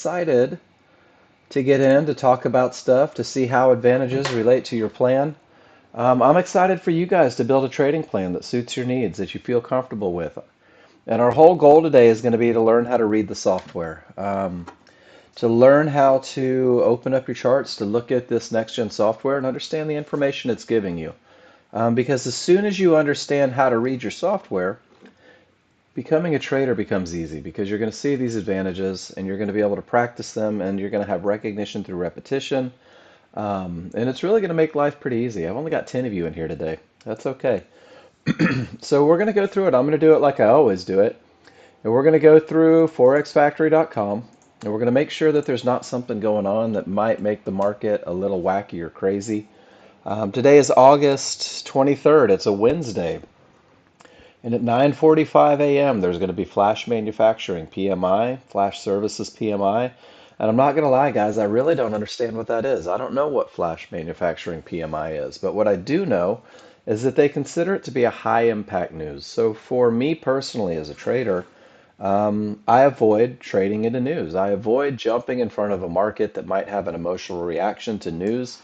excited to get in to talk about stuff, to see how advantages relate to your plan. I'm excited for you guys to build a trading plan that suits your needs, that you feel comfortable with. And our whole goal today is going to be to learn how to read the software, to learn how to open up your charts, to look at this next-gen software and understand the information it's giving you. Because as soon as you understand how to read your software, becoming a trader becomes easy because you're going to see these advantages and you're going to be able to practice them and you're going to have recognition through repetition. And it's really going to make life pretty easy. I've only got 10 of you in here today. That's okay. So we're going to go through it. I'm going to do it like I always do it. And we're going to go through forexfactory.com and we're going to make sure that there's not something going on that might make the market a little wacky or crazy. Today is August 23rd. It's a Wednesday. And at 9:45 a.m., there's going to be Flash Manufacturing PMI, Flash Services PMI. And I'm not going to lie, guys, I really don't understand what that is. I don't know what Flash Manufacturing PMI is. But what I do know is that they consider it to be a high impact news. So for me personally as a trader, I avoid trading into news. I avoid jumping in front of a market that might have an emotional reaction to news.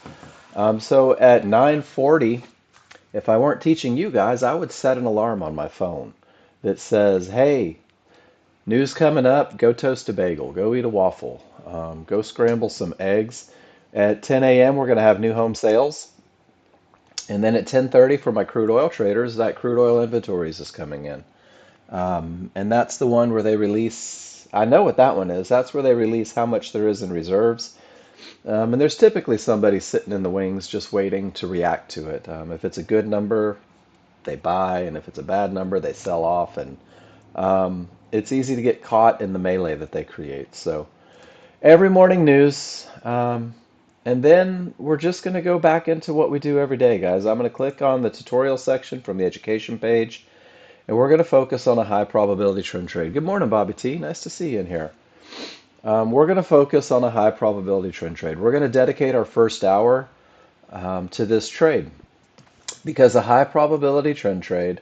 So at 9:40, if I weren't teaching you guys, I would set an alarm on my phone that says, hey, news coming up, go toast a bagel, go eat a waffle, go scramble some eggs. At 10 a.m., we're going to have new home sales. And then at 10:30 for my crude oil traders, that crude oil inventories is coming in. And that's the one where they release, I know what that one is. That's where they release how much there is in reserves. And there's typically somebody sitting in the wings just waiting to react to it. If it's a good number, they buy, and if it's a bad number, they sell off. And it's easy to get caught in the melee that they create. So every morning news. And then we're just going to go back into what we do every day, guys. I'm going to click on the tutorial section from the education page, and we're going to focus on a high probability trend trade. Good morning, Bobby T. Nice to see you in here. We're going to focus on a high probability trend trade. We're going to dedicate our first hour to this trade because a high probability trend trade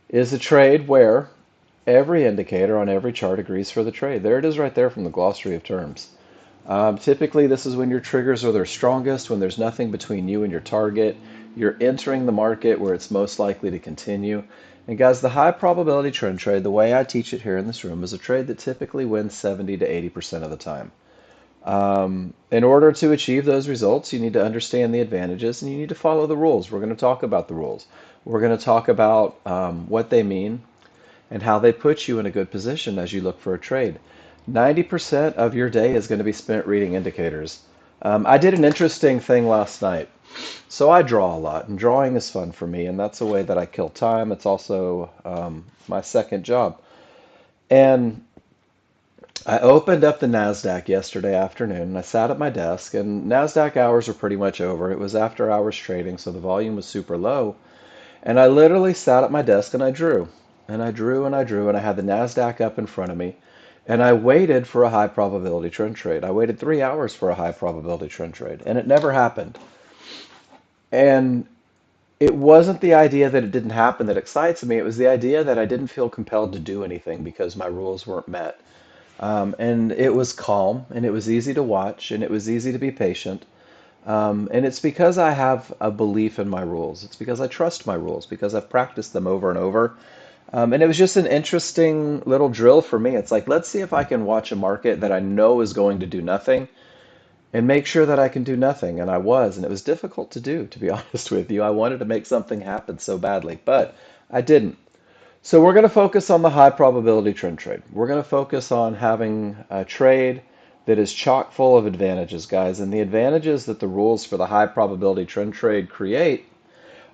is a trade where every indicator on every chart agrees for the trade. There it is right there from the glossary of terms. Typically, this is when your triggers are their strongest, when there's nothing between you and your target. You're entering the market where it's most likely to continue. And guys, the high probability trend trade, the way I teach it here in this room, is a trade that typically wins 70 to 80% of the time. In order to achieve those results, you need to understand the advantages and you need to follow the rules. We're going to talk about the rules. We're going to talk about what they mean and how they put you in a good position as you look for a trade. 90% of your day is going to be spent reading indicators. I did an interesting thing last night. So I draw a lot, and drawing is fun for me, and that's a way that I kill time. It's also my second job. And I opened up the NASDAQ yesterday afternoon, and I sat at my desk, and NASDAQ hours are pretty much over. It was after hours trading, so the volume was super low. And I literally sat at my desk and I drew. And I drew and I drew, and I had the NASDAQ up in front of me. And I waited for a high probability trend trade. I waited 3 hours for a high probability trend trade, and it never happened. And it wasn't the idea that it didn't happen that excites me. It was the idea that I didn't feel compelled to do anything because my rules weren't met. And it was calm, and it was easy to watch, and it was easy to be patient. And it's because I have a belief in my rules. It's because I trust my rules, because I've practiced them over and over. And it was just an interesting little drill for me. It's like, let's see if I can watch a market that I know is going to do nothing and make sure that I can do nothing. And I was, and it was difficult to do, to be honest with you. I wanted to make something happen so badly, but I didn't. So we're going to focus on the high probability trend trade. We're going to focus on having a trade that is chock full of advantages, guys. And the advantages that the rules for the high probability trend trade create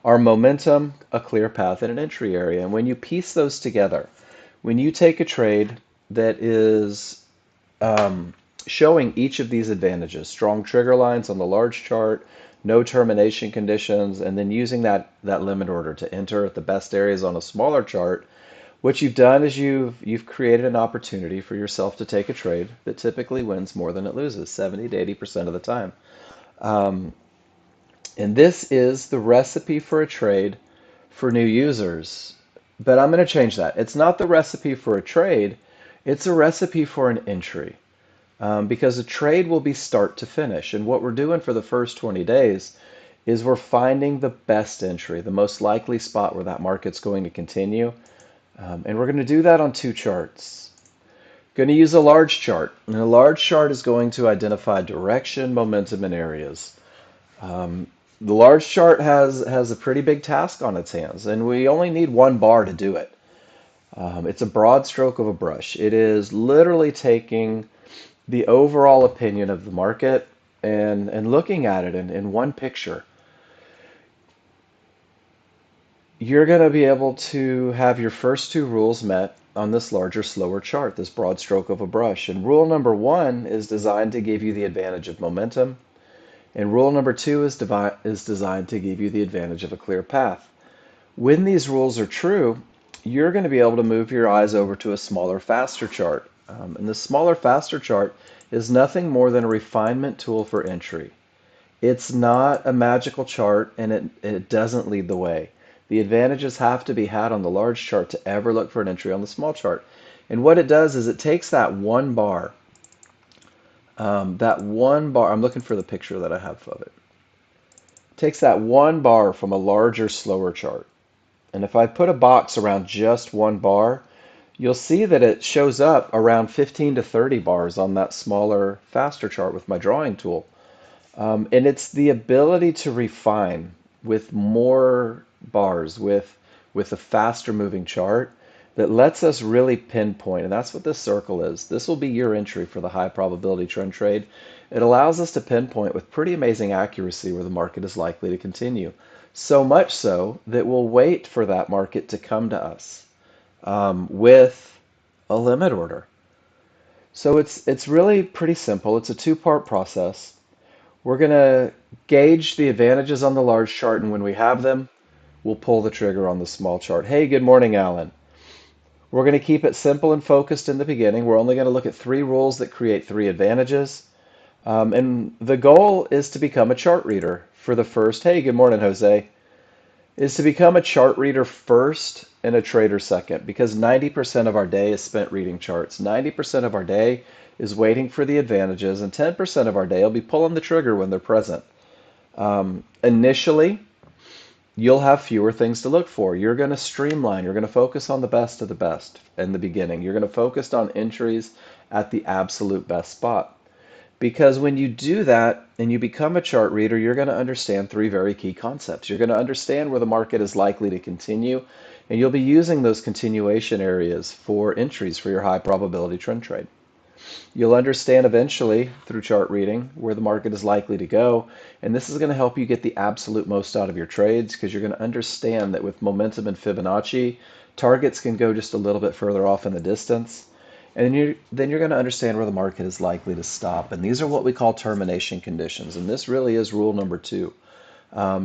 are momentum, a clear path, and an entry area. And when you piece those together, when you take a trade that is showing each of these advantages, strong trigger lines on the large chart, no termination conditions, and then using that limit order to enter at the best areas on a smaller chart, what you've done is you've created an opportunity for yourself to take a trade that typically wins more than it loses, 70 to 80% of the time. Um, and this is the recipe for a trade for new users. But I'm going to change that. It's not the recipe for a trade, it's a recipe for an entry. because a trade will be start to finish. And what we're doing for the first 20 days is we're finding the best entry, the most likely spot where that market's going to continue. And we're going to do that on two charts. Going to use a large chart. And a large chart is going to identify direction, momentum, and areas. Um, the large chart has a pretty big task on its hands, and we only need one bar to do it. It's a broad stroke of a brush. It is literally taking the overall opinion of the market and looking at it in one picture. You're going to be able to have your first two rules met on this larger, slower chart, this broad stroke of a brush. And rule number one is designed to give you the advantage of momentum. And rule number two is designed to give you the advantage of a clear path. When these rules are true, you're going to be able to move your eyes over to a smaller, faster chart. And the smaller, faster chart is nothing more than a refinement tool for entry. It's not a magical chart, and it doesn't lead the way. The advantages have to be had on the large chart to ever look for an entry on the small chart. And what it does is it takes that one bar, I'm looking for the picture that I have of it. Takes that one bar from a larger, slower chart. And if I put a box around just one bar, you'll see that it shows up around 15 to 30 bars on that smaller, faster chart with my drawing tool. And it's the ability to refine with more bars, with a faster moving chart that lets us really pinpoint. And that's what this circle is. This will be your entry for the high probability trend trade. It allows us to pinpoint with pretty amazing accuracy where the market is likely to continue. So much so that we'll wait for that market to come to us with a limit order. So it's really pretty simple. It's a two-part process. We're going to gauge the advantages on the large chart, and when we have them, we'll pull the trigger on the small chart. Hey, good morning, Alan. We're going to keep it simple and focused in the beginning. We're only going to look at three rules that create three advantages. And the goal is to become a chart reader for the first, hey, good morning, Jose, is to become a chart reader first and a trader second, because 90% of our day is spent reading charts. 90% of our day is waiting for the advantages, and 10% of our day will be pulling the trigger when they're present. Initially, you'll have fewer things to look for. You're going to streamline. You're going to focus on the best of the best in the beginning. You're going to focus on entries at the absolute best spot. Because when you do that and you become a chart reader, you're going to understand three very key concepts. You're going to understand where the market is likely to continue, and you'll be using those continuation areas for entries for your high probability trend trade. You'll understand eventually through chart reading where the market is likely to go, and this is going to help you get the absolute most out of your trades because you're going to understand that with momentum and Fibonacci, targets can go just a little bit further off in the distance. And then you're going to understand where the market is likely to stop. And these are what we call termination conditions. And this really is rule number two.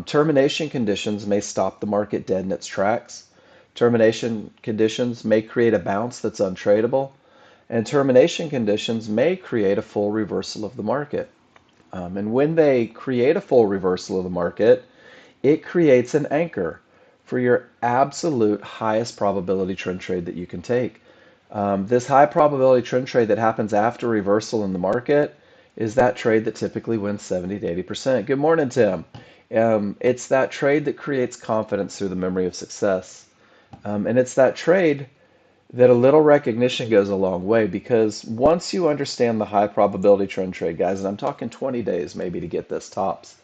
Termination conditions may stop the market dead in its tracks. Termination conditions may create a bounce that's untradeable. And termination conditions may create a full reversal of the market. And when they create a full reversal of the market, it creates an anchor for your absolute highest probability trend trade that you can take. This high probability trend trade that happens after reversal in the market is that trade that typically wins 70 to 80%. Good morning, Tim. It's that trade that creates confidence through the memory of success. And it's that trade that a little recognition goes a long way, because once you understand the high probability trend trade, guys, and I'm talking 20 days maybe to get this tops.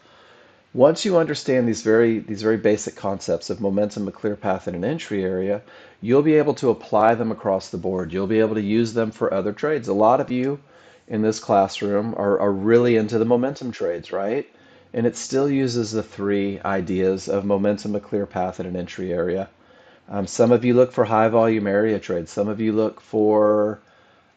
Once you understand these very basic concepts of momentum, a clear path, and an entry area, you'll be able to apply them across the board. You'll be able to use them for other trades. A lot of you in this classroom are really into the momentum trades, right? And it still uses the three ideas of momentum, a clear path, and an entry area. Some of you look for high volume area trades. Some of you look for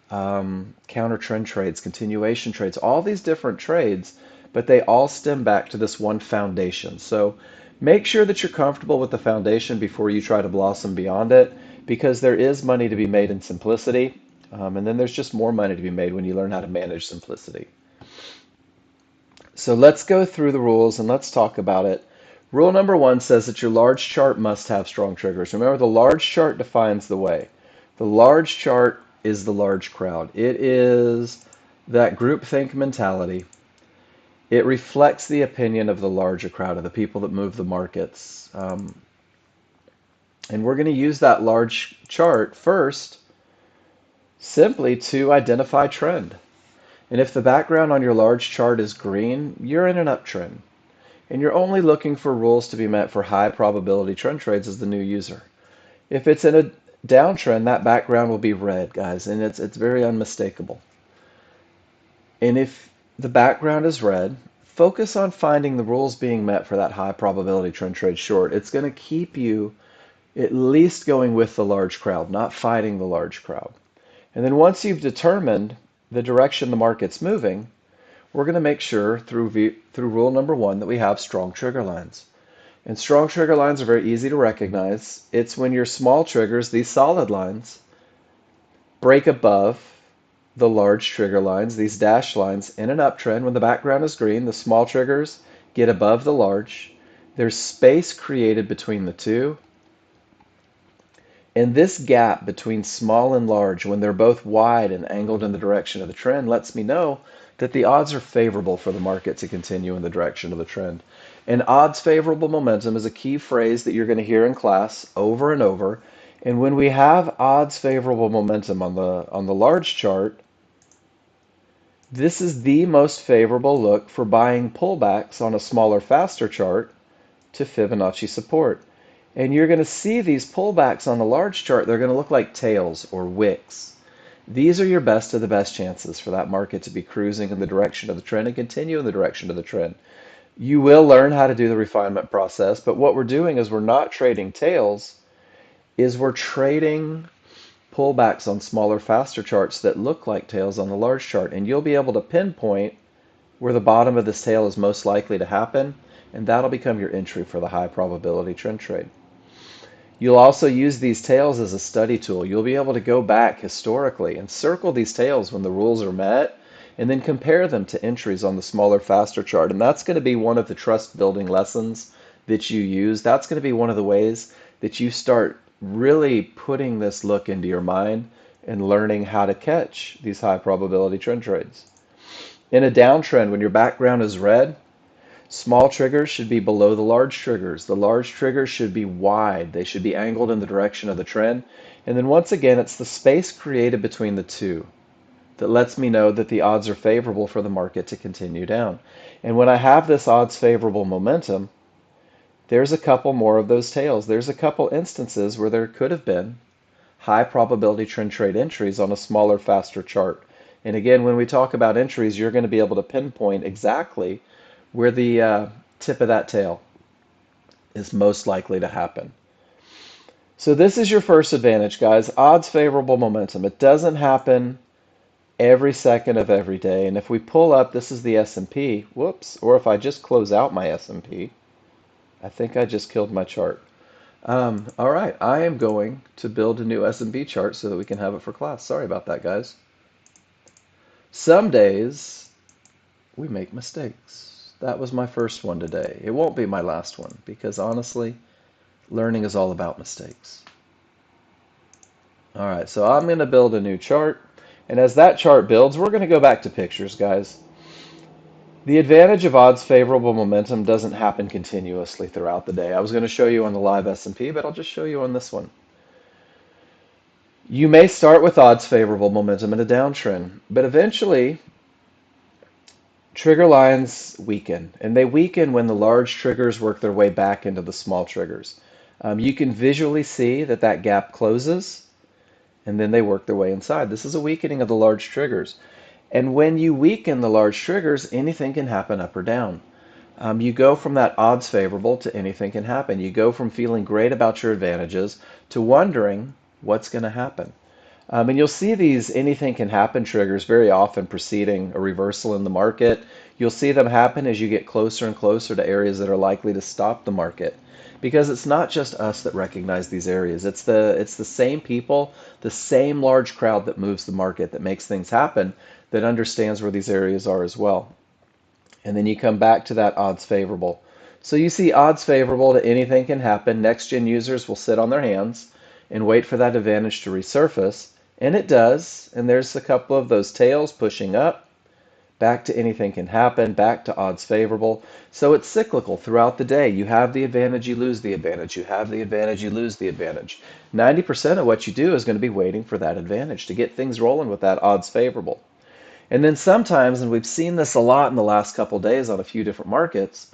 counter trend trades, continuation trades, all these different trades, but they all stem back to this one foundation. So make sure that you're comfortable with the foundation before you try to blossom beyond it, because there is money to be made in simplicity. And then there's just more money to be made when you learn how to manage simplicity. So let's go through the rules and let's talk about it. Rule number one says that your large chart must have strong triggers. Remember, the large chart defines the way. The large chart is the large crowd. It is That groupthink mentality, it reflects the opinion of the larger crowd, of the people that move the markets. And we're going to use that large chart first simply to identify trend. And if the background on your large chart is green, you're in an uptrend. And you're only looking for rules to be met for high probability trend trades as the new user. If it's in a downtrend, that background will be red, guys, and it's very unmistakable. And if the background is red, focus on finding the rules being met for that high probability trend trade short. It's going to keep you at least going with the large crowd, not fighting the large crowd. And then once you've determined the direction the market's moving, we're going to make sure through rule number 1 that we have strong trigger lines. And strong trigger lines are very easy to recognize. It's when your small triggers, these solid lines, break above the large trigger lines, these dashed lines, in an uptrend. When the background is green, the small triggers get above the large. There's space created between the two. And this gap between small and large, when they're both wide and angled in the direction of the trend, lets me know that the odds are favorable for the market to continue in the direction of the trend. And odds favorable momentum is a key phrase that you're going to hear in class over and over. And when we have odds favorable momentum on the large chart, this is the most favorable look for buying pullbacks on a smaller, faster chart to Fibonacci support. And you're going to see these pullbacks on the large chart, they're going to look like tails or wicks. These are your best of the best chances for that market to be cruising in the direction of the trend and continue in the direction of the trend. You will learn how to do the refinement process, but what we're doing is we're not trading tails, is we're trading pullbacks on smaller, faster charts that look like tails on the large chart. And you'll be able to pinpoint where the bottom of this tail is most likely to happen, and that'll become your entry for the high probability trend trade. You'll also use these tails as a study tool. You'll be able to go back historically and circle these tails when the rules are met, and then compare them to entries on the smaller, faster chart. And that's going to be one of the trust building lessons that you use. That's going to be one of the ways that you start really putting this look into your mind and learning how to catch these high probability trend trades. In a downtrend, when your background is red, small triggers should be below the large triggers. The large triggers should be wide. They should be angled in the direction of the trend. And then once again, it's the space created between the two that lets me know that the odds are favorable for the market to continue down. And when I have this odds favorable momentum, there's a couple more of those tails. There's a couple instances where there could have been high probability trend trade entries on a smaller, faster chart. And again, when we talk about entries, you're going to be able to pinpoint exactly where the tip of that tail is most likely to happen. So this is your first advantage, guys. Odds favorable momentum. It doesn't happen every second of every day. And if we pull up, this is the S&P. Whoops. Or if I just close out my S&P, I think I just killed my chart. All right, I am going to build a new S&P chart so that we can have it for class. Sorry about that, guys. Some days we make mistakes. That was my first one today. It won't be my last one because honestly, learning is all about mistakes. All right, so I'm going to build a new chart. And as that chart builds, we're going to go back to pictures, guys. The advantage of odds favorable momentum doesn't happen continuously throughout the day. I was going to show you on the live S&P, but I'll just show you on this one. You may start with odds favorable momentum in a downtrend, but eventually trigger lines weaken, and they weaken when the large triggers work their way back into the small triggers. You can visually see that that gap closes, and then they work their way inside. This is a weakening of the large triggers. And when you weaken the large triggers, anything can happen up or down. You go from that odds favorable to anything can happen. You go from feeling great about your advantages to wondering what's going to happen. And you'll see these anything can happen triggers very often preceding a reversal in the market. You'll see them happen as you get closer and closer to areas that are likely to stop the market. Because it's not just us that recognize these areas. It's the same people, the same large crowd that moves the market, that makes things happen, that understands where these areas are as well. And then you come back to that odds favorable. So you see odds favorable to anything can happen. Next-gen users will sit on their hands and wait for that advantage to resurface. And it does. And there's a couple of those tails pushing up. back to anything can happen, back to odds favorable. So it's cyclical throughout the day. You have the advantage, you lose the advantage. You have the advantage, you lose the advantage. 90% of what you do is going to be waiting for that advantage to get things rolling with that odds favorable. And then sometimes, and we've seen this a lot in the last couple of days on a few different markets,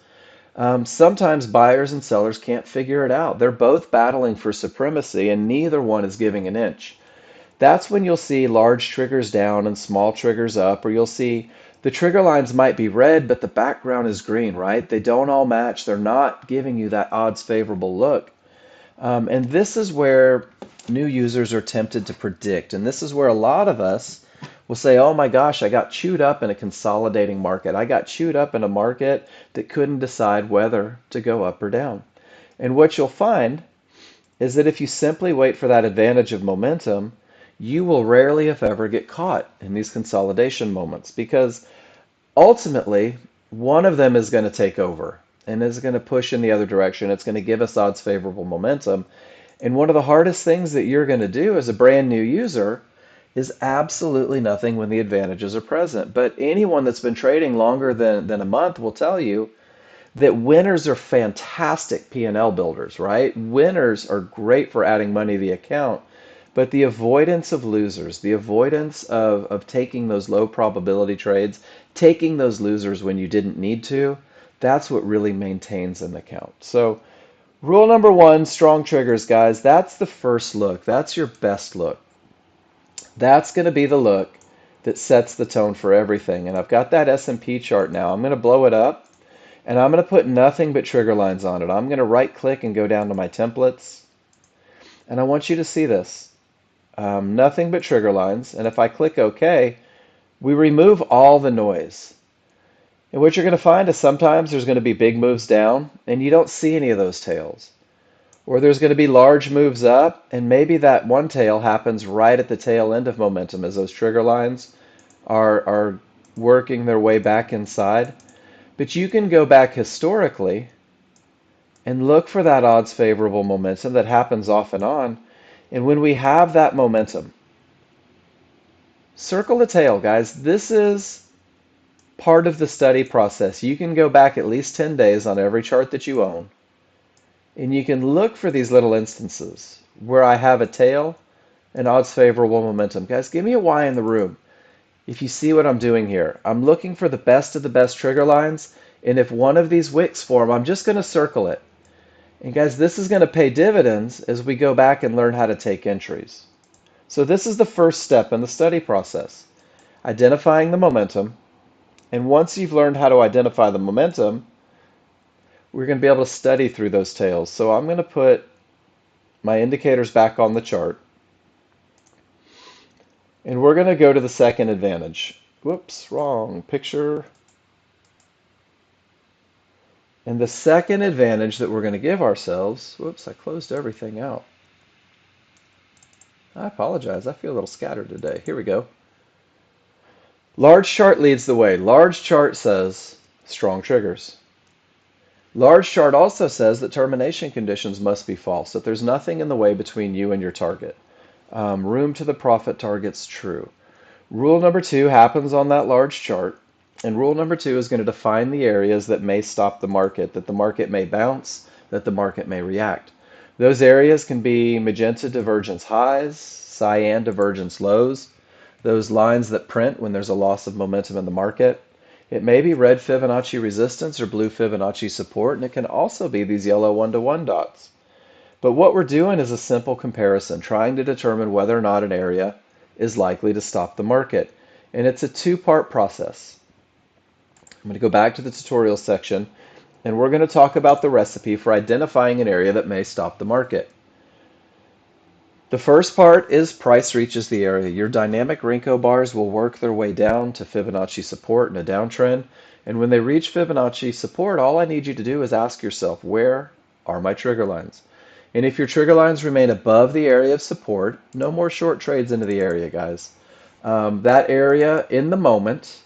sometimes buyers and sellers can't figure it out. They're both battling for supremacy and neither one is giving an inch. That's when you'll see large triggers down and small triggers up, or you'll see the trigger lines might be red, but the background is green, right? They don't all match. They're not giving you that odds favorable look. And this is where new users are tempted to predict. And this is where a lot of us will say, oh my gosh, I got chewed up in a consolidating market. I got chewed up in a market that couldn't decide whether to go up or down. And what you'll find is that if you simply wait for that advantage of momentum, you will rarely, if ever, get caught in these consolidation moments because ultimately one of them is going to take over and is going to push in the other direction. It's going to give us odds favorable momentum. And one of the hardest things that you're going to do as a brand new user is absolutely nothing when the advantages are present. But anyone that's been trading longer than a month will tell you that winners are fantastic P&L builders, right? Winners are great for adding money to the account, but the avoidance of losers, the avoidance of taking those low probability trades, taking those losers when you didn't need to, that's what really maintains an account. So rule number one, strong triggers, guys. That's the first look. That's your best look. That's going to be the look that sets the tone for everything. And I've got that S&P chart now. I'm going to blow it up. And I'm going to put nothing but trigger lines on it. I'm going to right click and go down to my templates. And I want you to see this. Nothing but trigger lines. And if I click OK, we remove all the noise. And what you're going to find is sometimes there's going to be big moves down and you don't see any of those tails. Or there's going to be large moves up and maybe that one tail happens right at the tail end of momentum as those trigger lines are working their way back inside. But you can go back historically and look for that odds favorable momentum that happens off and on. And when we have that momentum, circle the tail, guys. This is part of the study process. You can go back at least 10 days on every chart that you own. And you can look for these little instances where I have a tail and odds favorable momentum. Guys, give me a Y in the room. If you see what I'm doing here, I'm looking for the best of the best trigger lines. And if one of these wicks form, I'm just going to circle it. And guys, this is going to pay dividends as we go back and learn how to take entries. So this is the first step in the study process, identifying the momentum. And once you've learned how to identify the momentum, we're going to be able to study through those tails. So I'm going to put my indicators back on the chart. And we're going to go to the second advantage. Whoops, wrong picture. And the second advantage that we're going to give ourselves, whoops, I closed everything out. I apologize, I feel a little scattered today. Here we go. Large chart leads the way. Large chart says strong triggers. Large chart also says that termination conditions must be false, that there's nothing in the way between you and your target. Room to the profit target's true. Rule number two happens on that large chart. And rule number two is going to define the areas that may stop the market, that the market may bounce, that the market may react. Those areas can be magenta divergence highs, cyan divergence lows, those lines that print when there's a loss of momentum in the market. It may be red Fibonacci resistance or blue Fibonacci support, and it can also be these yellow 1-to-1 dots. But what we're doing is a simple comparison, trying to determine whether or not an area is likely to stop the market. And it's a two-part process. I'm going to go back to the tutorial section, and we're going to talk about the recipe for identifying an area that may stop the market. The first part is price reaches the area. Your dynamic Renko bars will work their way down to Fibonacci support in a downtrend. And when they reach Fibonacci support, all I need you to do is ask yourself, where are my trigger lines? And if your trigger lines remain above the area of support, no more short trades into the area, guys. That area in the moment,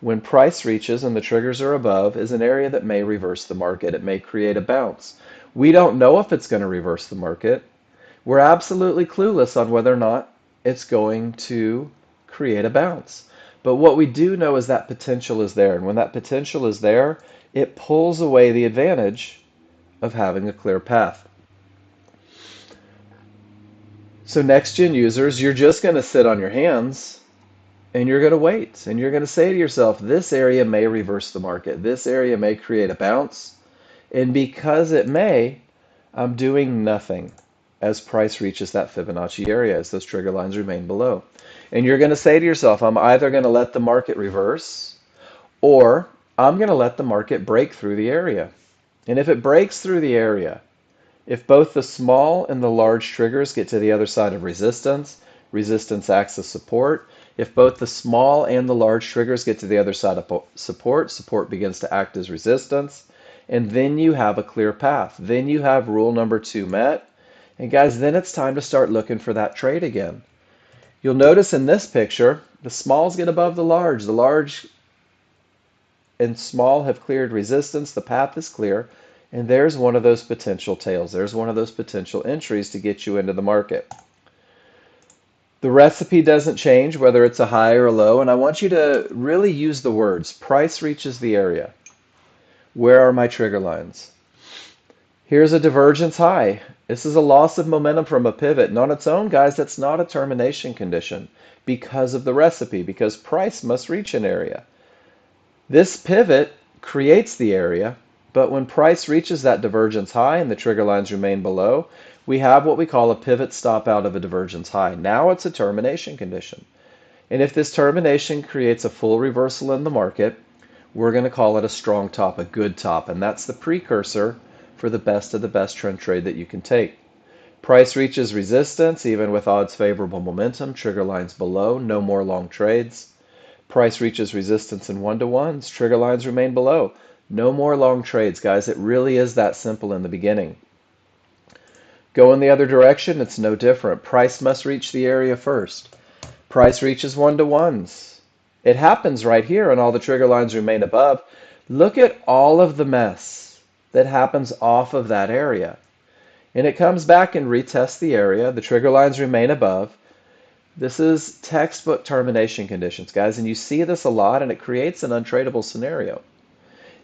when price reaches and the triggers are above, is an area that may reverse the market. It may create a bounce. We don't know if it's going to reverse the market. We're absolutely clueless on whether or not it's going to create a bounce. But what we do know is that potential is there. And when that potential is there, it pulls away the advantage of having a clear path. So Nexgen users, you're just going to sit on your hands and you're going to wait. And you're going to say to yourself, this area may reverse the market. This area may create a bounce. And because it may, I'm doing nothing as price reaches that Fibonacci area, as those trigger lines remain below. And you're going to say to yourself, I'm either going to let the market reverse or I'm going to let the market break through the area. And if it breaks through the area, if both the small and the large triggers get to the other side of resistance, resistance acts as support. If both the small and the large triggers get to the other side of support, support begins to act as resistance. And then you have a clear path. Then you have rule number 2 met. And guys, then it's time to start looking for that trade again. You'll notice in this picture, the smalls get above the large. The large and small have cleared resistance. The path is clear. And there's one of those potential tails. There's one of those potential entries to get you into the market. The recipe doesn't change whether it's a high or a low, and I want you to really use the words. Price reaches the area. Where are my trigger lines? Here's a divergence high. This is a loss of momentum from a pivot. And on its own, guys, that's not a termination condition because of the recipe, because price must reach an area. This pivot creates the area, but when price reaches that divergence high and the trigger lines remain below, we have what we call a pivot stop out of a divergence high. Now it's a termination condition. And if this termination creates a full reversal in the market, we're going to call it a strong top, a good top, and that's the precursor for the best of the best trend trade that you can take. Price reaches resistance, even with odds favorable momentum, trigger lines below, no more long trades. Price reaches resistance in 1-to-1s, trigger lines remain below. No more long trades, guys. It really is that simple in the beginning. Go in the other direction, it's no different. Price must reach the area first. Price reaches 1-to-1s. It happens right here and all the trigger lines remain above. Look at all of the mess that happens off of that area. And it comes back and retests the area. The trigger lines remain above. This is textbook termination conditions, guys, and you see this a lot and it creates an untradeable scenario.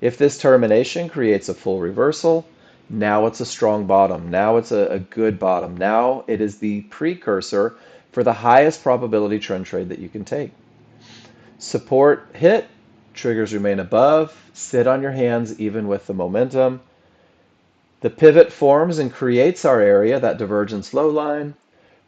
If this termination creates a full reversal, now it's a strong bottom. Now it's a good bottom. Now it is the precursor for the highest probability trend trade that you can take. Support hit, triggers remain above, sit on your hands even with the momentum. The pivot forms and creates our area, that divergence low line.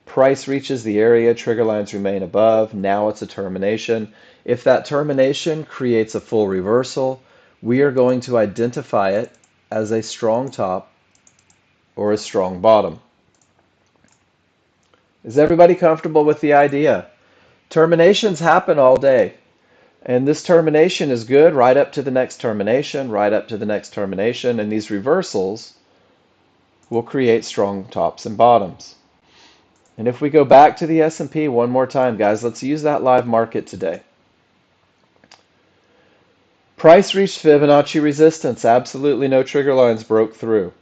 Price reaches the area, trigger lines remain above. Now it's a termination. If that termination creates a full reversal, we are going to identify it as a strong top or a strong bottom. Is everybody comfortable with the idea? Terminations happen all day. And this termination is good right up to the next termination, right up to the next termination. And these reversals will create strong tops and bottoms. And if we go back to the S&P one more time, guys, let's use that live market today. Price reached Fibonacci resistance. Absolutely no trigger lines broke through.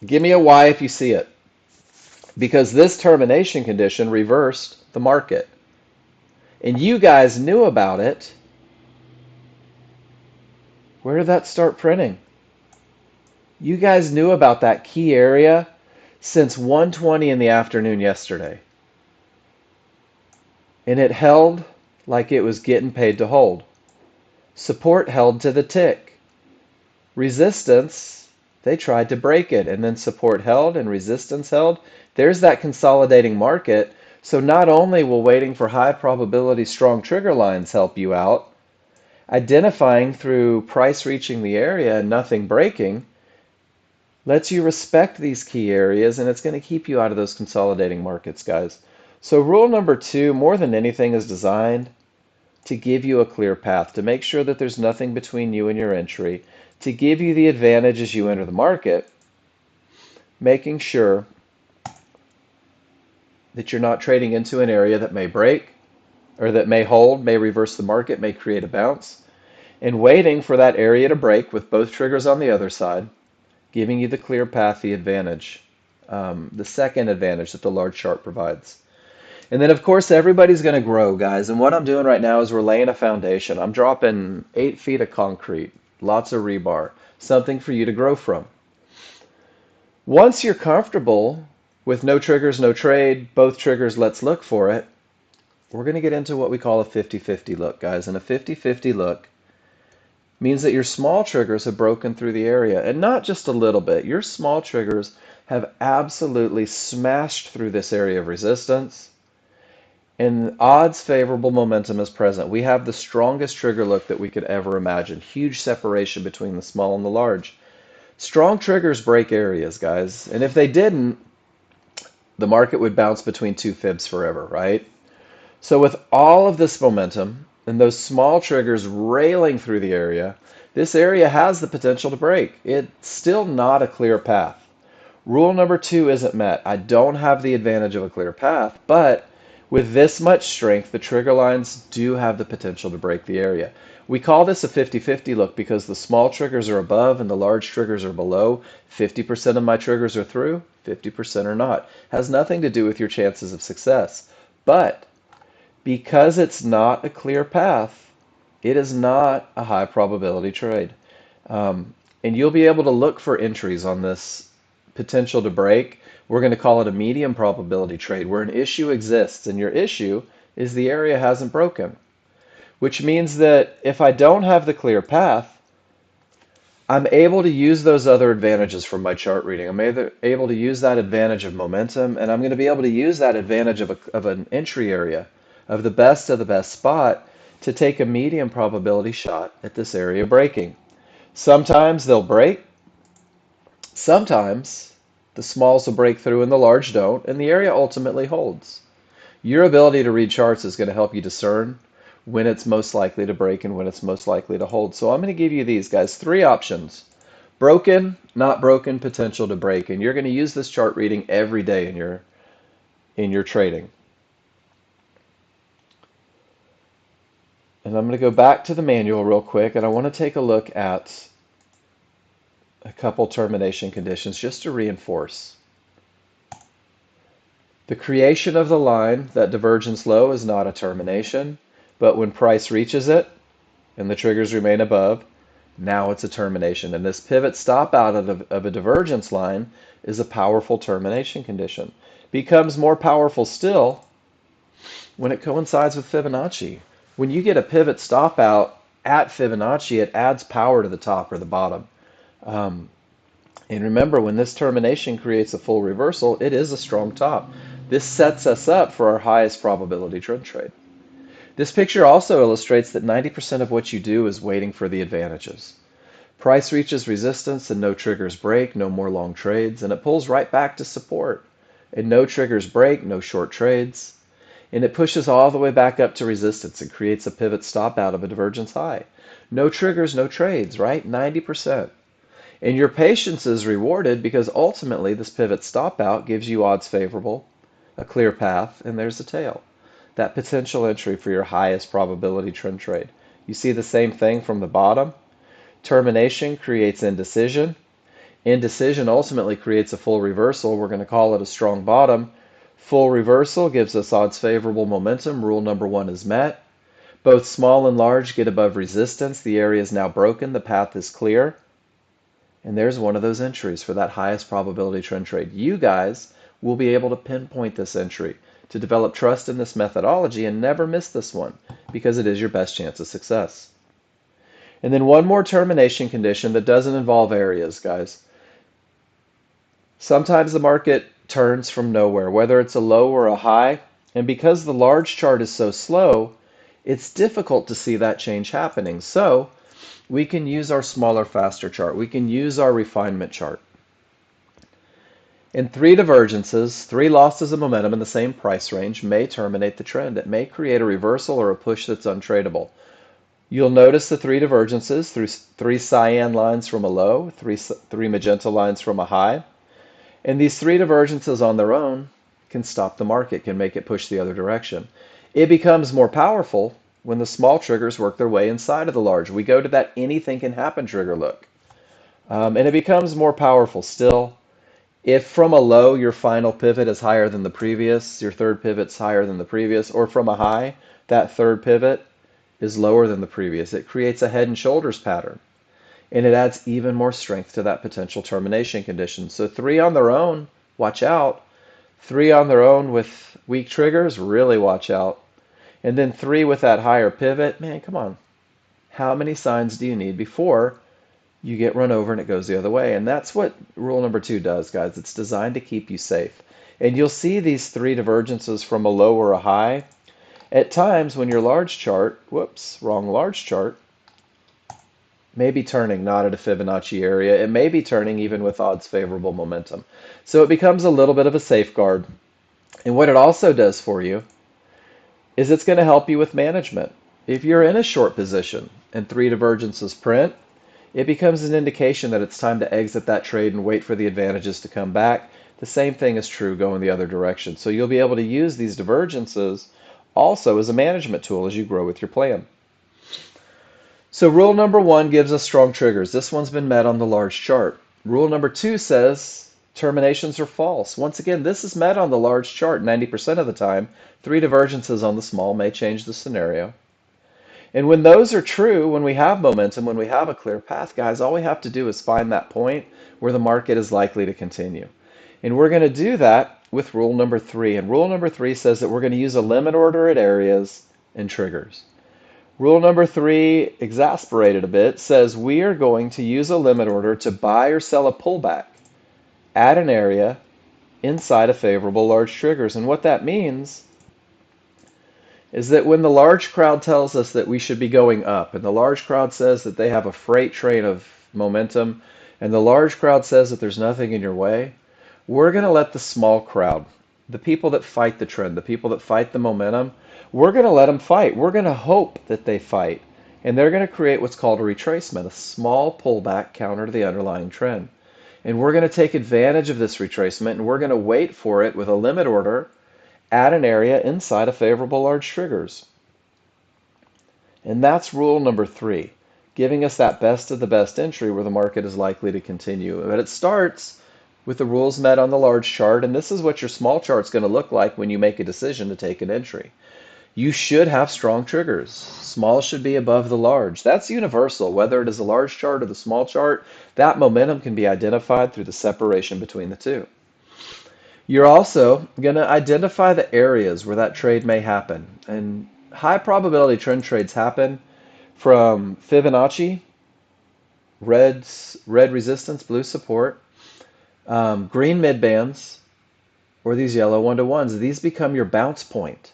Give me a Y if you see it. Because this termination condition reversed the market. And you guys knew about it. Where did that start printing? You guys knew about that key area since 1:20 in the afternoon yesterday. And it held like it was getting paid to hold. Support held to the tick. Resistance, they tried to break it, and then support held and resistance held. There's that consolidating market. So not only will waiting for high probability strong trigger lines help you out, identifying through price reaching the area and nothing breaking lets you respect these key areas, and it's going to keep you out of those consolidating markets, guys. So rule number 2, more than anything, is designed to give you a clear path, to make sure that there's nothing between you and your entry, to give you the advantage as you enter the market, making sure that you're not trading into an area that may break or that may hold, may reverse the market, may create a bounce, and waiting for that area to break with both triggers on the other side, giving you the clear path, the advantage, the second advantage that the large chart provides. And then, of course, everybody's going to grow, guys. And what I'm doing right now is we're laying a foundation. I'm dropping 8 feet of concrete, lots of rebar, something for you to grow from. Once you're comfortable with no triggers, no trade, both triggers, let's look for it, we're going to get into what we call a 50-50 look, guys. And a 50-50 look means that your small triggers have broken through the area, and not just a little bit. Your small triggers have absolutely smashed through this area of resistance, and odds favorable momentum is present. We have the strongest trigger look that we could ever imagine. Huge separation between the small and the large. Strong triggers break areas, guys, and if they didn't, the market would bounce between two fibs forever, right? So with all of this momentum and those small triggers railing through the area, this area has the potential to break. It's still not a clear path. Rule number 2 isn't met. I don't have the advantage of a clear path, but with this much strength, the trigger lines do have the potential to break the area. We call this a 50-50 look because the small triggers are above and the large triggers are below. 50% of my triggers are through, 50% are not. Has nothing to do with your chances of success. But because it's not a clear path, it is not a high probability trade. And you'll be able to look for entries on this potential to break. We're going to call it a medium probability trade where an issue exists, and your issue is the area hasn't broken, which means that if I don't have the clear path, I'm able to use those other advantages from my chart reading. I'm able to use that advantage of momentum, and I'm going to be able to use that advantage of an entry area, of the best spot, to take a medium probability shot at this area breaking. Sometimes they'll break, sometimes the smalls will break through and the large don't, and the area ultimately holds. Your ability to read charts is going to help you discern when it's most likely to break and when it's most likely to hold. So I'm going to give you these guys 3 options. Broken, not broken, potential to break. And you're going to use this chart reading every day in your trading. And I'm going to go back to the manual real quick, and I want to take a look at a couple termination conditions just to reinforce. The creation of the line, that divergence low, is not a termination, but when price reaches it and the triggers remain above, now it's a termination. And this pivot stop out of a divergence line is a powerful termination condition. Becomes more powerful still when it coincides with Fibonacci. When you get a pivot stop out at Fibonacci, it adds power to the top or the bottom. And remember, when this termination creates a full reversal, it is a strong top. This sets us up for our highest probability trend trade. This picture also illustrates that 90% of what you do is waiting for the advantages. Price reaches resistance and no triggers break, no more long trades, and it pulls right back to support. And no triggers break, no short trades. And it pushes all the way back up to resistance and creates a pivot stop out of a divergence high. No triggers, no trades, right? 90%. And your patience is rewarded because ultimately this pivot stop out gives you odds favorable, a clear path, and there's the tail. That potential entry for your highest probability trend trade. You see the same thing from the bottom. Termination creates indecision. Indecision ultimately creates a full reversal. We're going to call it a strong bottom. Full reversal gives us odds favorable momentum. Rule number 1 is met. Both small and large get above resistance. The area is now broken. The path is clear. And there's one of those entries for that highest probability trend trade. You guys will be able to pinpoint this entry to develop trust in this methodology and never miss this one because it is your best chance of success. And then one more termination condition that doesn't involve areas, guys. Sometimes the market turns from nowhere, whether it's a low or a high, and because the large chart is so slow, it's difficult to see that change happening. So we can use our smaller, faster chart. We can use our refinement chart. In 3 divergences, 3 losses of momentum in the same price range may terminate the trend. It may create a reversal or a push that's untradeable. You'll notice the 3 divergences through 3 cyan lines from a low, 3 magenta lines from a high. And these 3 divergences on their own can stop the market, can make it push the other direction. It becomes more powerful when the small triggers work their way inside of the large. We go to that anything can happen trigger look. And it becomes more powerful still If from a low your final pivot is higher than the previous, your third pivot's higher than the previous, or from a high, that third pivot is lower than the previous, it creates a head and shoulders pattern. And it adds even more strength to that potential termination condition. So three on their own, watch out. Three on their own with weak triggers, really watch out. And then three with that higher pivot, man, come on. How many signs do you need before you get run over and it goes the other way? And that's what rule number 2 does, guys. It's designed to keep you safe. And you'll see these three divergences from a low or a high. At times when your large chart, whoops, wrong large chart, may be turning not at a Fibonacci area. It may be turning even with odds favorable momentum. So it becomes a little bit of a safeguard. And what it also does for you is it's going to help you with management. If you're in a short position and three divergences print, it becomes an indication that it's time to exit that trade and wait for the advantages to come back. The same thing is true going the other direction. So you'll be able to use these divergences also as a management tool as you grow with your plan. So rule number 1 gives us strong triggers. This one's been met on the large chart. Rule number 2 says terminations are false. Once again, this is met on the large chart 90% of the time. Three divergences on the small may change the scenario. And when those are true, when we have momentum, when we have a clear path, guys, all we have to do is find that point where the market is likely to continue. And we're going to do that with rule number 3. And rule number 3 says that we're going to use a limit order at areas and triggers. Rule number 3, exasperated a bit, says we are going to use a limit order to buy or sell a pullback at an area inside of favorable large triggers. And what that means is that when the large crowd tells us that we should be going up, and the large crowd says that they have a freight train of momentum, and the large crowd says that there's nothing in your way, we're going to let the small crowd, the people that fight the trend, the people that fight the momentum, we're going to let them fight. We're going to hope that they fight. And they're going to create what's called a retracement, a small pullback counter to the underlying trend. And we're going to take advantage of this retracement, and we're going to wait for it with a limit order at an area inside of favorable large triggers. And that's rule number 3, giving us that best of the best entry where the market is likely to continue. But it starts with the rules met on the large chart, and this is what your small chart's going to look like when you make a decision to take an entry. You should have strong triggers. Small should be above the large. That's universal. Whether it is a large chart or the small chart, that momentum can be identified through the separation between the two. You're also going to identify the areas where that trade may happen. And high probability trend trades happen from Fibonacci, red resistance, blue support, green midbands, or these yellow 1-to-1s. These become your bounce point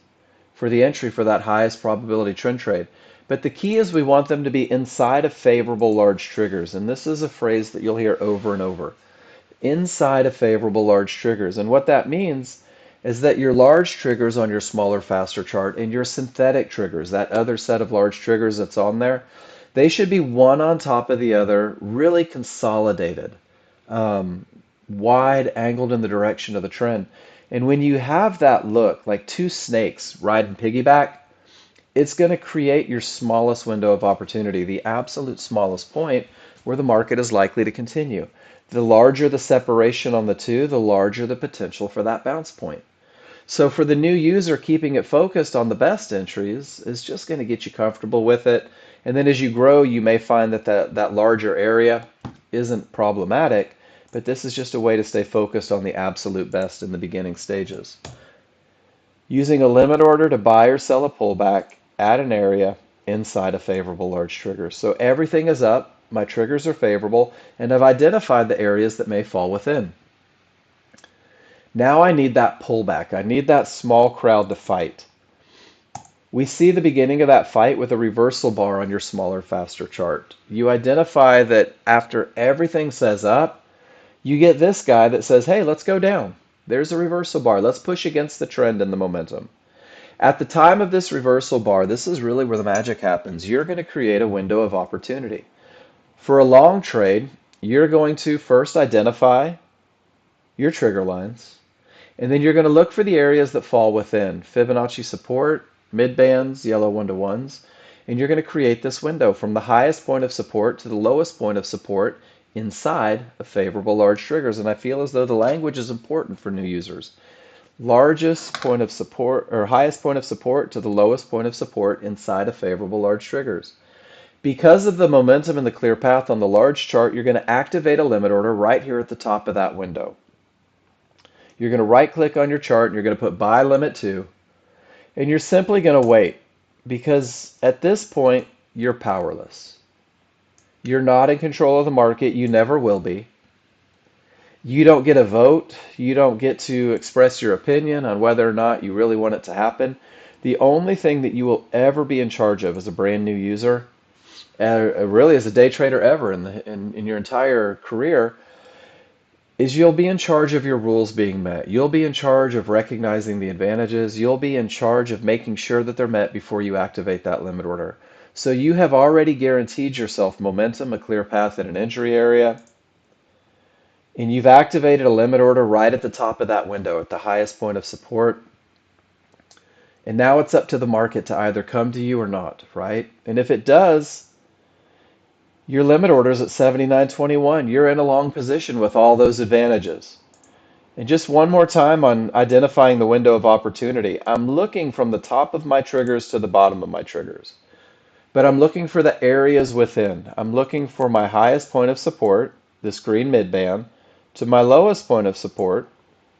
for the entry for that highest probability trend trade. But the key is we want them to be inside of favorable large triggers. And this is a phrase that you'll hear over and over. Inside of favorable large triggers. And what that means is that your large triggers on your smaller, faster chart and your synthetic triggers, that other set of large triggers that's on there, they should be one on top of the other, really consolidated, wide angled in the direction of the trend. And when you have that look, like two snakes riding piggyback, it's going to create your smallest window of opportunity, the absolute smallest point where the market is likely to continue. The larger the separation on the two, the larger the potential for that bounce point. So for the new user, keeping it focused on the best entries is just going to get you comfortable with it. And then as you grow, you may find that that larger area isn't problematic, but this is just a way to stay focused on the absolute best in the beginning stages. Using a limit order to buy or sell a pullback at an area inside a favorable large trigger. So everything is up, my triggers are favorable, and I've identified the areas that may fall within. Now I need that pullback. I need that small crowd to fight. We see the beginning of that fight with a reversal bar on your smaller, faster chart. You identify that after everything says up, you get this guy that says, hey, let's go down. There's a reversal bar. Let's push against the trend and the momentum. At the time of this reversal bar, this is really where the magic happens. You're going to create a window of opportunity. For a long trade, you're going to first identify your trigger lines, and then you're going to look for the areas that fall within Fibonacci support, midbands, yellow 1-to-1s, and you're going to create this window from the highest point of support to the lowest point of support inside of favorable large triggers. And I feel as though the language is important for new users. Largest point of support or highest point of support to the lowest point of support inside of favorable large triggers. Because of the momentum and the clear path on the large chart, you're going to activate a limit order right here at the top of that window. You're going to right click on your chart and you're going to put buy limit 2. And you're simply going to wait because at this point, you're powerless. You're not in control of the market. You never will be. You don't get a vote. You don't get to express your opinion on whether or not you really want it to happen. The only thing that you will ever be in charge of as a brand new user, really as a day trader ever in your entire career, is you'll be in charge of your rules being met. You'll be in charge of recognizing the advantages. You'll be in charge of making sure that they're met before you activate that limit order. So you have already guaranteed yourself momentum, a clear path in an entry area, and you've activated a limit order right at the top of that window at the highest point of support. And now it's up to the market to either come to you or not, right? And if it does, your limit order is at 79.21. You're in a long position with all those advantages. And just one more time on identifying the window of opportunity. I'm looking from the top of my triggers to the bottom of my triggers. But I'm looking for the areas within. I'm looking for my highest point of support, this green midband, to my lowest point of support,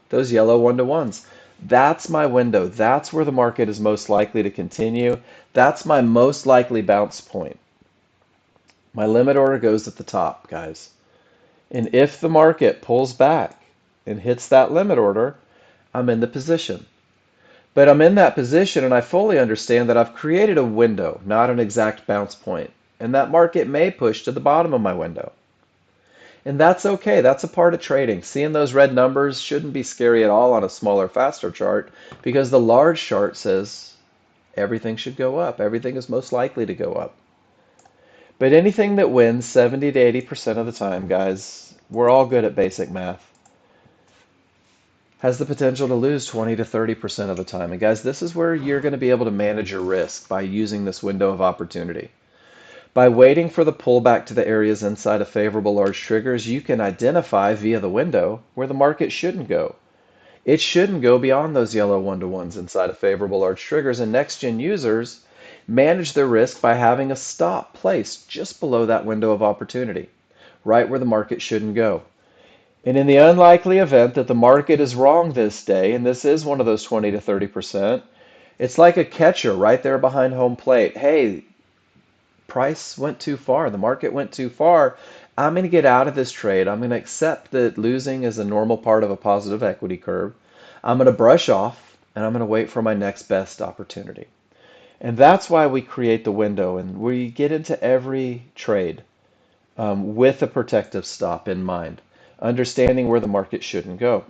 those yellow 1-to-1s. That's my window. That's where the market is most likely to continue. That's my most likely bounce point. My limit order goes at the top, guys. And if the market pulls back and hits that limit order, I'm in the position. But I'm in that position and I fully understand that I've created a window, not an exact bounce point. And that market may push to the bottom of my window. And that's okay. That's a part of trading. Seeing those red numbers shouldn't be scary at all on a smaller, faster chart because the large chart says everything should go up. Everything is most likely to go up. But anything that wins 70 to 80% of the time, guys, we're all good at basic math, has the potential to lose 20 to 30% of the time. And guys, this is where you're going to be able to manage your risk by using this window of opportunity. By waiting for the pullback to the areas inside of favorable large triggers, you can identify via the window where the market shouldn't go. It shouldn't go beyond those yellow 1-to-1s inside of favorable large triggers, and next-gen users manage their risk by having a stop placed just below that window of opportunity, right where the market shouldn't go. And in the unlikely event that the market is wrong this day, and this is one of those 20 to 30%, it's like a catcher right there behind home plate. Hey, price went too far. The market went too far. I'm going to get out of this trade. I'm going to accept that losing is a normal part of a positive equity curve. I'm going to brush off and I'm going to wait for my next best opportunity. And that's why we create the window and we get into every trade with a protective stop in mind, understanding where the market shouldn't go.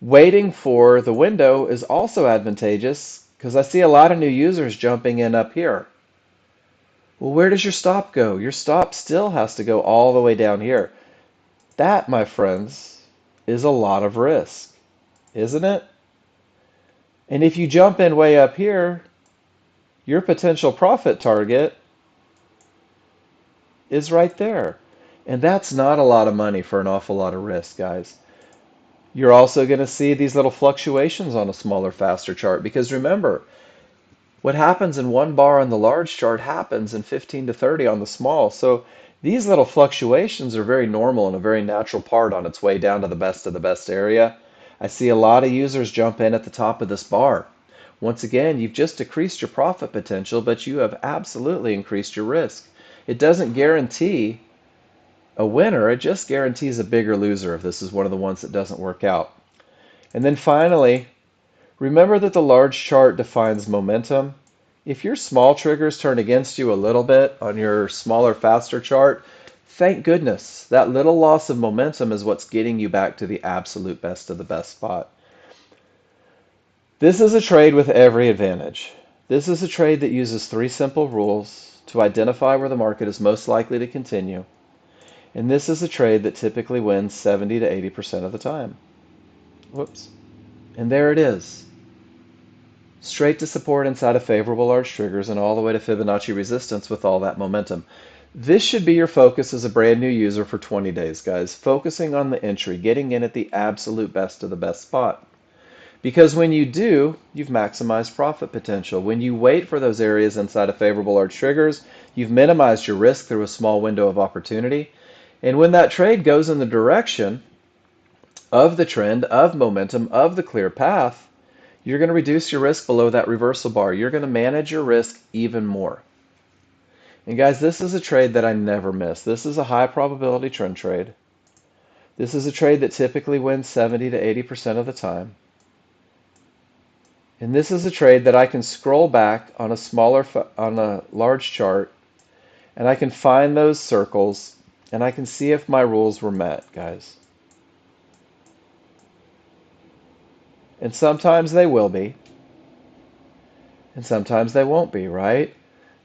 Waiting for the window is also advantageous because I see a lot of new users jumping in up here. Well, where does your stop go? Your stop still has to go all the way down here. That, my friends, is a lot of risk, isn't it? And if you jump in way up here, your potential profit target is right there. And that's not a lot of money for an awful lot of risk, guys. You're also going to see these little fluctuations on a smaller, faster chart because remember, what happens in one bar on the large chart happens in 15 to 30 on the small. So these little fluctuations are very normal and a very natural part on its way down to the best of the best area. I see a lot of users jump in at the top of this bar. Once again, you've just decreased your profit potential, but you have absolutely increased your risk. It doesn't guarantee a winner, it just guarantees a bigger loser if this is one of the ones that doesn't work out. And then finally, remember that the large chart defines momentum. If your small triggers turn against you a little bit on your smaller, faster chart, thank goodness. That little loss of momentum is what's getting you back to the absolute best of the best spot. This is a trade with every advantage. This is a trade that uses 3 simple rules to identify where the market is most likely to continue. And this is a trade that typically wins 70 to 80% of the time. Whoops. And there it is. Straight to support inside of favorable large triggers and all the way to Fibonacci resistance with all that momentum. This should be your focus as a brand new user for 20 days, guys. Focusing on the entry, getting in at the absolute best of the best spot. Because when you do, you've maximized profit potential. When you wait for those areas inside of favorable large triggers, you've minimized your risk through a small window of opportunity. And when that trade goes in the direction of the trend, of momentum, of the clear path, you're going to reduce your risk below that reversal bar. You're going to manage your risk even more. And guys, this is a trade that I never miss. This is a high probability trend trade. This is a trade that typically wins 70 to 80% of the time. And this is a trade that I can scroll back on a large chart, and I can find those circles, and I can see if my rules were met, guys. And sometimes they will be, and sometimes they won't be, right?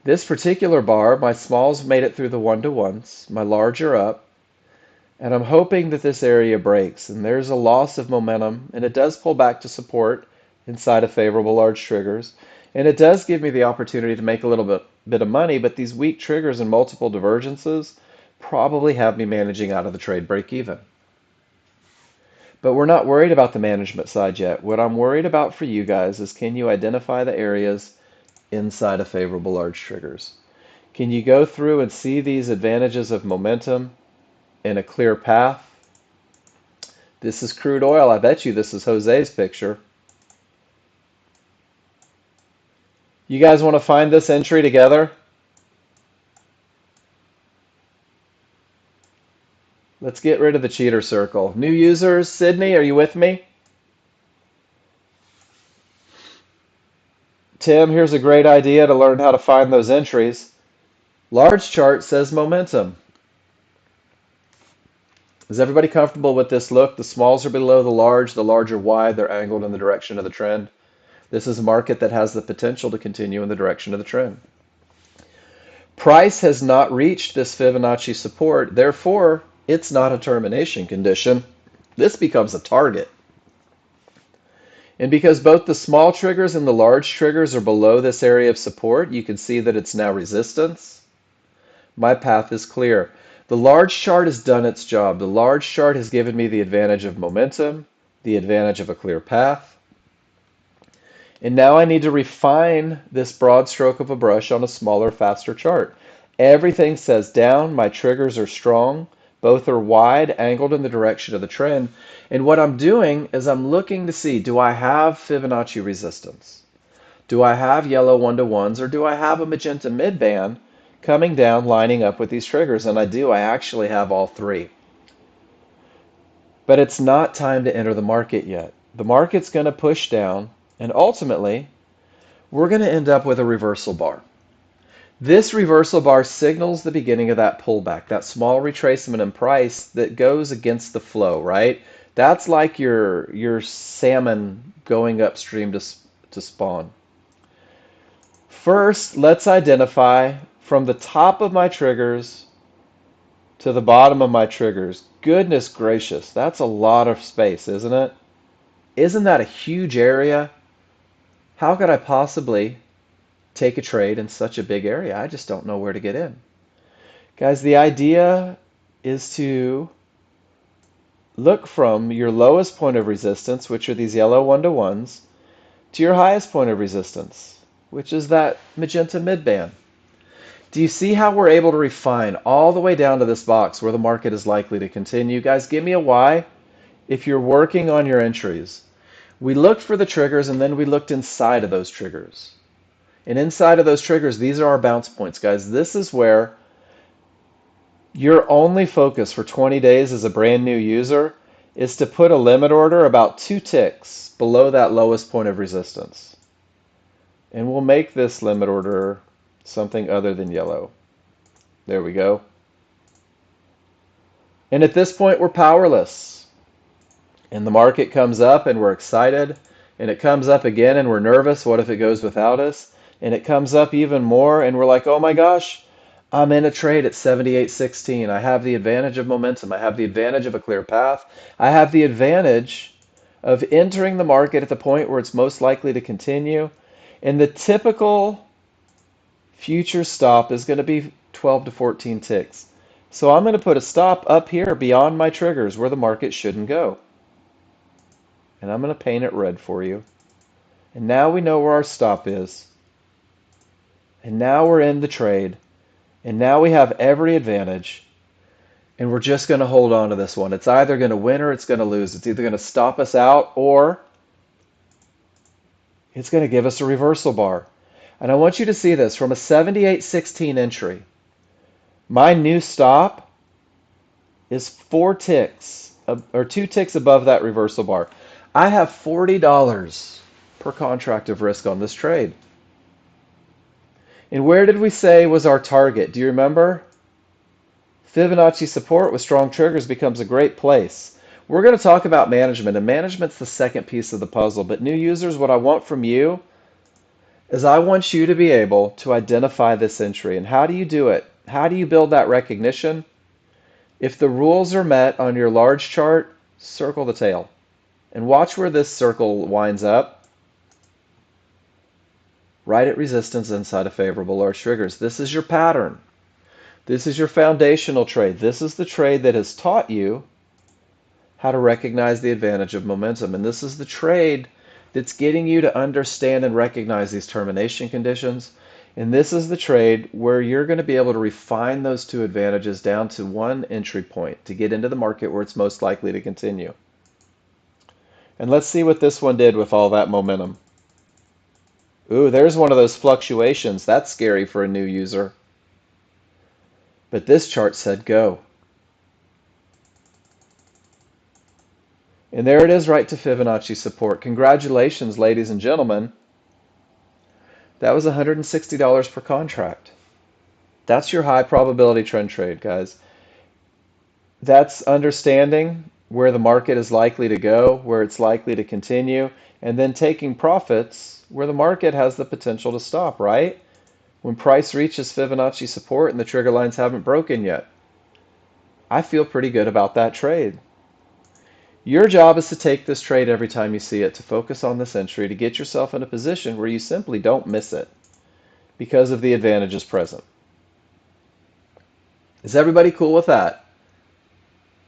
This particular bar, my smalls made it through the one-to-ones, my large are up, and I'm hoping that this area breaks, and there's a loss of momentum, and it does pull back to support inside of favorable large triggers, and it does give me the opportunity to make a little bit of money, but these weak triggers and multiple divergences probably have me managing out of the trade break even. But we're not worried about the management side yet. What I'm worried about for you guys is, can you identify the areas inside of favorable large triggers? Can you go through and see these advantages of momentum in a clear path? This is crude oil. I bet you this is Jose's picture. You guys want to find this entry together? Let's get rid of the cheater circle. New users, Sydney, are you with me? Tim, here's a great idea to learn how to find those entries. Large chart says momentum. Is everybody comfortable with this look? The smalls are below the large are wide, they're angled in the direction of the trend. This is a market that has the potential to continue in the direction of the trend. Price has not reached this Fibonacci support, therefore, it's not a termination condition. This becomes a target. And because both the small triggers and the large triggers are below this area of support, you can see that it's now resistance. My path is clear. The large chart has done its job. The large chart has given me the advantage of momentum, the advantage of a clear path. And now I need to refine this broad stroke of a brush on a smaller, faster chart. Everything says down. My triggers are strong. Both are wide, angled in the direction of the trend. And what I'm doing is I'm looking to see, do I have Fibonacci resistance? Do I have yellow one-to-ones, or do I have a magenta midband coming down, lining up with these triggers? And I do. I actually have all three. But it's not time to enter the market yet. The market's going to push down, and ultimately, we're going to end up with a reversal bar. This reversal bar signals the beginning of that pullback, that small retracement in price that goes against the flow, right? That's like your salmon going upstream to spawn. First, let's identify from the top of my triggers to the bottom of my triggers. Goodness gracious, that's a lot of space, isn't it? Isn't that a huge area? How could I possibly take a trade in such a big area? I just don't know where to get in. Guys, the idea is to look from your lowest point of resistance, which are these yellow one-to-ones, to your highest point of resistance, which is that magenta midband. Do you see how we're able to refine all the way down to this box where the market is likely to continue? Guys, give me a why if you're working on your entries. We looked for the triggers, and then we looked inside of those triggers. And inside of those triggers, these are our bounce points, guys. This is where your only focus for 20 days as a brand new user is to put a limit order about 2 ticks below that lowest point of resistance. And we'll make this limit order something other than yellow. There we go. And at this point, we're powerless. And the market comes up and we're excited. And it comes up again and we're nervous. What if it goes without us? And it comes up even more and we're like, oh my gosh, I'm in a trade at 78.16. I have the advantage of momentum. I have the advantage of a clear path. I have the advantage of entering the market at the point where it's most likely to continue. And the typical future stop is going to be 12 to 14 ticks. So I'm going to put a stop up here beyond my triggers where the market shouldn't go. And I'm going to paint it red for you. And now we know where our stop is. And now we're in the trade. And now we have every advantage. And we're just going to hold on to this one. It's either going to win or it's going to lose. It's either going to stop us out or it's going to give us a reversal bar. And I want you to see this from a 78.16 entry. My new stop is 4 ticks or 2 ticks above that reversal bar. I have $40 per contract of risk on this trade. And where did we say was our target? Do you remember? Fibonacci support with strong triggers becomes a great place. We're going to talk about management, and management's the second piece of the puzzle. But new users, what I want from you is I want you to be able to identify this entry. And how do you do it? How do you build that recognition? If the rules are met on your large chart, circle the tail. And watch where this circle winds up. Right at resistance inside of favorable large triggers. This is your pattern. This is your foundational trade. This is the trade that has taught you how to recognize the advantage of momentum. And this is the trade that's getting you to understand and recognize these termination conditions. And this is the trade where you're going to be able to refine those two advantages down to one entry point to get into the market where it's most likely to continue. And let's see what this one did with all that momentum. Ooh, there's one of those fluctuations. That's scary for a new user. But this chart said go. And there it is right to Fibonacci support. Congratulations, ladies and gentlemen. That was $160 per contract. That's your high probability trend trade, guys. That's understanding where the market is likely to go, where it's likely to continue, and then taking profits where the market has the potential to stop, right? When price reaches Fibonacci support and the trigger lines haven't broken yet. I feel pretty good about that trade. Your job is to take this trade every time you see it, to focus on this entry, to get yourself in a position where you simply don't miss it because of the advantages present. Is everybody cool with that?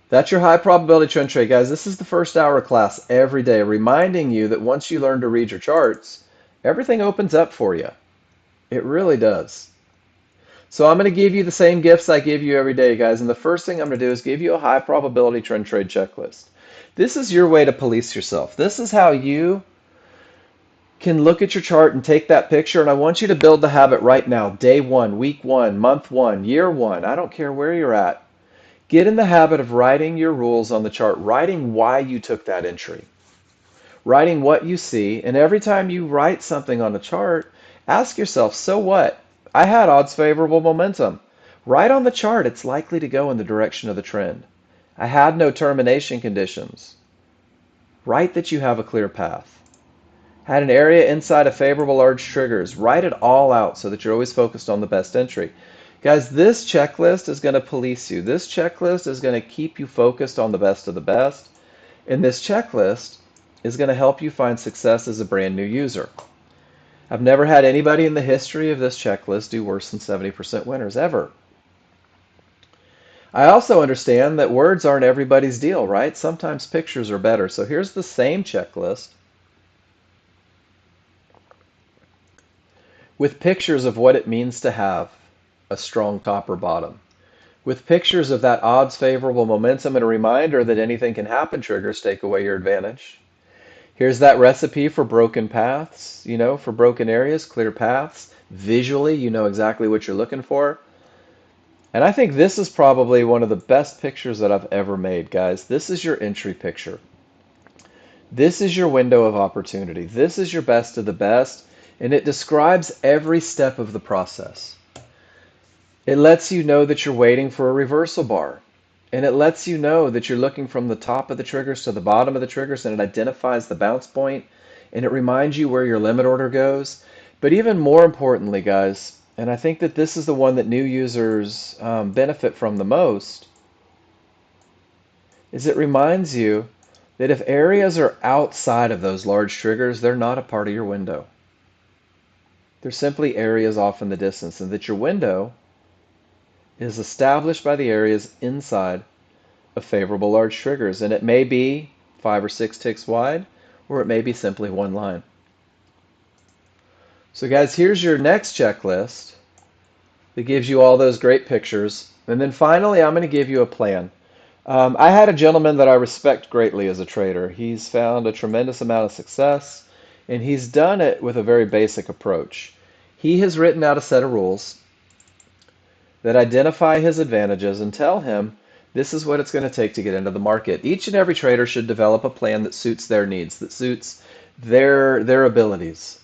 That's your high probability trend trade, guys. This is the first hour class every day, reminding you that once you learn to read your charts, everything opens up for you. It really does. So I'm going to give you the same gifts I give you every day, guys. And the first thing I'm going to do is give you a high probability trend trade checklist. This is your way to police yourself. This is how you can look at your chart and take that picture. And I want you to build the habit right now. Day one, week one, month one, year one. I don't care where you're at. Get in the habit of writing your rules on the chart, writing why you took that entry, writing what you see. And every time you write something on the chart, ask yourself, so what? I had odds favorable momentum. Right on the chart, it's likely to go in the direction of the trend. I had no termination conditions. Write that you have a clear path. Had an area inside of favorable large triggers. Write it all out so that you're always focused on the best entry. Guys, this checklist is going to police you. This checklist is going to keep you focused on the best of the best. And this checklist is going to help you find success as a brand new user. I've never had anybody in the history of this checklist do worse than 70% winners, ever. I also understand that words aren't everybody's deal, right? Sometimes pictures are better. So here's the same checklist with pictures of what it means to have a strong top or bottom, with pictures of that odds favorable momentum and a reminder that anything can happen. Triggers take away your advantage. Here's that recipe for broken paths, for broken areas, clear paths. Visually, you know exactly what you're looking for. And I think this is probably one of the best pictures that I've ever made, guys. This is your entry picture. This is your window of opportunity. This is your best of the best, and it describes every step of the process. It lets you know that you're waiting for a reversal bar. And it lets you know that you're looking from the top of the triggers to the bottom of the triggers, and it identifies the bounce point, and it reminds you where your limit order goes. But even more importantly, guys, and I think that this is the one that new users benefit from the most, is it reminds you that if areas are outside of those large triggers, they're not a part of your window. They're simply areas off in the distance, and that your window is established by the areas inside of favorable large triggers. And it may be 5 or 6 ticks wide, or it may be simply one line. So guys, here's your next checklist that gives you all those great pictures. And then finally, I'm going to give you a plan. I had a gentleman that I respect greatly as a trader. He's found a tremendous amount of success, and he's done it with a very basic approach. He has written out a set of rules that identify his advantages and tell him this is what it's going to take to get into the market. Each and every trader should develop a plan that suits their needs, that suits their abilities.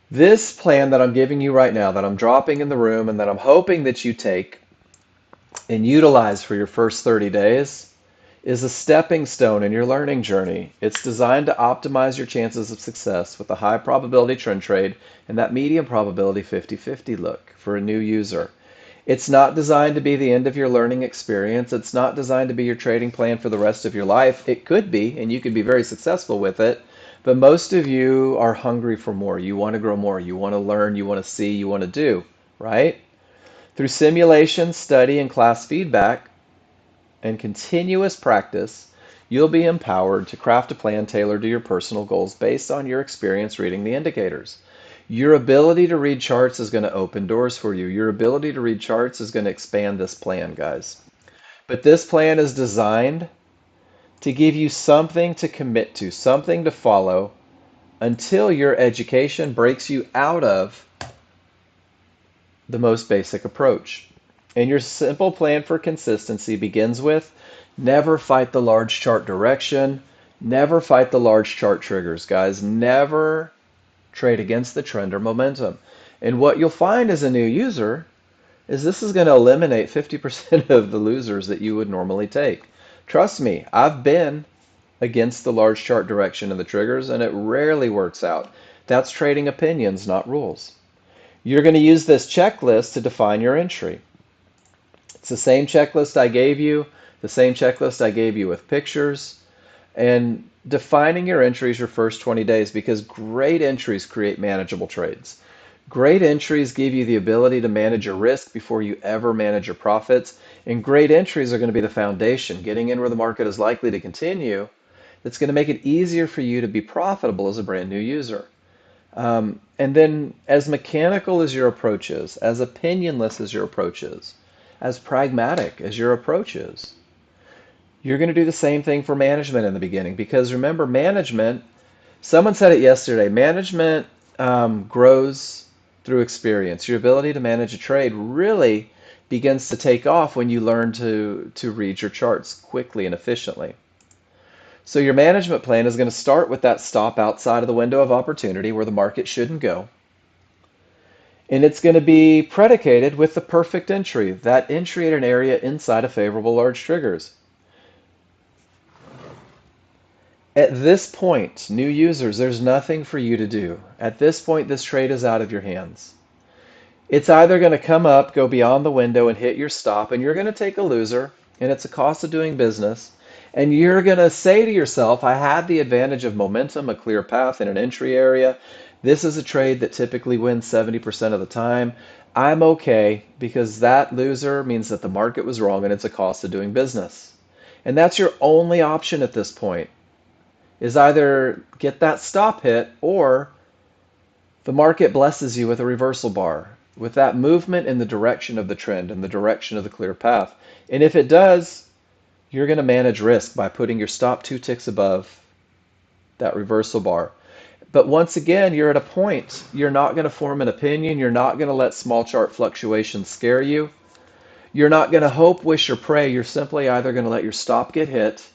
This plan that I'm giving you right now, that I'm dropping in the room and that I'm hoping that you take and utilize for your first 30 days, is a stepping stone in your learning journey. It's designed to optimize your chances of success with a high probability trend trade and that medium probability 50-50 look for a new user. It's not designed to be the end of your learning experience. It's not designed to be your trading plan for the rest of your life. It could be, and you could be very successful with it, but most of you are hungry for more. You want to grow more. You want to learn. You want to see. You want to do, right? Through simulation, study, and class feedback, and continuous practice, you'll be empowered to craft a plan tailored to your personal goals based on your experience reading the indicators. Your ability to read charts is going to open doors for you. Your ability to read charts is going to expand this plan, guys. But this plan is designed to give you something to commit to, something to follow until your education breaks you out of the most basic approach. And your simple plan for consistency begins with never fight the large chart direction, never fight the large chart triggers, guys. Never trade against the trend or momentum. And what you'll find as a new user is this is going to eliminate 50% of the losers that you would normally take. Trust me, I've been against the large chart direction of the triggers, and it rarely works out. That's trading opinions, not rules. You're going to use this checklist to define your entry. It's the same checklist I gave you, the same checklist I gave you with pictures, and defining your entries your first 20 days, because great entries create manageable trades. Great entries give you the ability to manage your risk before you ever manage your profits, and great entries are going to be the foundation, getting in where the market is likely to continue, that's going to make it easier for you to be profitable as a brand new user. And then, as mechanical as your approach is, as opinionless as your approach is, as pragmatic as your approach is, you're going to do the same thing for management in the beginning. Because remember, management, someone said it yesterday, management grows through experience. Your ability to manage a trade really begins to take off when you learn to read your charts quickly and efficiently. So your management plan is going to start with that stop outside of the window of opportunity where the market shouldn't go. And it's going to be predicated with the perfect entry, that entry at an area inside of favorable large triggers. At this point, new users, there's nothing for you to do. At this point, this trade is out of your hands. It's either going to come up, go beyond the window, and hit your stop, and you're going to take a loser, and it's a cost of doing business. And you're going to say to yourself, I had the advantage of momentum, a clear path, and an entry area. This is a trade that typically wins 70% of the time. I'm okay because that loser means that the market was wrong and it's a cost of doing business. And that's your only option at this point, is either get that stop hit or the market blesses you with a reversal bar, with that movement in the direction of the trend, in the direction of the clear path. And if it does, you're going to manage risk by putting your stop 2 ticks above that reversal bar. But once again, you're at a point, you're not going to form an opinion. You're not going to let small chart fluctuations scare you. You're not going to hope, wish, or pray. You're simply either going to let your stop get hit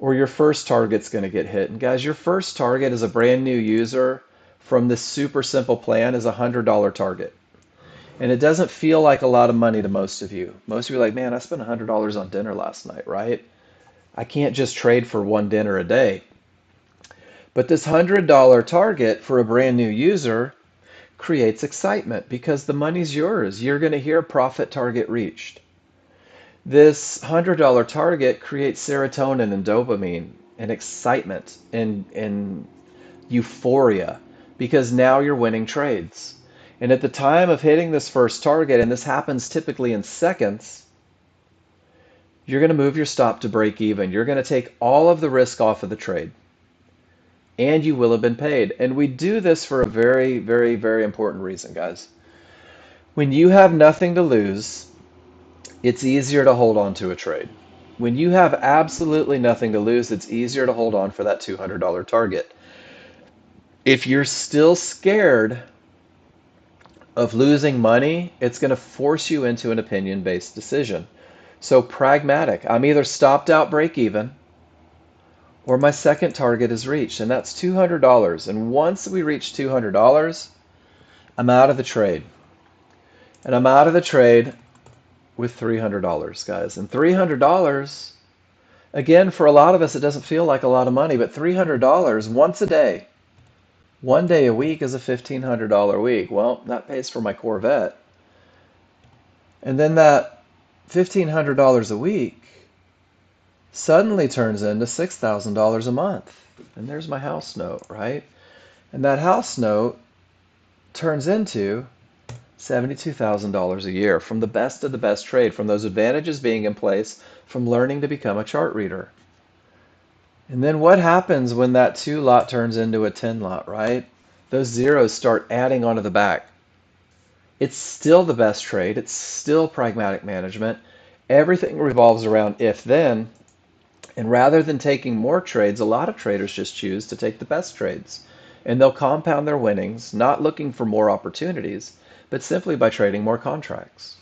or your first target's going to get hit. And guys, your first target as a brand new user from this super simple plan is a $100 target. And it doesn't feel like a lot of money to most of you. Most of you are like, man, I spent $100 on dinner last night, right? I can't just trade for one dinner a day. But this $100 target for a brand new user creates excitement because the money's yours. You're going to hear profit target reached. This $100 target creates serotonin and dopamine and excitement and euphoria because now you're winning trades. And at the time of hitting this first target, and this happens typically in seconds, you're going to move your stop to break even. You're going to take all of the risk off of the trade, and you will have been paid. And we do this for a very, very, very important reason, guys. When you have nothing to lose, it's easier to hold on to a trade. When you have absolutely nothing to lose, it's easier to hold on for that $200 target. If you're still scared of losing money, it's going to force you into an opinion-based decision. So pragmatic. I'm either stopped out break even or my second target is reached, and that's $200. And once we reach $200, I'm out of the trade. And I'm out of the trade with $300, guys. And $300, again, for a lot of us, it doesn't feel like a lot of money, but $300 once a day, one day a week is a $1,500 week. Well, that pays for my Corvette. And then that $1,500 a week suddenly turns into $6,000 a month. And there's my house note, right? And that house note turns into $72,000 a year from the best of the best trade, from those advantages being in place, from learning to become a chart reader. And then what happens when that 2 lot turns into a 10 lot, right? Those zeros start adding onto the back. It's still the best trade. It's still pragmatic management. Everything revolves around if then. And rather than taking more trades, a lot of traders just choose to take the best trades. And they'll compound their winnings, not looking for more opportunities, but simply by trading more contracts.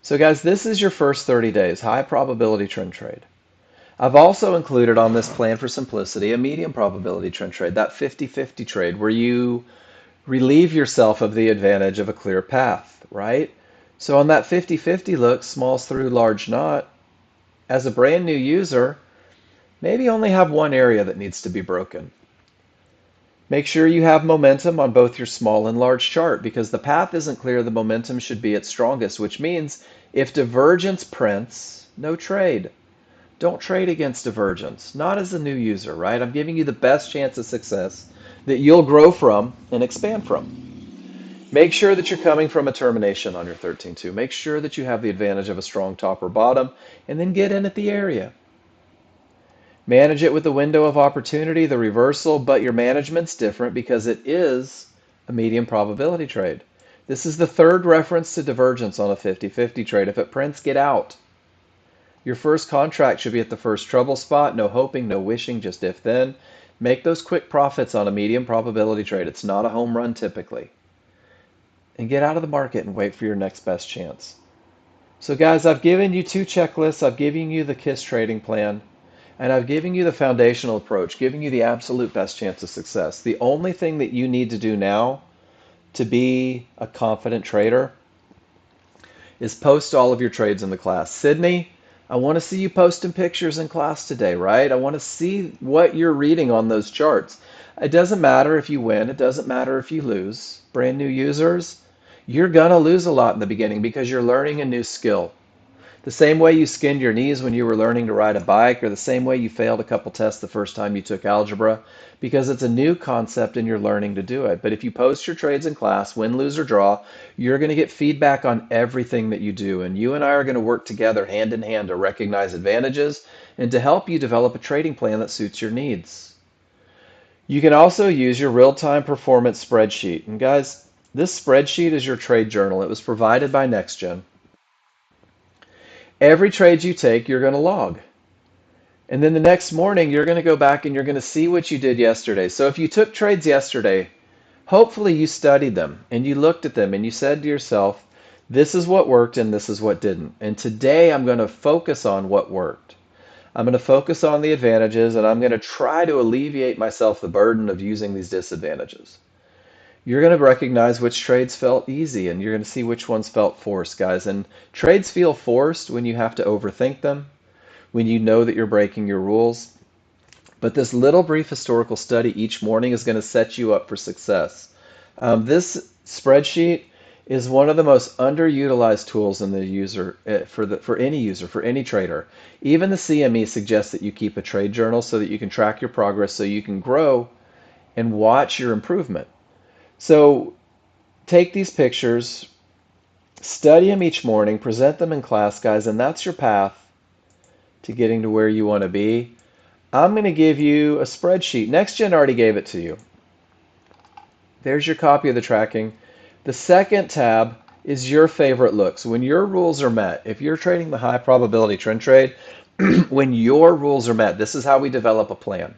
So guys, this is your first 30 days, high probability trend trade. I've also included on this plan for simplicity a medium probability trend trade, that 50-50 trade where you relieve yourself of the advantage of a clear path, right? So on that 50-50 look, smalls through large knot, as a brand new user, maybe only have one area that needs to be broken. Make sure you have momentum on both your small and large chart because the path isn't clear, the momentum should be its strongest, which means if divergence prints, no trade. Don't trade against divergence, not as a new user, right? I'm giving you the best chance of success that you'll grow from and expand from. Make sure that you're coming from a termination on your 13-2. Make sure that you have the advantage of a strong top or bottom, and then get in at the area. Manage it with the window of opportunity, the reversal, but your management's different because it is a medium probability trade. This is the third reference to divergence on a 50-50 trade. If it prints, get out. Your first contract should be at the first trouble spot. No hoping, no wishing, just if then. Make those quick profits on a medium probability trade. It's not a home run typically. And get out of the market and wait for your next best chance. So guys, I've given you 2 checklists. I've given you the KISS trading plan. And I've given you the foundational approach, giving you the absolute best chance of success. The only thing that you need to do now to be a confident trader is post all of your trades in the class. Sydney, I want to see you posting pictures in class today, right? I want to see what you're reading on those charts. It doesn't matter if you win. It doesn't matter if you lose. Brand new users, you're going to lose a lot in the beginning because you're learning a new skill. The same way you skinned your knees when you were learning to ride a bike, or the same way you failed a couple tests the first time you took algebra, because it's a new concept and you're learning to do it. But if you post your trades in class, win, lose, or draw, you're going to get feedback on everything that you do. And you and I are going to work together hand in hand to recognize advantages and to help you develop a trading plan that suits your needs. You can also use your real-time performance spreadsheet. And guys, this spreadsheet is your trade journal. It was provided by Nexgen. Every trade you take, you're going to log. And then the next morning, you're going to go back and you're going to see what you did yesterday. So if you took trades yesterday, hopefully you studied them and you looked at them and you said to yourself, this is what worked and this is what didn't. And today I'm going to focus on what worked. I'm going to focus on the advantages and I'm going to try to alleviate myself the burden of using these disadvantages. You're going to recognize which trades felt easy and you're going to see which ones felt forced, guys. And trades feel forced when you have to overthink them, when you know that you're breaking your rules. But this little brief historical study each morning is going to set you up for success. This spreadsheet is one of the most underutilized tools in the user for any user, for any trader. Even the CME suggests that you keep a trade journal so that you can track your progress, so you can grow and watch your improvement. So Take these pictures, study them each morning, present them in class, guys, and that's your path to getting to where you want to be. I'm going to give you a spreadsheet. Nexgen already gave it to you. There's your copy of the tracking. The second tab is your favorite looks. When your rules are met, if you're trading the high probability trend trade, when your rules are met, this is how we develop a plan.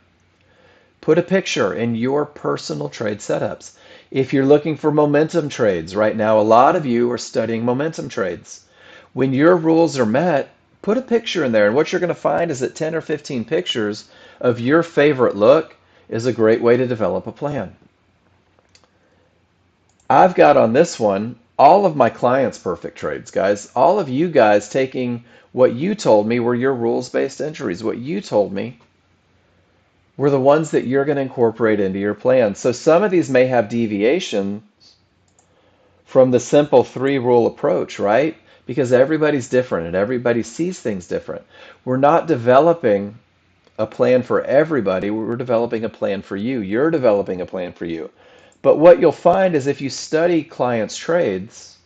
Put a picture in your personal trade setups. If you're looking for momentum trades, right now a lot of you are studying momentum trades. When your rules are met, put a picture in there. And what you're going to find is that 10 or 15 pictures of your favorite look is a great way to develop a plan. I've got on this one all of my clients' perfect trades, guys. All of you guys taking what you told me were your rules-based entries. What you told me were the ones that you're going to incorporate into your plan. So some of these may have deviations from the simple 3-rule approach, right? Because everybody's different and everybody sees things different. We're not developing a plan for everybody. We're developing a plan for you. You're developing a plan for you. But what you'll find is if you study clients' trades,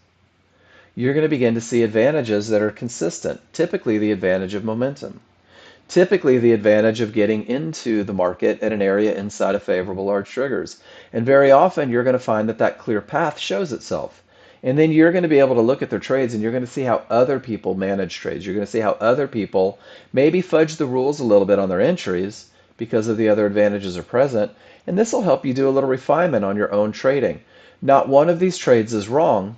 you're going to begin to see advantages that are consistent. Typically the advantage of momentum. Typically the advantage of getting into the market at an area inside of favorable large triggers. And very often you're going to find that that clear path shows itself. And then you're going to be able to look at their trades and you're going to see how other people manage trades. You're going to see how other people maybe fudge the rules a little bit on their entries because of the other advantages are present. And this will help you do a little refinement on your own trading. Not one of these trades is wrong,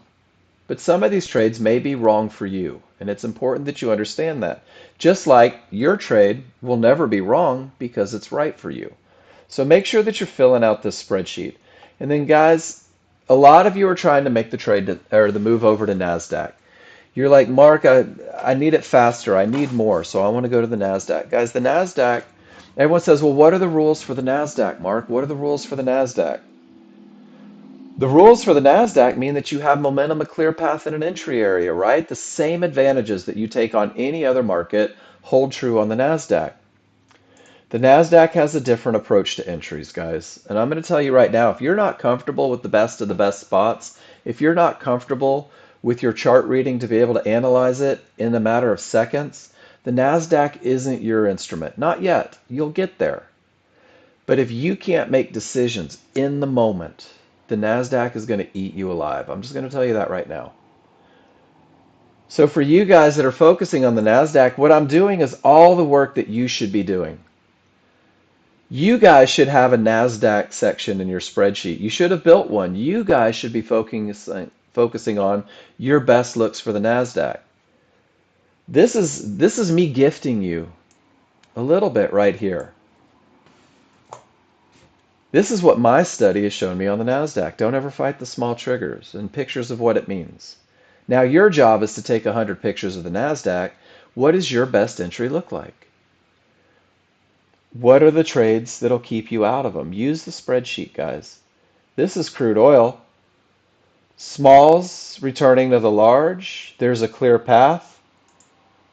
but some of these trades may be wrong for you. And it's important that you understand that. Just like your trade will never be wrong because it's right for you. So make sure that you're filling out this spreadsheet. And then guys, a lot of you are trying to make the trade or the move over to NASDAQ. You're like, Mark, I need it faster. I need more. So I want to go to the NASDAQ. Guys, the NASDAQ, everyone says, well, what are the rules for the NASDAQ, Mark? What are the rules for the NASDAQ? The rules for the NASDAQ mean that you have momentum, a clear path, and an entry area, right? The same advantages that you take on any other market hold true on the NASDAQ. The NASDAQ has a different approach to entries, guys. And I'm going to tell you right now, if you're not comfortable with the best of the best spots, if you're not comfortable with your chart reading to be able to analyze it in a matter of seconds, the NASDAQ isn't your instrument. Not yet. You'll get there. But if you can't make decisions in the moment, the NASDAQ is going to eat you alive. I'm just going to tell you that right now. So for you guys that are focusing on the NASDAQ, what I'm doing is all the work that you should be doing. You guys should have a NASDAQ section in your spreadsheet. You should have built one. You guys should be focusing on your best looks for the NASDAQ. This is me gifting you a little bit right here. This is what my study has shown me on the NASDAQ. Don't ever fight the small triggers and pictures of what it means. Now your job is to take 100 pictures of the NASDAQ. What does your best entry look like? What are the trades that'll keep you out of them? Use the spreadsheet, guys. This is crude oil. Smalls returning to the large. There's a clear path.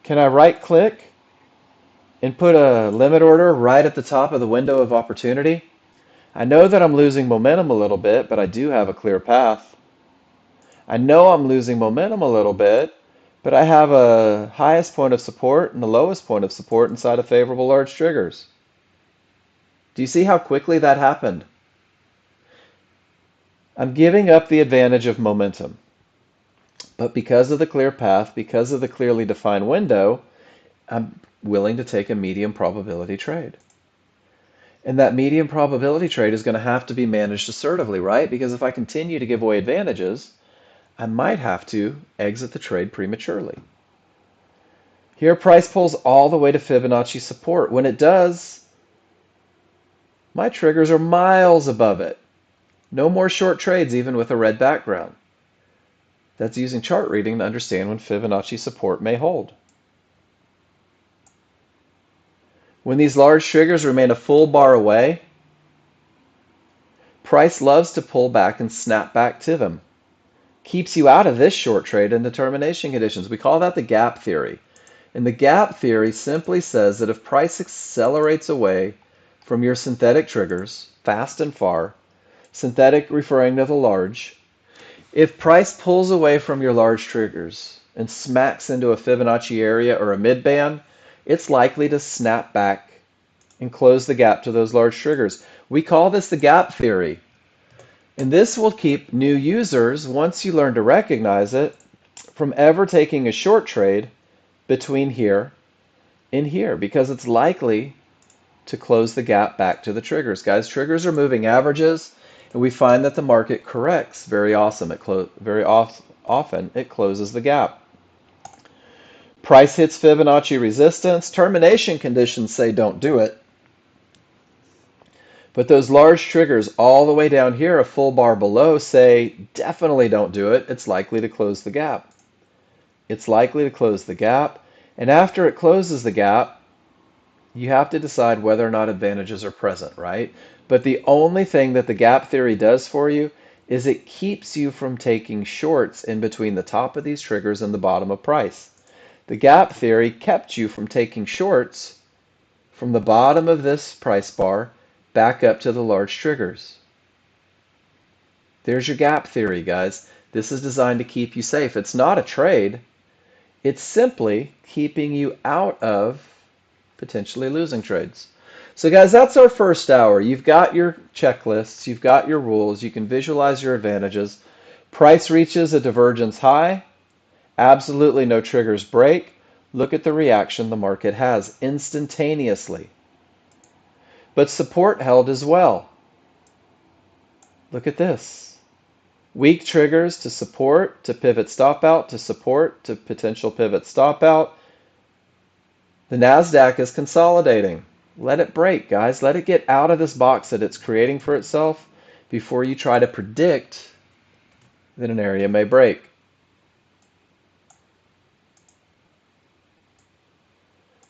Can I right click and put a limit order right at the top of the window of opportunity? I know that I'm losing momentum a little bit, but I do have a clear path. I know I'm losing momentum a little bit, but I have a highest point of support and the lowest point of support inside of favorable large triggers. Do you see how quickly that happened? I'm giving up the advantage of momentum. But because of the clear path, because of the clearly defined window, I'm willing to take a medium probability trade. And that medium probability trade is going to have to be managed assertively, right? Because if I continue to give away advantages, I might have to exit the trade prematurely. Here, price pulls all the way to Fibonacci support. When it does, my triggers are miles above it. No more short trades, even with a red background. That's using chart reading to understand when Fibonacci support may hold. When these large triggers remain a full bar away, price loves to pull back and snap back to them. Keeps you out of this short trade in determination conditions. We call that the gap theory. And the gap theory simply says that if price accelerates away from your synthetic triggers, fast and far, synthetic referring to the large, If price pulls away from your large triggers and smacks into a Fibonacci area or a mid-band, it's likely to snap back and close the gap to those large triggers. We call this the gap theory. And this will keep new users, once you learn to recognize it, from ever taking a short trade between here and here, because it's likely to close the gap back to the triggers. Guys, triggers are moving averages, and we find that the market corrects very often. Often it closes the gap. Price hits Fibonacci resistance. Termination conditions say don't do it. But those large triggers all the way down here, a full bar below, say definitely don't do it. It's likely to close the gap. It's likely to close the gap. And after it closes the gap, you have to decide whether or not advantages are present, right? But the only thing that the gap theory does for you is it keeps you from taking shorts in between the top of these triggers and the bottom of price. The gap theory kept you from taking shorts from the bottom of this price bar back up to the large triggers. There's your gap theory, guys. This is designed to keep you safe. It's not a trade. It's simply keeping you out of potentially losing trades. So guys, that's our first hour. You've got your checklists, you've got your rules, you can visualize your advantages. Price reaches a divergence high, absolutely no triggers break. Look at the reaction the market has instantaneously. But support held as well. Look at this. Weak triggers to support, to pivot stop out, to support, to potential pivot stop out. The NASDAQ is consolidating. Let it break, guys. Let it get out of this box that it's creating for itself before you try to predict that an area may break.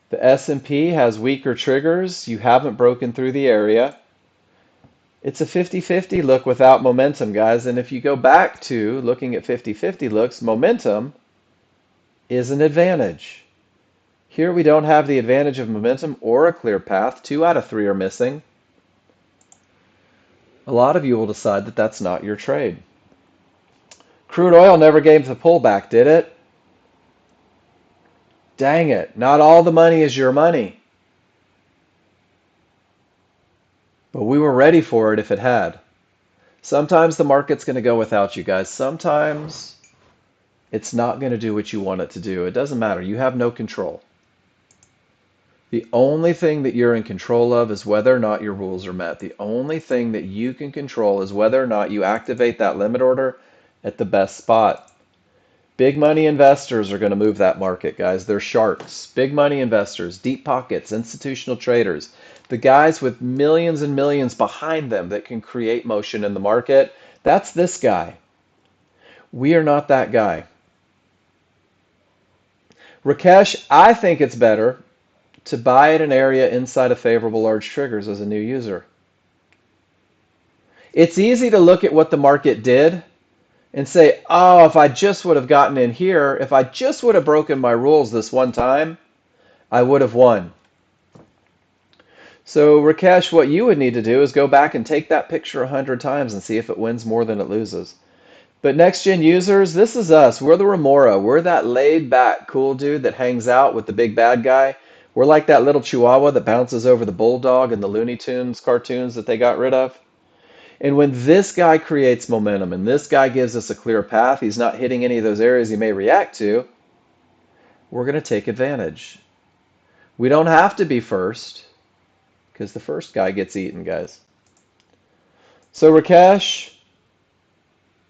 The S&P has weaker triggers. You haven't broken through the area. It's a 50-50 look without momentum, guys. And if you go back to looking at 50-50 looks, momentum is an advantage. Here we don't have the advantage of momentum or a clear path. 2 out of 3 are missing. A lot of you will decide that that's not your trade. Crude oil never gave the pullback, did it? Dang it. Not all the money is your money. But we were ready for it if it had. Sometimes the market's going to go without you, guys. Sometimes it's not going to do what you want it to do. It doesn't matter. You have no control. The only thing that you're in control of is whether or not your rules are met. The only thing that you can control is whether or not you activate that limit order at the best spot. Big money investors are going to move that market, guys. They're sharks. Big money investors, deep pockets, institutional traders, the guys with millions and millions behind them that can create motion in the market. That's this guy. We are not that guy. Rakesh, I think it's better to buy at an area inside of favorable large triggers as a new user. It's easy to look at what the market did and say, oh, if I just would have gotten in here, if I just would have broken my rules this one time, I would have won. So Rakesh, what you would need to do is go back and take that picture 100 times and see if it wins more than it loses. But next-gen users, this is us. We're the Remora. We're that laid-back, cool dude that hangs out with the big bad guy. We're like that little chihuahua that bounces over the bulldog in the Looney Tunes cartoons that they got rid of. And when this guy creates momentum and this guy gives us a clear path, he's not hitting any of those areas he may react to, we're going to take advantage. We don't have to be first because the first guy gets eaten, guys. So Rakesh,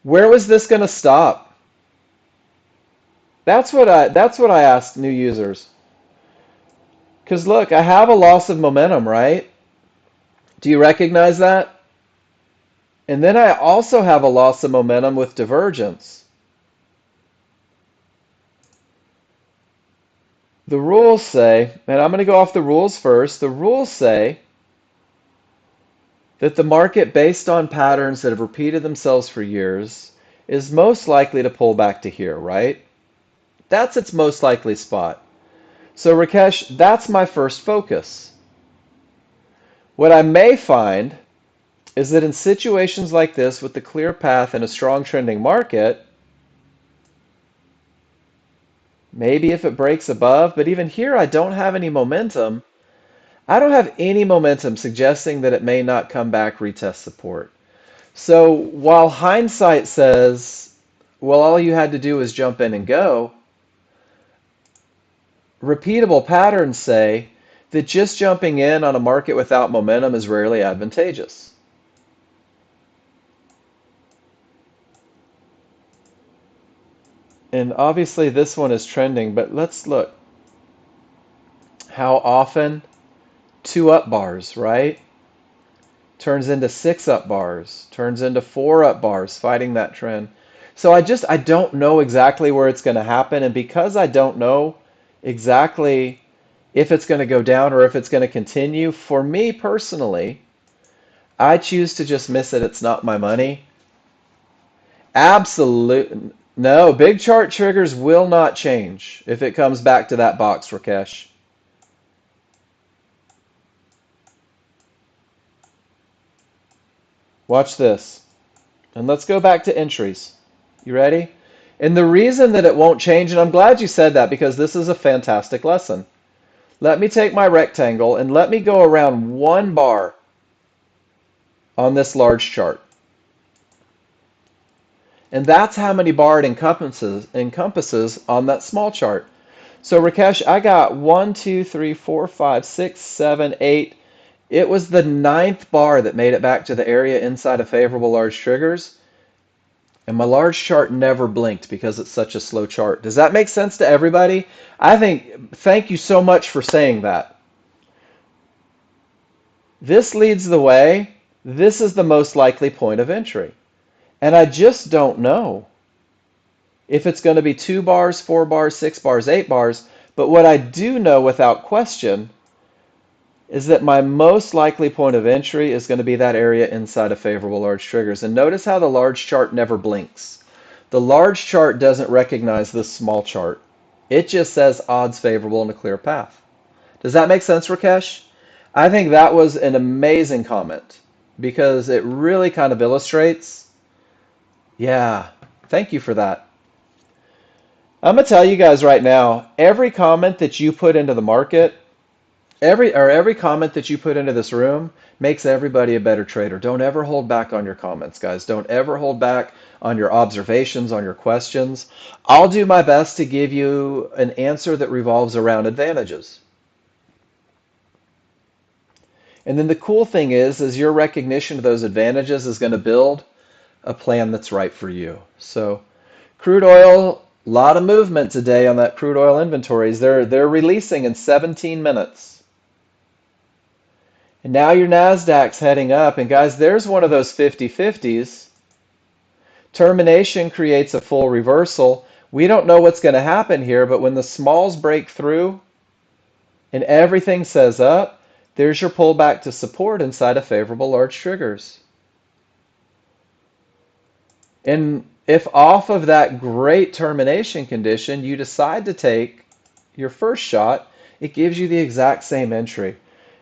where was this going to stop? That's what I ask new users. Because look, I have a loss of momentum, right? Do you recognize that? And then I also have a loss of momentum with divergence. The rules say, and I'm going to go off the rules first, the rules say that the market, based on patterns that have repeated themselves for years, is most likely to pull back to here, right? That's its most likely spot. So Rakesh, that's my first focus. What I may find is that in situations like this with the clear path and a strong trending market, maybe if it breaks above, but even here I don't have any momentum. I don't have any momentum suggesting that it may not come back, retest support. So while hindsight says, well, all you had to do was jump in and go, repeatable patterns say that just jumping in on a market without momentum is rarely advantageous. And obviously this one is trending, but let's look how often 2 up bars, right? Turns into 6 up bars, turns into 4 up bars, fighting that trend. So I don't know exactly where it's going to happen. And because I don't know exactly if it's going to go down or if it's going to continue, for me personally, I choose to just miss it. It's not my money. Absolute. No, big chart triggers will not change if it comes back to that box, Rakesh. Watch this. And let's go back to entries. You ready? And the reason that it won't change, and I'm glad you said that because this is a fantastic lesson. Let me take my rectangle and let me go around 1 bar on this large chart. And that's how many bar it encompasses on that small chart. So Rakesh, I got 1, 2, 3, 4, 5, 6, 7, 8. It was the 9th bar that made it back to the area inside of favorable large triggers. And my large chart never blinked because it's such a slow chart. Does that make sense to everybody? I think, thank you so much for saying that. This leads the way. This is the most likely point of entry. And I just don't know if it's going to be 2 bars, 4 bars, 6 bars, 8 bars. But what I do know without question is that my most likely point of entry is going to be that area inside of favorable large triggers. And notice how the large chart never blinks. The large chart doesn't recognize this small chart. It just says odds favorable and a clear path. Does that make sense, Rakesh? I think that was an amazing comment because it really kind of illustrates. Yeah, thank you for that. I'm going to tell you guys right now, every comment that you put into the market, every comment that you put into this room makes everybody a better trader. Don't ever hold back on your comments, guys. Don't ever hold back on your observations, on your questions. I'll do my best to give you an answer that revolves around advantages. And then the cool thing is your recognition of those advantages is going to build a plan that's right for you. So crude oil, a lot of movement today on that crude oil inventories. They're releasing in 17 minutes. And now your NASDAQ's heading up. And guys, there's one of those 50-50s. Termination creates a full reversal. We don't know what's going to happen here, but when the smalls break through and everything says up, there's your pullback to support inside of favorable large triggers. And if off of that great termination condition, you decide to take your first shot, it gives you the exact same entry.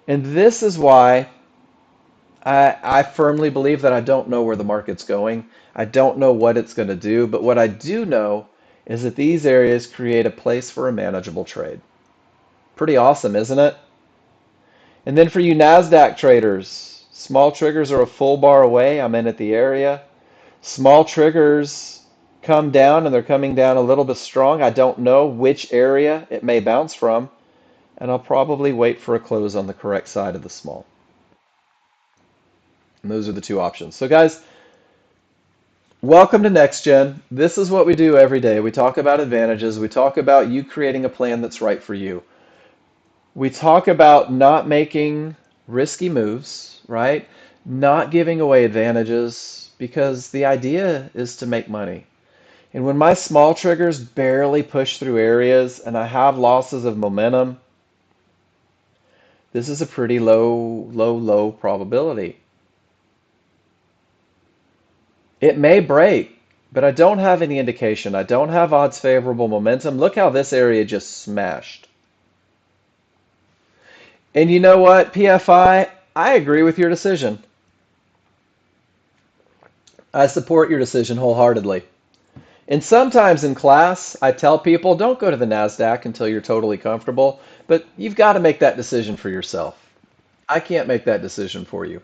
And this is why I firmly believe that I don't know where the market's going. I don't know what it's going to do, but what I do know is that these areas create a place for a manageable trade. Pretty awesome, isn't it? And then for you NASDAQ traders, small triggers are a full bar away. I'm in at the area. Small triggers come down and they're coming down a little bit strong. I don't know which area it may bounce from, and I'll probably wait for a close on the correct side of the small. And those are the 2 options. So guys, welcome to Nexgen. This is what we do every day. We talk about advantages. We talk about you creating a plan that's right for you. We talk about not making risky moves, right? Not giving away advantages because the idea is to make money. And when my small triggers barely push through areas and I have losses of momentum, this is a pretty low probability. It may break, but I don't have any indication. I don't have odds favorable momentum. Look how this area just smashed. And you know what, PFI? I agree with your decision. I support your decision wholeheartedly. And sometimes in class, I tell people don't go to the NASDAQ until you're totally comfortable, but you've got to make that decision for yourself. I can't make that decision for you.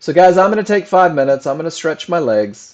So, guys, I'm going to take 5 minutes. I'm going to stretch my legs.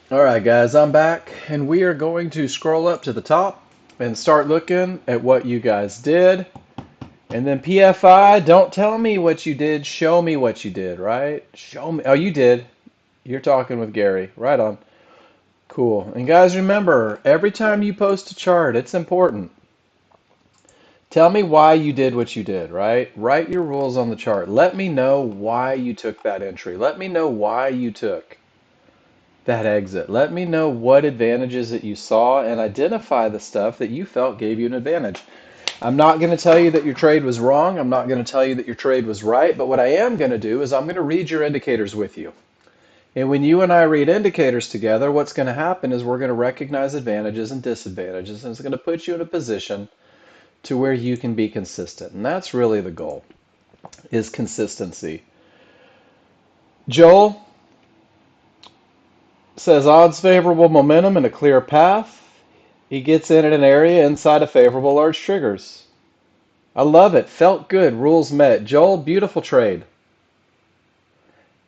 All right, guys, I'm back, and we are going to scroll up to the top and start looking at what you guys did. And then PFI, don't tell me what you did, show me what you did, right? Show me. Oh, you did. You're talking with Gary. Right on. Cool. And guys, remember, every time you post a chart, it's important. Tell me why you did what you did, right? Write your rules on the chart. Let me know why you took that entry. Let me know why you took that exit. Let me know what advantages that you saw and identify the stuff that you felt gave you an advantage. I'm not going to tell you that your trade was wrong. I'm not going to tell you that your trade was right. But what I am going to do is I'm going to read your indicators with you. And when you and I read indicators together, what's going to happen is we're going to recognize advantages and disadvantages, and it's going to put you in a position to where you can be consistent. And that's really the goal, is consistency. Joel says odds favorable momentum and a clear path. He gets in at an area inside of favorable large triggers. I love it. Felt good. Rules met. Joel, beautiful trade.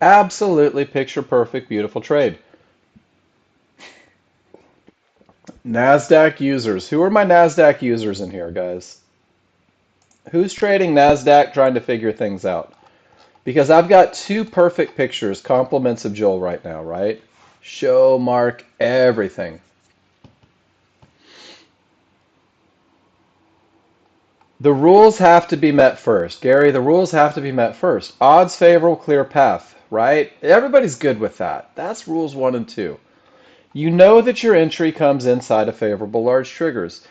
Absolutely picture perfect, beautiful trade. NASDAQ users. Who are my NASDAQ users in here, guys? Who's trading NASDAQ trying to figure things out? Because I've got two perfect pictures, compliments of Joel right now, right? Show, mark, everything. The rules have to be met first. Gary, the rules have to be met first. Odds favorable, clear path, right? Everybody's good with that. That's rules 1 and 2. You know that your entry comes inside of favorable large triggers.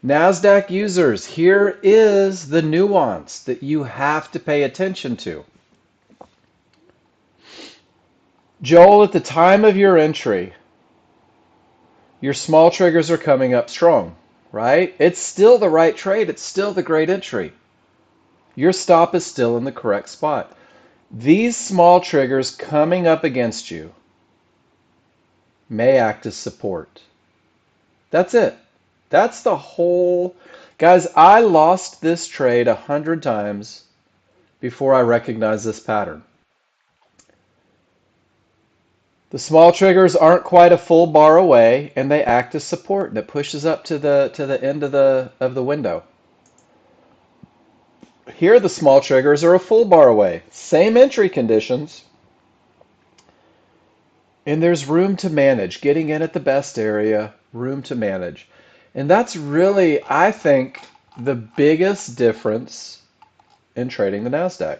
NASDAQ users, here is the nuance that you have to pay attention to. Joel, at the time of your entry, your small triggers are coming up strong, right? It's still the right trade. It's still the great entry. Your stop is still in the correct spot. These small triggers coming up against you may act as support. That's it. That's the whole. Guys, I lost this trade 100 times before I recognized this pattern. The small triggers aren't quite a full bar away, and they act as support, and it pushes up to the end of the window. Here, the small triggers are a full bar away. Same entry conditions, and there's room to manage. Getting in at the best area, room to manage. And that's really, I think, the biggest difference in trading the NASDAQ.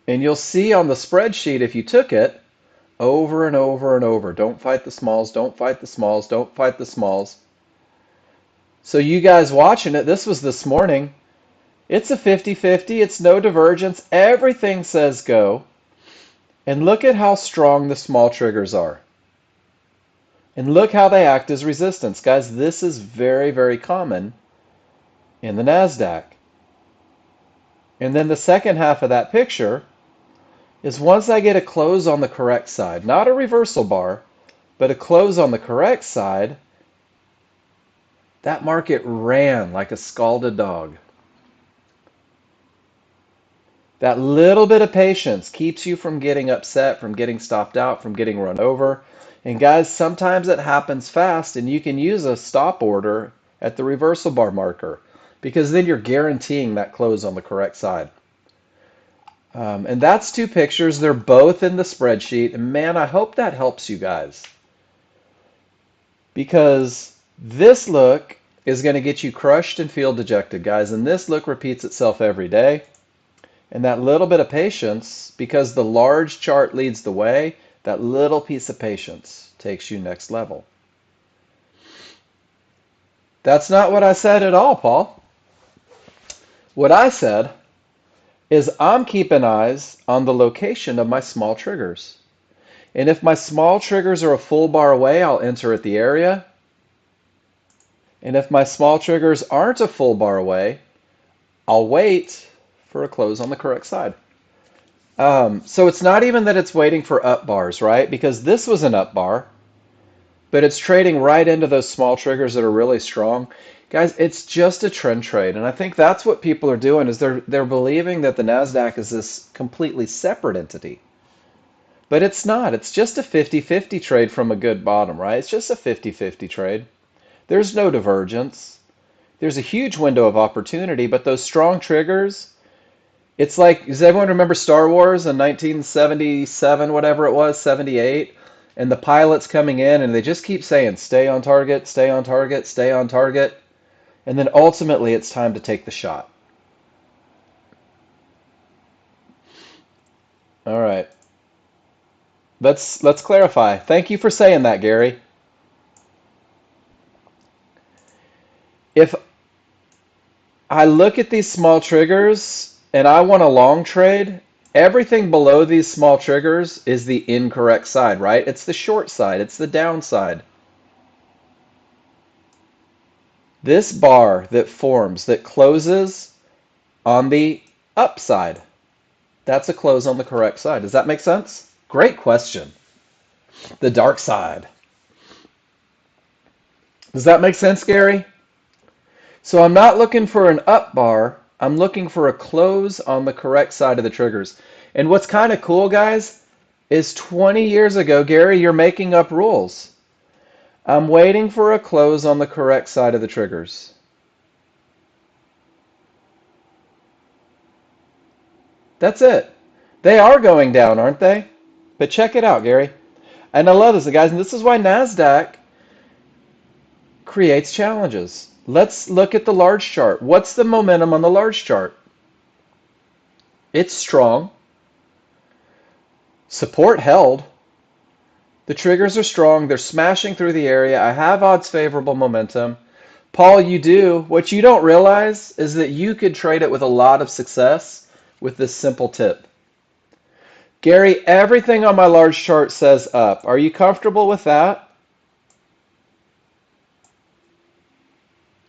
And you'll see on the spreadsheet, if you took it, over and over and over. Don't fight the smalls, don't fight the smalls, don't fight the smalls. So you guys watching it, this was this morning. It's a 50-50, it's no divergence. Everything says go. And look at how strong the small triggers are. And look how they act as resistance. Guys, this is very, very common in the NASDAQ. And then the second half of that picture is once I get a close on the correct side, not a reversal bar, but a close on the correct side, that market ran like a scalded dog. That little bit of patience keeps you from getting upset, from getting stopped out, from getting run over. And guys, sometimes it happens fast, and you can use a stop order at the reversal bar marker because then you're guaranteeing that close on the correct side. And that's two pictures. They're both in the spreadsheet. And man, I hope that helps you guys. Because this look is going to get you crushed and feel dejected, guys. And this look repeats itself every day. And that little bit of patience, because the large chart leads the way, that little piece of patience takes you next level. That's not what I said at all, Paul. What I said is I'm keeping eyes on the location of my small triggers. And if my small triggers are a full bar away, I'll enter at the area. And if my small triggers aren't a full bar away, I'll wait for a close on the correct side. So it's not even that it's waiting for up bars, right? Because this was an up bar, but it's trading right into those small triggers that are really strong. Guys, it's just a trend trade. And I think that's what people are doing is they're believing that the NASDAQ is this completely separate entity. But it's not. It's just a 50-50 trade from a good bottom, right? It's just a 50-50 trade. There's no divergence. There's a huge window of opportunity, but those strong triggers, it's like, does everyone remember Star Wars in 1977, whatever it was, 78? And the pilots coming in and they just keep saying, stay on target, stay on target, stay on target. And then ultimately it's time to take the shot. All right. Let's clarify. Thank you for saying that, Gary. If I look at these small triggers and I want a long trade, everything below these small triggers is the incorrect side, right? It's the short side, it's the downside. This bar that forms, that closes on the upside, that's a close on the correct side. Does that make sense? Great question. The dark side. Does that make sense, Gary? So I'm not looking for an up bar. I'm looking for a close on the correct side of the triggers. And what's kind of cool, guys, is 20 years ago, Gary, you're making up rules. I'm waiting for a close on the correct side of the triggers. That's it. They are going down, aren't they? But check it out, Gary. And I love this, guys, and this is why NASDAQ creates challenges. Let's look at the large chart. What's the momentum on the large chart? It's strong. Support held. The triggers are strong. They're smashing through the area. I have odds favorable momentum. Paul, you do. What you don't realize is that you could trade it with a lot of success with this simple tip. Gary, everything on my large chart says up. Are you comfortable with that?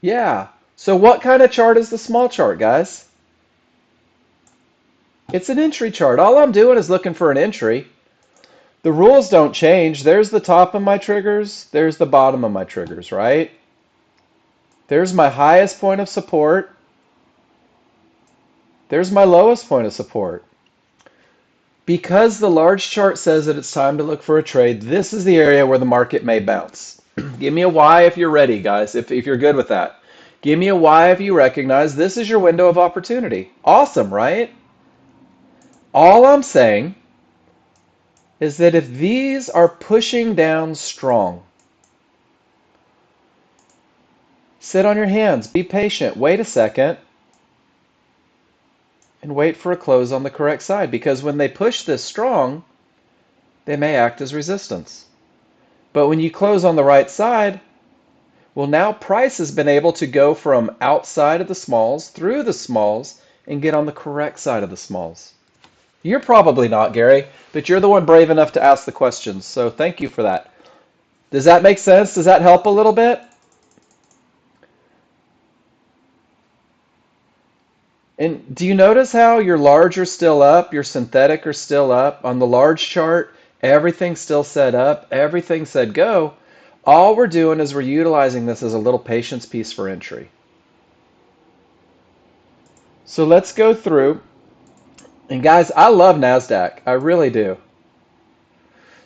Yeah. So what kind of chart is the small chart, guys? It's an entry chart. All I'm doing is looking for an entry. The rules don't change. There's the top of my triggers. There's the bottom of my triggers, right? There's my highest point of support. There's my lowest point of support. Because the large chart says that it's time to look for a trade, this is the area where the market may bounce. Give me a Y if you're ready, guys, if you're good with that. Give me a Y if you recognize this is your window of opportunity. Awesome, right? All I'm saying is that if these are pushing down strong, sit on your hands, be patient, wait a second, and wait for a close on the correct side, because when they push this strong, they may act as resistance. But when you close on the right side, well, now price has been able to go from outside of the smalls through the smalls and get on the correct side of the smalls. You're probably not, Gary, but you're the one brave enough to ask the questions, so thank you for that. Does that make sense? Does that help a little bit? And do you notice how your large are still up, your synthetic are still up? On the large chart, everything's still set up, everything said go. All we're doing is we're utilizing this as a little patience piece for entry. So let's go through. And guys, I love NASDAQ. I really do.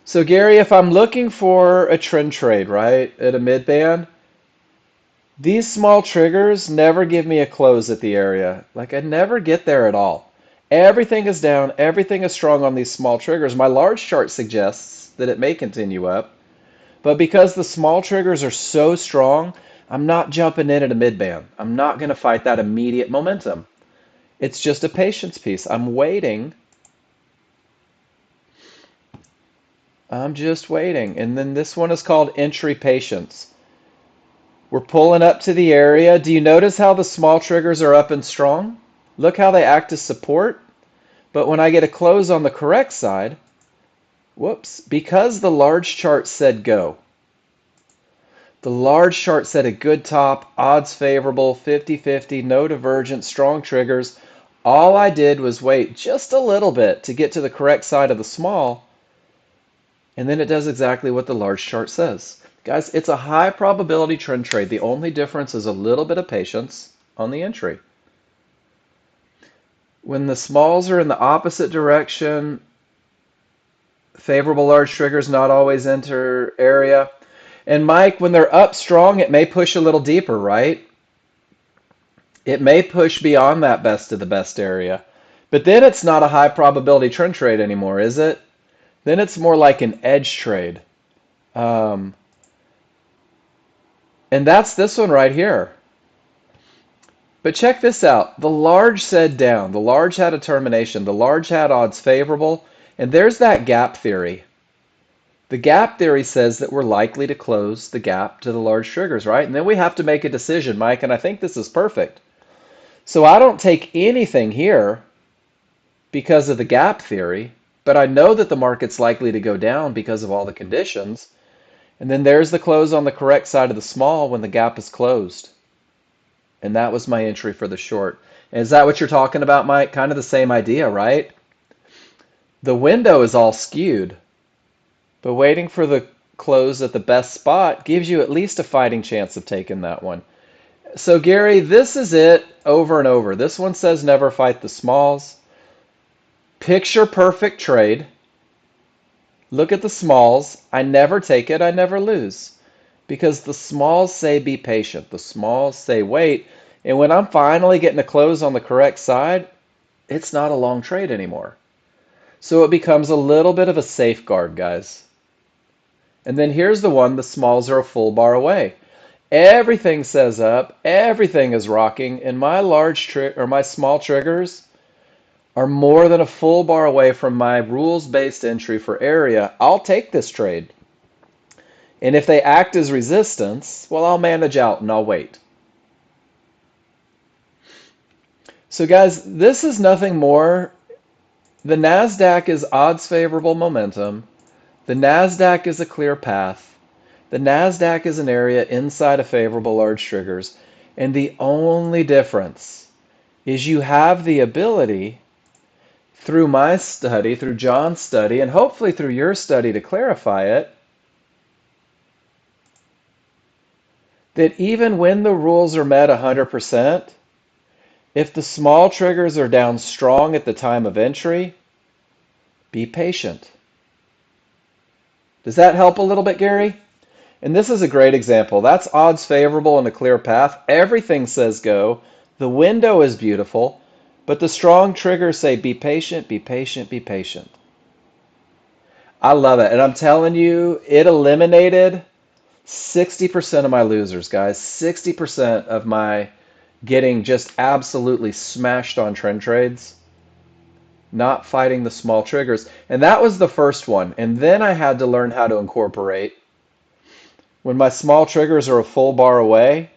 So Gary, if I'm looking for a trend trade, right, at a mid band, these small triggers never give me a close at the area. Like I never get there at all. Everything is down. Everything is strong on these small triggers. My large chart suggests that it may continue up. But because the small triggers are so strong, I'm not jumping in at a mid band. I'm not going to fight that immediate momentum. It's just a patience piece. I'm waiting. I'm just waiting. And then this one is called entry patience. We're pulling up to the area. Do you notice how the small triggers are up and strong? Look how they act as support. But when I get a close on the correct side, whoops, because the large chart said go. The large chart said a good top, odds favorable, 50-50, no divergence, strong triggers. All I did was wait just a little bit to get to the correct side of the small, and then it does exactly what the large chart says. Guys, it's a high probability trend trade. The only difference is a little bit of patience on the entry. When the smalls are in the opposite direction, Favorable large triggers not always enter area. And Mike, when they're up strong, it may push a little deeper, right? It may push beyond that best of the best area. But then it's not a high probability trend trade anymore, is it? Then it's more like an edge trade. Um, and that's this one right here. But check this out. The large said down. The large had a termination. The large had odds favorable. And there's that gap theory. The gap theory says that we're likely to close the gap to the large triggers, right? And then we have to make a decision, Mike, and I think this is perfect. So I don't take anything here because of the gap theory, but I know that the market's likely to go down because of all the conditions. And then there's the close on the correct side of the small when the gap is closed. And that was my entry for the short. And is that what you're talking about, Mike? Kind of the same idea, right? The window is all skewed, but waiting for the close at the best spot gives you at least a fighting chance of taking that one. So Gary, this is it over and over. This one says never fight the smalls. Picture perfect trade. Look at the smalls. I never take it, I never lose. Because the smalls say be patient. The smalls say wait. And when I'm finally getting a close on the correct side, it's not a long trade anymore. So it becomes a little bit of a safeguard, guys. And then here's the one, the smalls are a full bar away. Everything says up, everything is rocking, and my my small triggers are more than a full bar away from my rules-based entry for area. I'll take this trade. And if they act as resistance, well, I'll manage out and I'll wait. So guys, this is nothing more. The NASDAQ is odds favorable momentum. The NASDAQ is a clear path. The NASDAQ is an area inside of favorable large triggers. And the only difference is you have the ability through my study, through John's study, and hopefully through your study to clarify it, that even when the rules are met 100%, if the small triggers are down strong at the time of entry, be patient. Does that help a little bit, Gary? And this is a great example. That's odds favorable and a clear path. Everything says go. The window is beautiful, but the strong triggers say be patient, be patient, be patient. I love it. And I'm telling you, it eliminated 60% of my losers, guys. 60% of my getting just absolutely smashed on trend trades, not fighting the small triggers. And that was the first one. And then I had to learn how to incorporate. When my small triggers are a full bar away,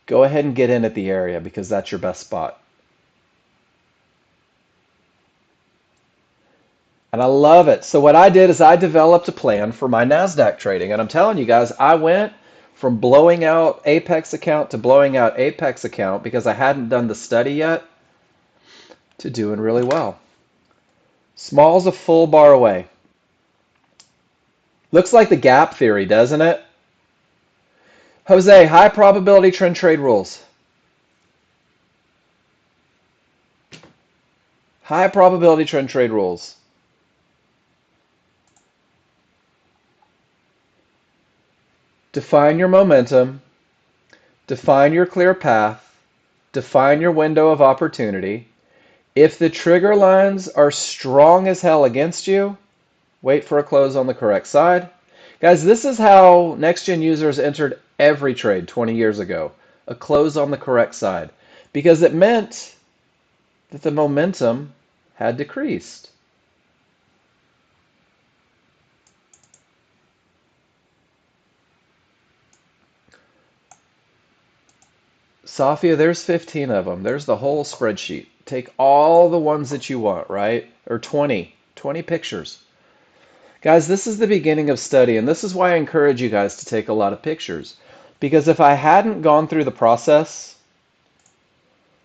go ahead and get in at the area because that's your best spot. And I love it. So what I did is I developed a plan for my NASDAQ trading. And I'm telling you guys, I went from blowing out Apex account to blowing out Apex account because I hadn't done the study yet to doing really well. Small's a full bar away. Looks like the gap theory, doesn't it? Jose, high probability trend trade rules. High probability trend trade rules. Define your momentum. Define your clear path. Define your window of opportunity. If the trigger lines are strong as hell against you, wait for a close on the correct side. Guys, this is how Nexgen users entered every trade 20 years ago. A close on the correct side. Because it meant that the momentum had decreased. Safia, there's 15 of them. There's the whole spreadsheet. Take all the ones that you want, right? Or 20 pictures. Guys, this is the beginning of study, and this is why I encourage you guys to take a lot of pictures. Because if I hadn't gone through the process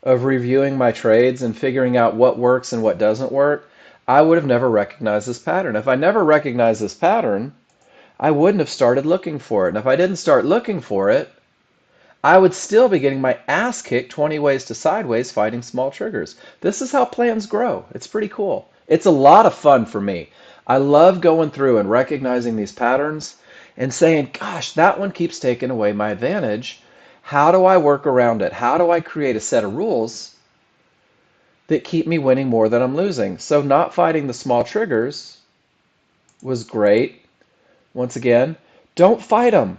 of reviewing my trades and figuring out what works and what doesn't work, I would have never recognized this pattern. If I never recognized this pattern, I wouldn't have started looking for it. And if I didn't start looking for it, I would still be getting my ass kicked 20 ways to sideways fighting small triggers. This is how plans grow. It's pretty cool. It's a lot of fun for me. I love going through and recognizing these patterns and saying, gosh, that one keeps taking away my advantage. How do I work around it? How do I create a set of rules that keep me winning more than I'm losing? So not fighting the small triggers was great. Once again, don't fight them.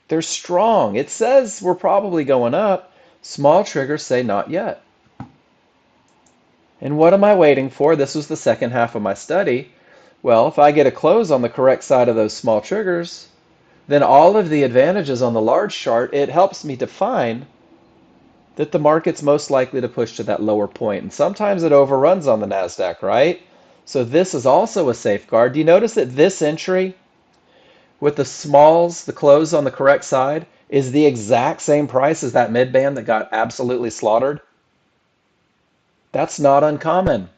They're strong. It says we're probably going up. Small triggers say not yet. And what am I waiting for? This was the second half of my study. Well, if I get a close on the correct side of those small triggers, then all of the advantages on the large chart, it helps me define that the market's most likely to push to that lower point. And sometimes it overruns on the NASDAQ, right? So this is also a safeguard. Do you notice that this entry with the smalls, the close on the correct side, is the exact same price as that mid band that got absolutely slaughtered? That's not uncommon.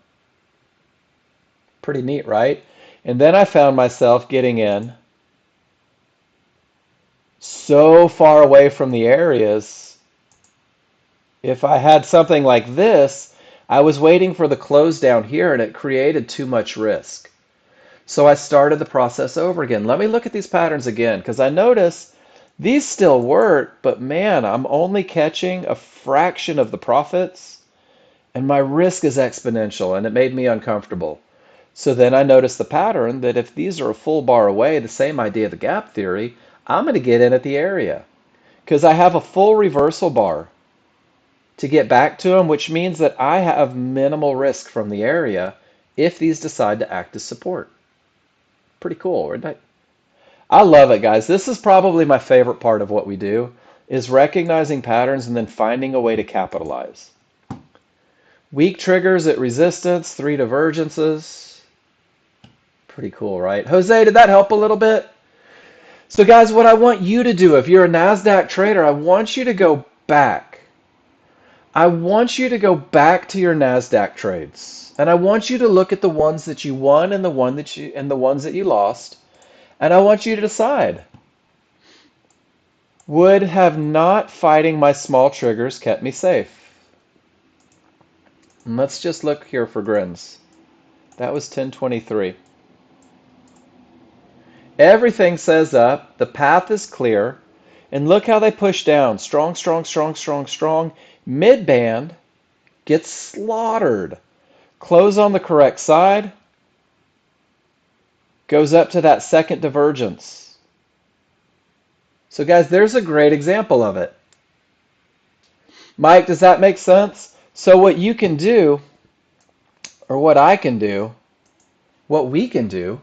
Pretty neat, right? And then I found myself getting in so far away from the areas. If I had something like this, I was waiting for the close down here and it created too much risk. So I started the process over again. Let me look at these patterns again because I notice these still work, but man, I'm only catching a fraction of the profits and my risk is exponential and it made me uncomfortable. So then I noticed the pattern that if these are a full bar away, the same idea of the gap theory, I'm going to get in at the area because I have a full reversal bar to get back to them, which means that I have minimal risk from the area if these decide to act as support. Pretty cool, isn't it? I love it, guys. This is probably my favorite part of what we do, is recognizing patterns and then finding a way to capitalize. Weak triggers at resistance, 3 divergences. Pretty cool, right? Jose, did that help a little bit? So guys, what I want you to do, if you're a NASDAQ trader, I want you to go back. I want you to go back to your NASDAQ trades. And I want you to look at the ones that you won and the ones that you lost. And I want you to decide, would have not fighting my small triggers kept me safe? And let's just look here for grins. That was 1023. Everything says up, the path is clear, and look how they push down. Strong, strong, strong, strong, strong. Mid-band gets slaughtered. Close on the correct side, goes up to that second divergence. So guys, there's a great example of it. Mike, does that make sense? So what you can do, or what I can do, what we can do,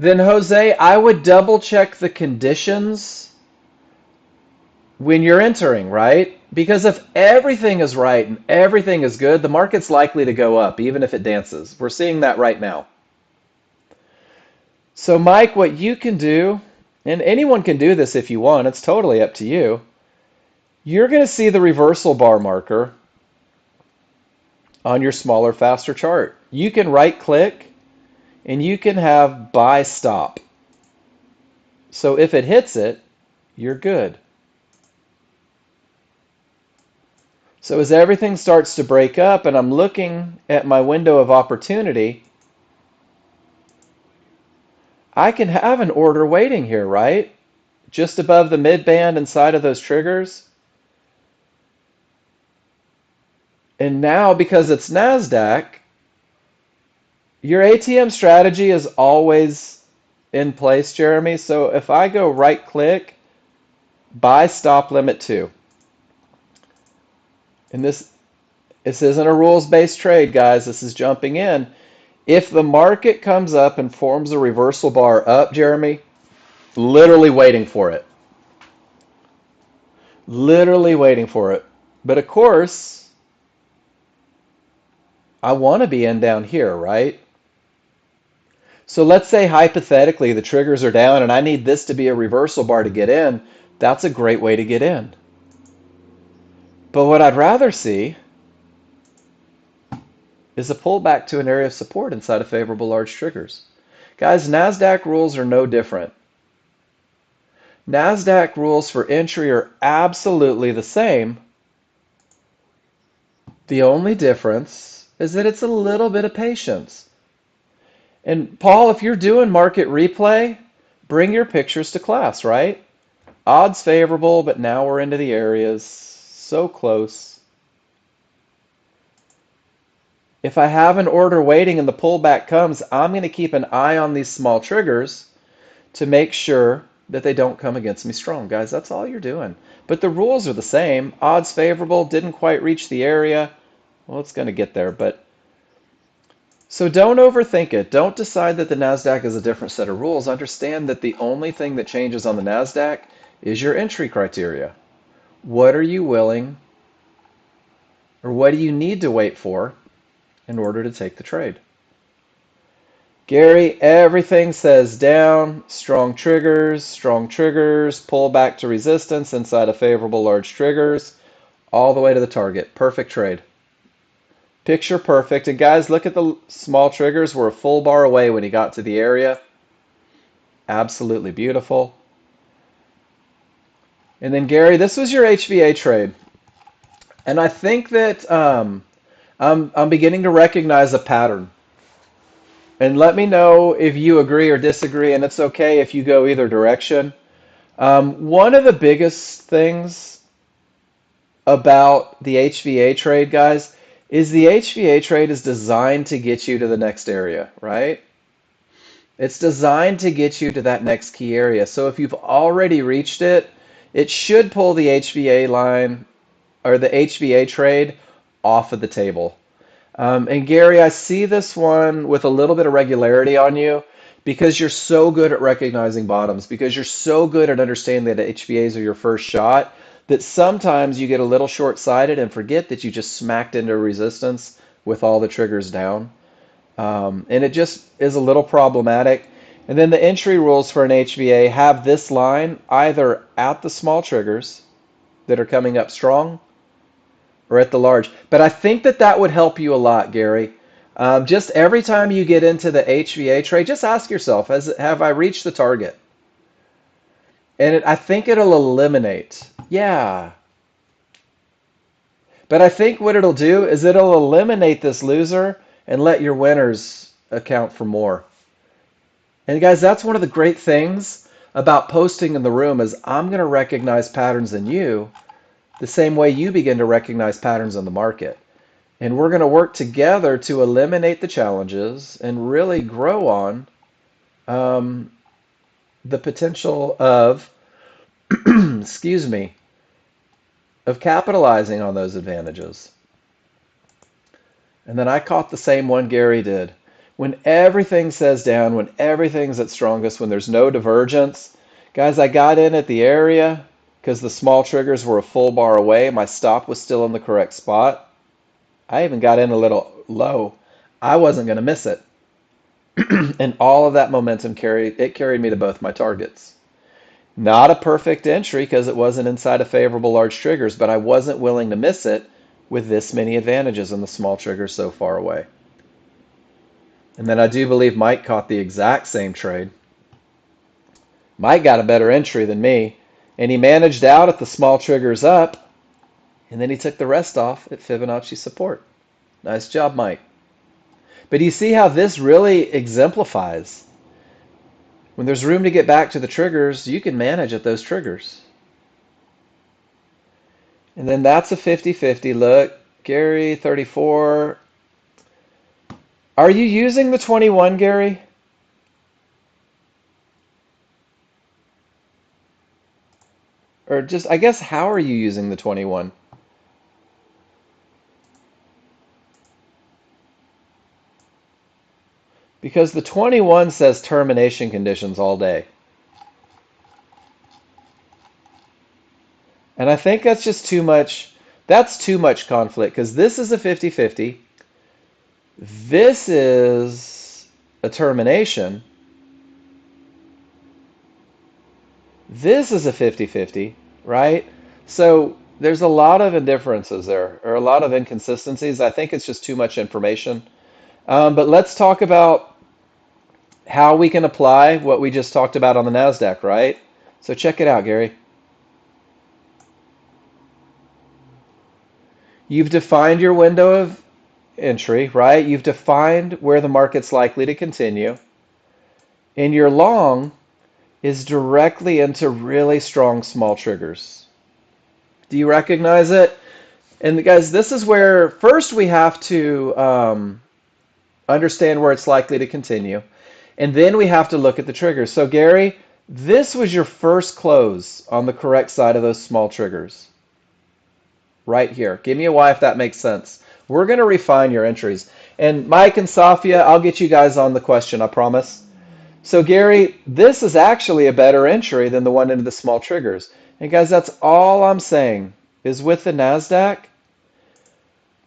then Jose, I would double check the conditions when you're entering, right? Because if everything is right and everything is good, the market's likely to go up, even if it dances. We're seeing that right now. So Mike, what you can do, and anyone can do this if you want, it's totally up to you. You're going to see the reversal bar marker on your smaller, faster chart. You can right click and you can have buy stop. So if it hits it, you're good. So as everything starts to break up and I'm looking at my window of opportunity, I can have an order waiting here, right? Just above the mid band inside of those triggers. And now, because it's NASDAQ, your ATM strategy is always in place, Jeremy. So if I go right click, buy stop limit 2. And this isn't a rules-based trade, guys. This is jumping in. If the market comes up and forms a reversal bar up, Jeremy, literally waiting for it. Literally waiting for it. But of course, I want to be in down here, right? So let's say hypothetically the triggers are down and I need this to be a reversal bar to get in. That's a great way to get in. But what I'd rather see is a pullback to an area of support inside of favorable large triggers. Guys, NASDAQ rules are no different. NASDAQ rules for entry are absolutely the same. The only difference is that it's a little bit of patience. And Paul, if you're doing market replay, bring your pictures to class, right? Odds favorable, but now we're into the areas. So close. If I have an order waiting and the pullback comes, I'm going to keep an eye on these small triggers to make sure that they don't come against me strong. Guys, that's all you're doing. But the rules are the same. Odds favorable, didn't quite reach the area. Well, it's going to get there, but so don't overthink it. Don't decide that the NASDAQ is a different set of rules. Understand that the only thing that changes on the NASDAQ is your entry criteria. What are you willing or what do you need to wait for in order to take the trade? Gary, everything says down, strong triggers, pull back to resistance inside of favorable large triggers, all the way to the target. Perfect trade. Picture perfect. And guys, look at the small triggers. We're a full bar away when he got to the area. Absolutely beautiful. And then Gary, this was your HVA trade. And I think that I'm beginning to recognize a pattern. And let me know if you agree or disagree, and it's okay if you go either direction. One of the biggest things about the HVA trade, guys, is the HVA trade is designed to get you to the next area, right? It's designed to get you to that next key area. So if you've already reached it, it should pull the HVA line or the HVA trade off of the table. And Gary, I see this one with a little bit of regularity on you because you're so good at recognizing bottoms, because you're so good at understanding that HVAs are your first shot, that sometimes you get a little short-sighted and forget that you just smacked into resistance with all the triggers down. And it just is a little problematic. And then the entry rules for an HVA have this line either at the small triggers that are coming up strong or at the large. But I think that that would help you a lot, Gary. Just every time you get into the HVA trade, just ask yourself, have I reached the target? And I think it'll eliminate. Yeah. But I think what it'll do is it'll eliminate this loser and let your winners account for more. And guys, that's one of the great things about posting in the room is I'm going to recognize patterns in you the same way you begin to recognize patterns in the market. And we're going to work together to eliminate the challenges and really grow on the potential of, excuse me, of capitalizing on those advantages. And then I caught the same one Gary did. When everything says down, when everything's at strongest, when there's no divergence, guys, I got in at the area because the small triggers were a full bar away. My stop was still in the correct spot. I even got in a little low. I wasn't going to miss it. And all of that momentum carried me to both my targets. Not a perfect entry because it wasn't inside of favorable large triggers, but I wasn't willing to miss it with this many advantages in the small triggers so far away. And then I do believe Mike caught the exact same trade. Mike got a better entry than me, and he managed out at the small triggers up, and then he took the rest off at Fibonacci support. Nice job, Mike. But you see how this really exemplifies. When there's room to get back to the triggers, you can manage at those triggers. And then that's a 50-50. Look, Gary, 34. Are you using the 21, Gary? Or just, I guess, how are you using the 21? Because the 21 says termination conditions all day. And I think that's just too much. That's too much conflict because this is a 50-50. This is a termination. This is a 50-50, right? So there's a lot of indifferences there, or a lot of inconsistencies. I think it's just too much information. But let's talk about how we can apply what we just talked about on the NASDAQ, right? So check it out, Gary. You've defined your window of entry, right? You've defined where the market's likely to continue. And your long is directly into really strong small triggers. Do you recognize it? And guys, this is where first we have to understand where it's likely to continue. And then we have to look at the triggers. So Gary, this was your first close on the correct side of those small triggers. Right here. Give me a Y if that makes sense. We're going to refine your entries. And Mike and Safia, I'll get you guys on the question, I promise. So Gary, this is actually a better entry than the one into the small triggers. And guys, that's all I'm saying is with the NASDAQ,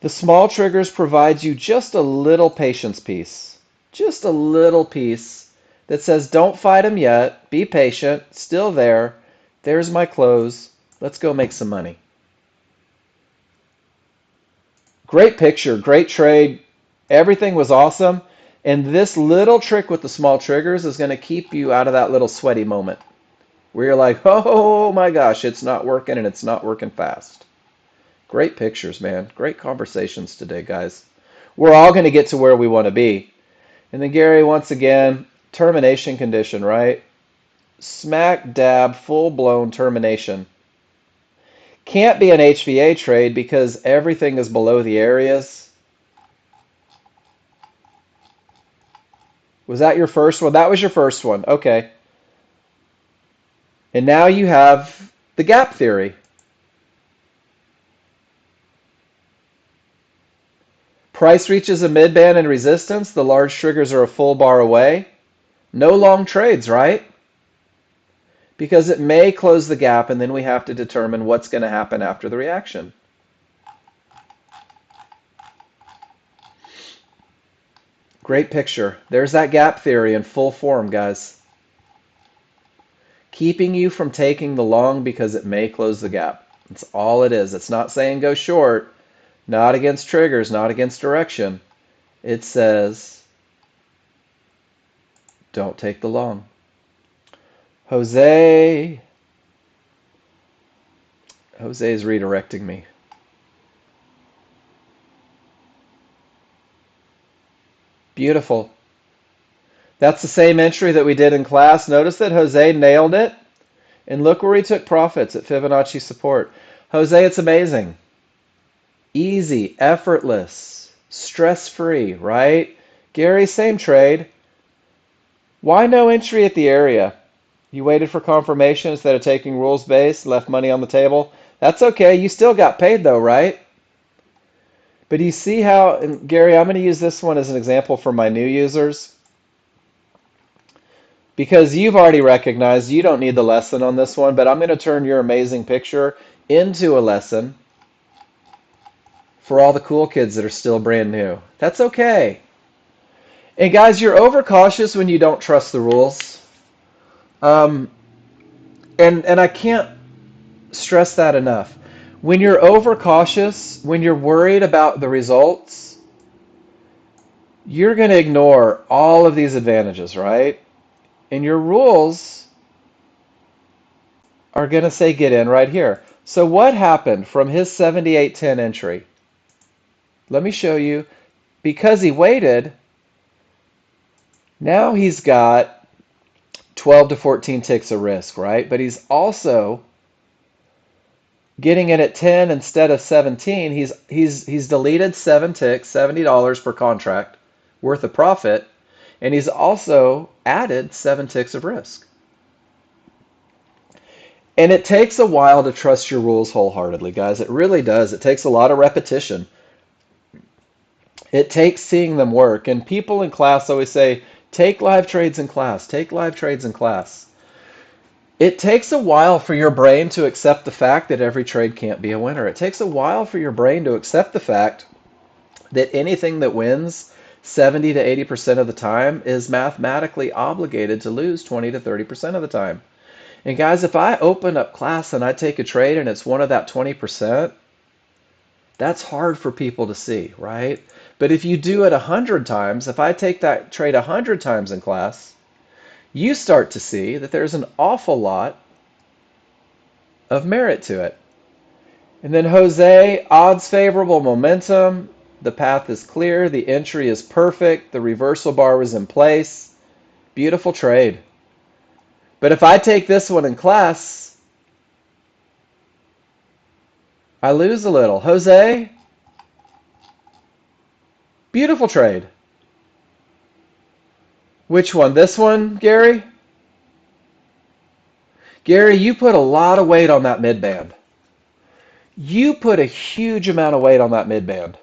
the small triggers provide you just a little patience piece. Just a little piece that says, don't fight them yet. Be patient. Still there. There's my close. Let's go make some money. Great picture. Great trade. Everything was awesome. And this little trick with the small triggers is going to keep you out of that little sweaty moment where you're like, oh my gosh, it's not working and it's not working fast. Great pictures, man. Great conversations today, guys. We're all going to get to where we want to be. And then Gary, once again, termination condition, right? Smack dab, full-blown termination. Can't be an HVA trade because everything is below the areas. Was that your first one? That was your first one. Okay. And now you have the gap theory. Price reaches a midband and resistance. The large triggers are a full bar away. No long trades, right? Because it may close the gap, and then we have to determine what's going to happen after the reaction. Great picture. There's that gap theory in full form, guys. Keeping you from taking the long because it may close the gap. That's all it is. It's not saying go short, not against triggers, not against direction. It says don't take the long. Jose is redirecting me. Beautiful. That's the same entry that we did in class. Notice that Jose nailed it. And look where he took profits at Fibonacci support. Jose, it's amazing. Easy, effortless, stress-free, right? Gary, same trade. Why no entry at the area? You waited for confirmation instead of taking rules-based, left money on the table. That's okay. You still got paid though, right? But you see how, and Gary, I'm going to use this one as an example for my new users. Because you've already recognized you don't need the lesson on this one, but I'm going to turn your amazing picture into a lesson for all the cool kids that are still brand new. That's okay. And guys, you're overcautious when you don't trust the rules. And I can't stress that enough. When you're overcautious, when you're worried about the results, you're going to ignore all of these advantages, right? And your rules are going to say get in right here. So what happened from his 78.10 entry? Let me show you. Because he waited, now he's got 12 to 14 ticks of risk, right? But he's also getting it at 10 instead of 17. He's deleted 7 ticks, $70 per contract worth of profit, and he's also added 7 ticks of risk. And it takes a while to trust your rules wholeheartedly, guys. It really does. It takes a lot of repetition. It takes seeing them work. And people in class always say, take live trades in class. Take live trades in class. It takes a while for your brain to accept the fact that every trade can't be a winner. It takes a while for your brain to accept the fact that anything that wins 70 to 80% of the time is mathematically obligated to lose 20 to 30% of the time. And guys, if I open up class and I take a trade and it's one of that 20%, that's hard for people to see, right? But if you do it 100 times, if I take that trade 100 times in class, you start to see that there's an awful lot of merit to it. And then Jose, odds favorable, momentum. The path is clear. The entry is perfect. The reversal bar was in place. Beautiful trade. But if I take this one in class, I lose a little. Jose, beautiful trade. Which one? This one, Gary? Gary, you put a lot of weight on that midband. You put a huge amount of weight on that midband.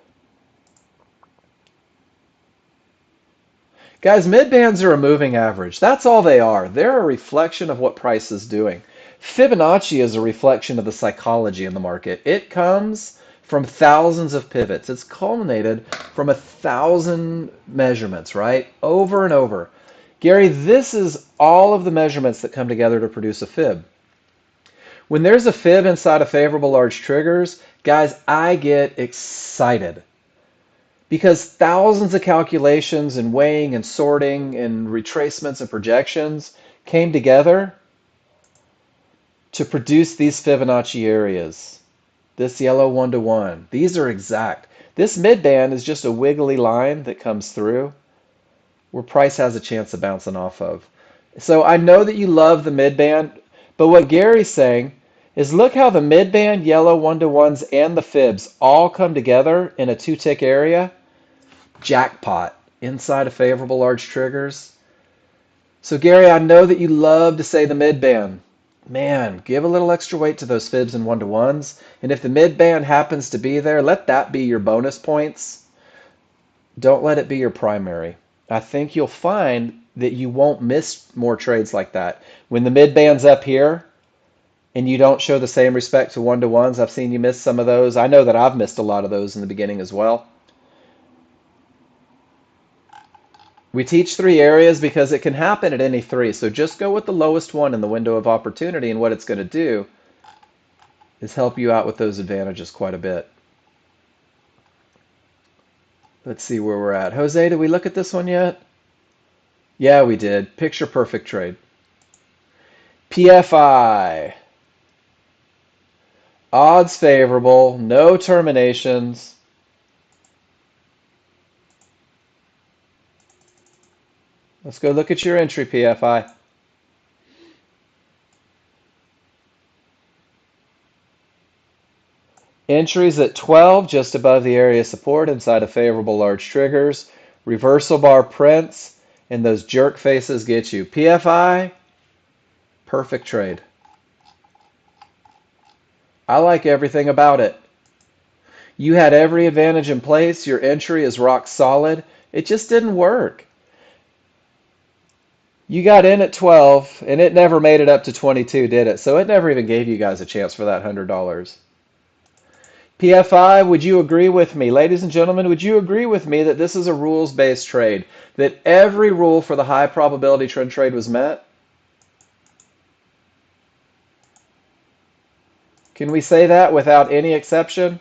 Guys, midbands are a moving average. That's all they are. They're a reflection of what price is doing. Fibonacci is a reflection of the psychology in the market. It comes from thousands of pivots. It's culminated from 1,000 measurements, right? Over and over. Gary, this is all of the measurements that come together to produce a fib. When there's a fib inside of favorable large triggers, guys, I get excited because thousands of calculations and weighing and sorting and retracements and projections came together to produce these Fibonacci areas. This yellow 1-to-1. These are exact. This midband is just a wiggly line that comes through where price has a chance of bouncing off of. So I know that you love the midband, but what Gary's saying is look how the midband, yellow 1-to-1s, and the fibs all come together in a 2-tick area. Jackpot inside of favorable large triggers. So Gary, I know that you love to say the midband. Man, give a little extra weight to those fibs and 1-to-1s. And if the midband happens to be there, let that be your bonus points. Don't let it be your primary. I think you'll find that you won't miss more trades like that. When the midband's up here and you don't show the same respect to 1-to-1s, I've seen you miss some of those. I know that I've missed a lot of those in the beginning as well. We teach 3 areas because it can happen at any 3. So just go with the lowest one in the window of opportunity, and what it's going to do is help you out with those advantages quite a bit. Let's see where we're at. Jose, did we look at this one yet? Yeah, we did. Picture perfect trade. PFI. Odds favorable, no terminations. Let's go look at your entry, PFI. Entries at 12, just above the area support inside of favorable large triggers. Reversal bar prints, and those jerk faces get you. PFI, perfect trade. I like everything about it. You had every advantage in place. Your entry is rock solid. It just didn't work. You got in at 12, and it never made it up to 22, did it? So it never even gave you guys a chance for that $100. PFI, would you agree with me? Ladies and gentlemen, would you agree with me that this is a rules-based trade? That every rule for the high probability trend trade was met? Can we say that without any exception?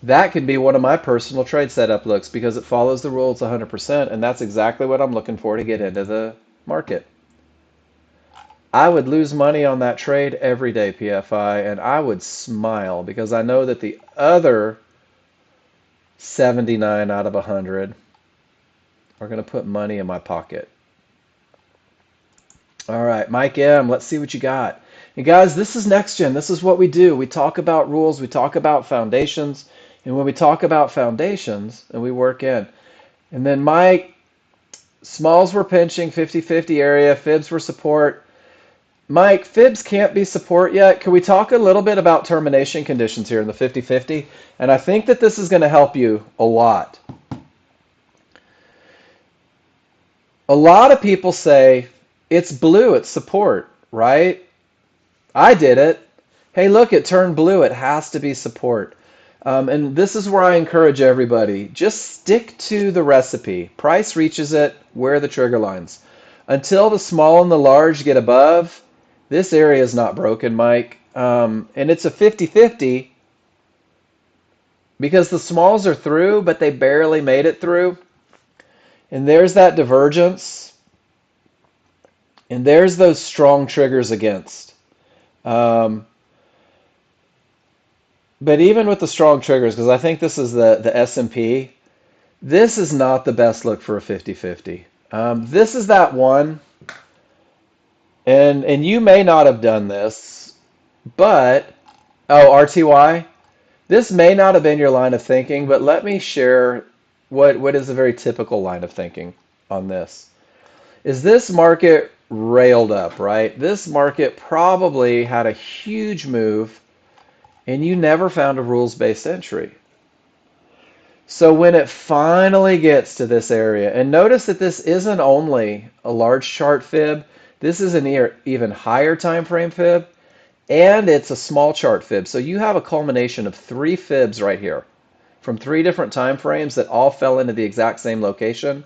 That could be one of my personal trade setup looks because it follows the rules 100%, and that's exactly what I'm looking for to get into the market. I would lose money on that trade every day, PFI, and I would smile because I know that the other 79 out of 100 are going to put money in my pocket. All right, Mike M., let's see what you got. And guys, this is Nexgen. This is what we do. We talk about rules. We talk about foundations. And when we talk about foundations, and we work in. And then Mike, smalls were pinching, 50-50 area. Fibs were support. Mike, fibs can't be support yet. Can we talk a little bit about termination conditions here in the 50-50? And I think that this is going to help you a lot. A lot of people say, it's blue, it's support, right? I did it. Hey, look, it turned blue. It has to be support. And this is where I encourage everybody. Just stick to the recipe. Price reaches it. Where are the trigger lines? Until the small and the large get above, this area is not broken, Mike. And it's a 50-50 because the smalls are through, but they barely made it through. And there's that divergence. And there's those strong triggers against. Um, but even with the strong triggers, because I think this is the S&P, this is not the best look for a 50-50. This is that one, and you may not have done this, but, oh, RTY, this may not have been your line of thinking, but let me share what is a very typical line of thinking on this. Is this market railed up, right? This market probably had a huge move and you never found a rules-based entry. So when it finally gets to this area, and notice that this isn't only a large chart fib, this is an even higher time frame fib, and it's a small chart fib. So you have a culmination of 3 fibs right here from 3 different time frames that all fell into the exact same location.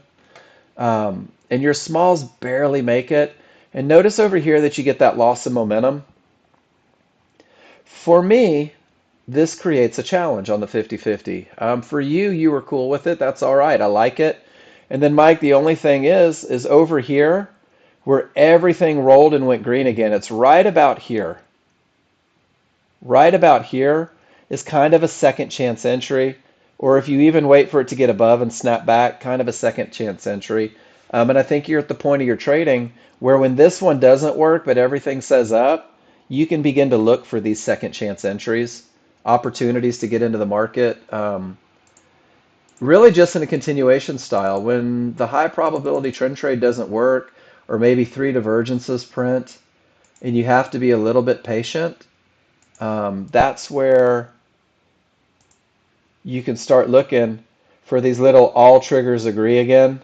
And your smalls barely make it. And notice over here that you get that loss of momentum. For me, this creates a challenge on the 50-50. For you, you were cool with it. That's all right. I like it. And then, Mike, the only thing is over here where everything rolled and went green again. It's right about here. Right about here is kind of a second chance entry. Or if you even wait for it to get above and snap back, kind of a second chance entry. And I think you're at the point of your trading where when this one doesn't work, but everything says up, you can begin to look for these second chance entries, opportunities to get into the market. Really just in a continuation style. When the high probability trend trade doesn't work, or maybe 3 divergences print, and you have to be a little bit patient, that's where you can start looking for these little all triggers agree again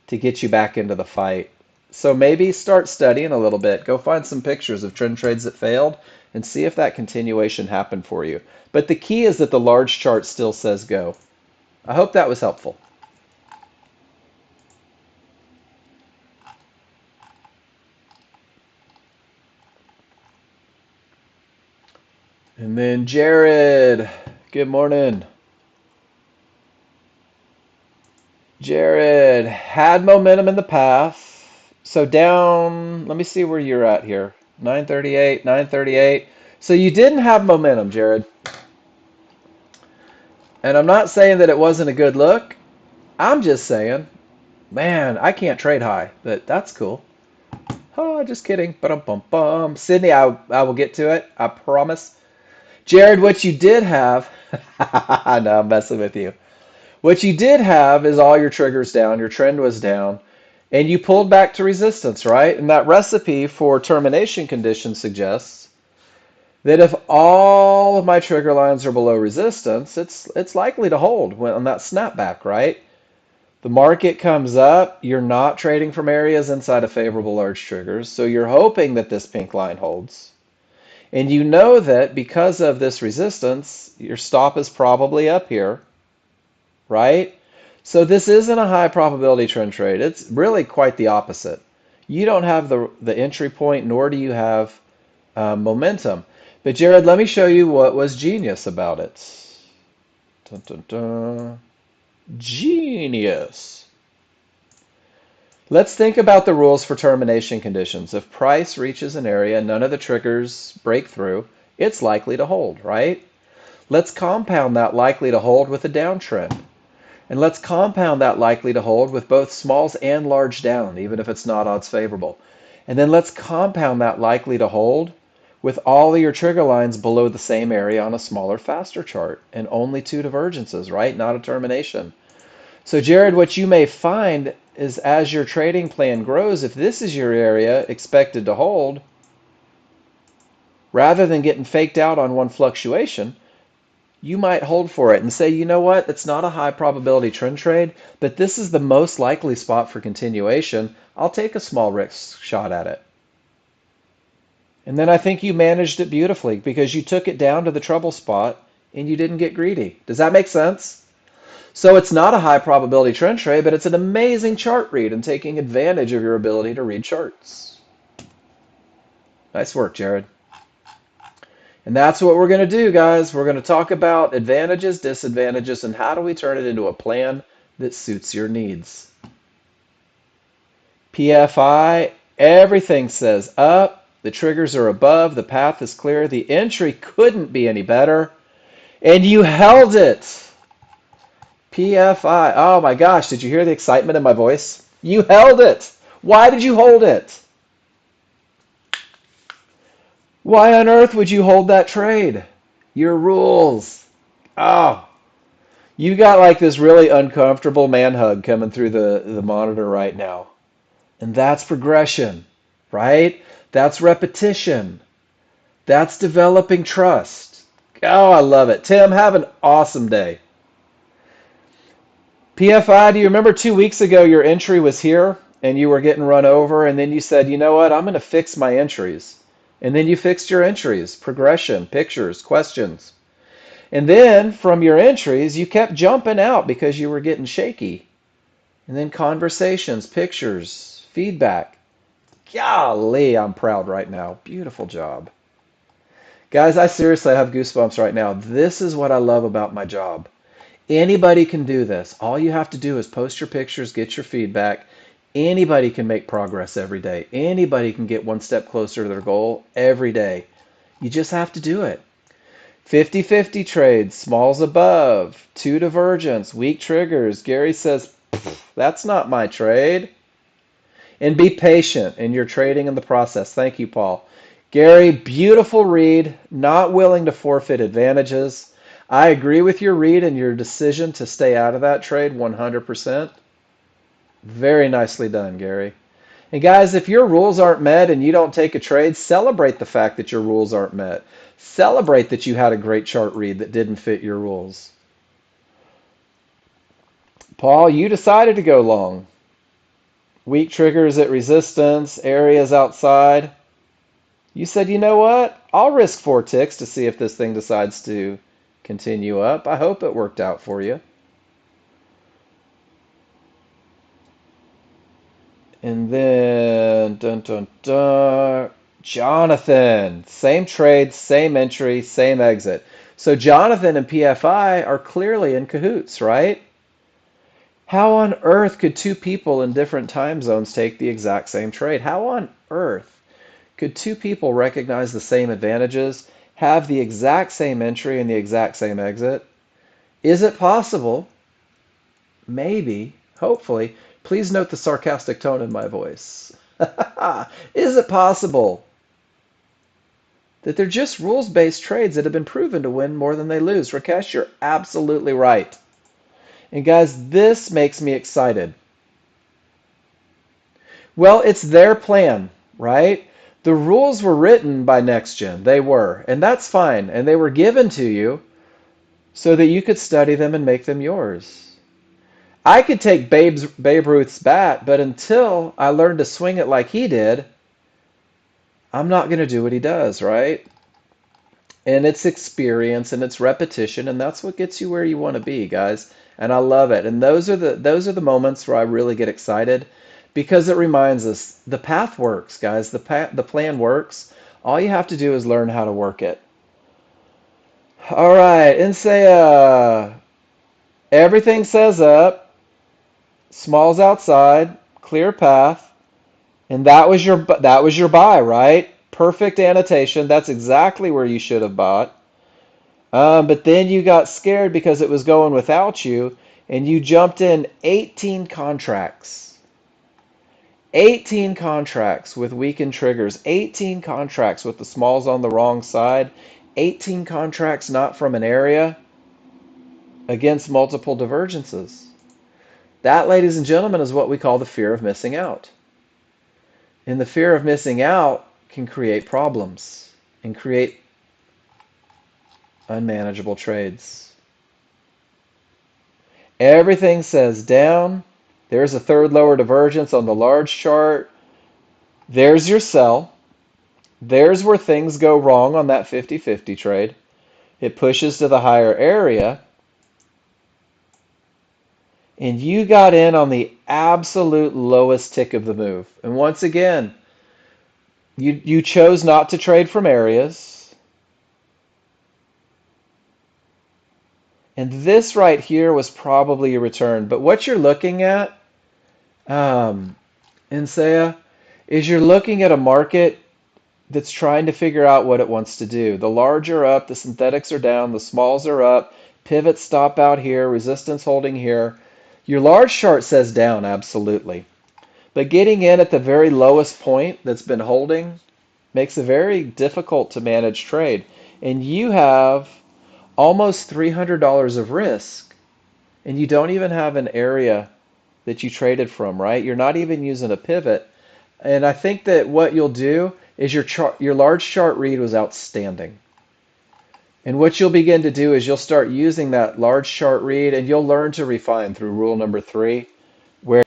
to get you back into the fight. So maybe start studying a little bit. Go find some pictures of trend trades that failed and see if that continuation happened for you. But the key is that the large chart still says go. I hope that was helpful. And then Jared, good morning. Jared had momentum in the past. So down, let me see where you're at here. 938, 938. So you didn't have momentum, Jared. And I'm not saying that it wasn't a good look. I'm just saying, man, I can't trade high, but that's cool. Oh, just kidding. Ba-dum-bum-bum. Sydney, I will get to it. I promise. Jared, what you did have, no, I'm messing with you. What you did have is all your triggers down, your trend was down, and you pulled back to resistance, right? And that recipe for termination condition suggests that if all of my trigger lines are below resistance, it's likely to hold on that snapback, right? The market comes up, you're not trading from areas inside of favorable large triggers, so you're hoping that this pink line holds. And you know that because of this resistance, your stop is probably up here, right? So this isn't a high probability trend trade. It's really quite the opposite. You don't have the entry point, nor do you have momentum. But Jared, let me show you what was genius about it. Dun, dun, dun. Genius. Let's think about the rules for termination conditions. If price reaches an area, none of the triggers break through, it's likely to hold, right? Let's compound that likely to hold with a downtrend. And let's compound that likely to hold with both smalls and large down, even if it's not odds favorable. And then let's compound that likely to hold with all of your trigger lines below the same area on a smaller, faster chart, and only 2 divergences, right? Not a termination. So Jared, what you may find is as your trading plan grows, if this is your area expected to hold, rather than getting faked out on one fluctuation, you might hold for it and say, you know what, it's not a high probability trend trade, but this is the most likely spot for continuation. I'll take a small risk shot at it. And then I think you managed it beautifully because you took it down to the trouble spot and you didn't get greedy. Does that make sense? So it's not a high probability trend trade, but it's an amazing chart read and taking advantage of your ability to read charts. Nice work, Jared. And that's what we're going to do, guys. We're going to talk about advantages, disadvantages, and how do we turn it into a plan that suits your needs. PFI, Everything says up. The triggers are above. The path is clear. The entry couldn't be any better. And you held it. PFI. Oh my gosh, did you hear the excitement in my voice? You held it. Why did you hold it? Why on earth would you hold that trade? Your rules. Oh, you got like this really uncomfortable man hug coming through the monitor right now. And that's progression, right? That's repetition. That's developing trust. Oh, I love it. Tim, have an awesome day. PFI, do you remember 2 weeks ago your entry was here and you were getting run over and then you said, you know what, I'm going to fix my entries. And then you fixed your entries, progression, pictures, questions. And then from your entries, you kept jumping out because you were getting shaky. And then conversations, pictures, feedback. Golly, I'm proud right now. Beautiful job. Guys, I seriously have goosebumps right now. This is what I love about my job. Anybody can do this. All you have to do is post your pictures, get your feedback. Anybody can make progress every day. Anybody can get one step closer to their goal every day. You just have to do it. 50-50 trades, smalls above, two divergence, weak triggers. Gary says, that's not my trade. And be patient in your trading in the process. Thank you, Paul. Gary, beautiful read, not willing to forfeit advantages. I agree with your read and your decision to stay out of that trade 100%. Very nicely done, Gary. And guys, if your rules aren't met and you don't take a trade, celebrate the fact that your rules aren't met. Celebrate that you had a great chart read that didn't fit your rules. Paul, you decided to go long. Weak triggers at resistance, areas outside. You said, you know what? I'll risk 4 ticks to see if this thing decides to continue up. I hope it worked out for you. And then, dun dun dun, Jonathan. Same trade, same entry, same exit. So Jonathan and PFI are clearly in cahoots, right? How on earth could two people in different time zones take the exact same trade? How on earth could two people recognize the same advantages, have the exact same entry and the exact same exit? Is it possible? Maybe, hopefully. Please note the sarcastic tone in my voice. Is it possible that they're just rules-based trades that have been proven to win more than they lose? Rakesh, you're absolutely right. And guys, this makes me excited. Well, it's their plan, right? The rules were written by Nexgen. They were, and that's fine. And they were given to you so that you could study them and make them yours. I could take Babe Ruth's bat, but until I learned to swing it like he did, I'm not going to do what he does, right? And it's experience and it's repetition, and that's what gets you where you want to be, guys. And I love it. And those are the moments where I really get excited because it reminds us the path works, guys. The plan works. All you have to do is learn how to work it. All right, and say everything says up, smalls outside, clear path. And that was your buy, right? Perfect annotation. That's exactly where you should have bought. But then you got scared because it was going without you, and you jumped in 18 contracts. 18 contracts with weakened triggers. 18 contracts with the smalls on the wrong side. 18 contracts not from an area against multiple divergences. That, ladies and gentlemen, is what we call the fear of missing out. And the fear of missing out can create problems and create unmanageable trades. Everything says down. There's a third lower divergence on the large chart. There's your sell. There's where things go wrong on that 50-50 trade. It pushes to the higher area. And you got in on the absolute lowest tick of the move. And once again, you chose not to trade from areas. And this right here was probably a return. But what you're looking at, Insea, is you're looking at a market that's trying to figure out what it wants to do. The large are up, the synthetics are down, the smalls are up, pivot stop out here, resistance holding here. Your large chart says down, absolutely. But getting in at the very lowest point that's been holding makes it very difficult to manage trade. And you have almost $300 of risk, and you don't even have an area that you traded from, right? You're not even using a pivot. And I think that what you'll do is your large chart read was outstanding. And what you'll begin to do is you'll start using that large chart read and you'll learn to refine through rule number 3, where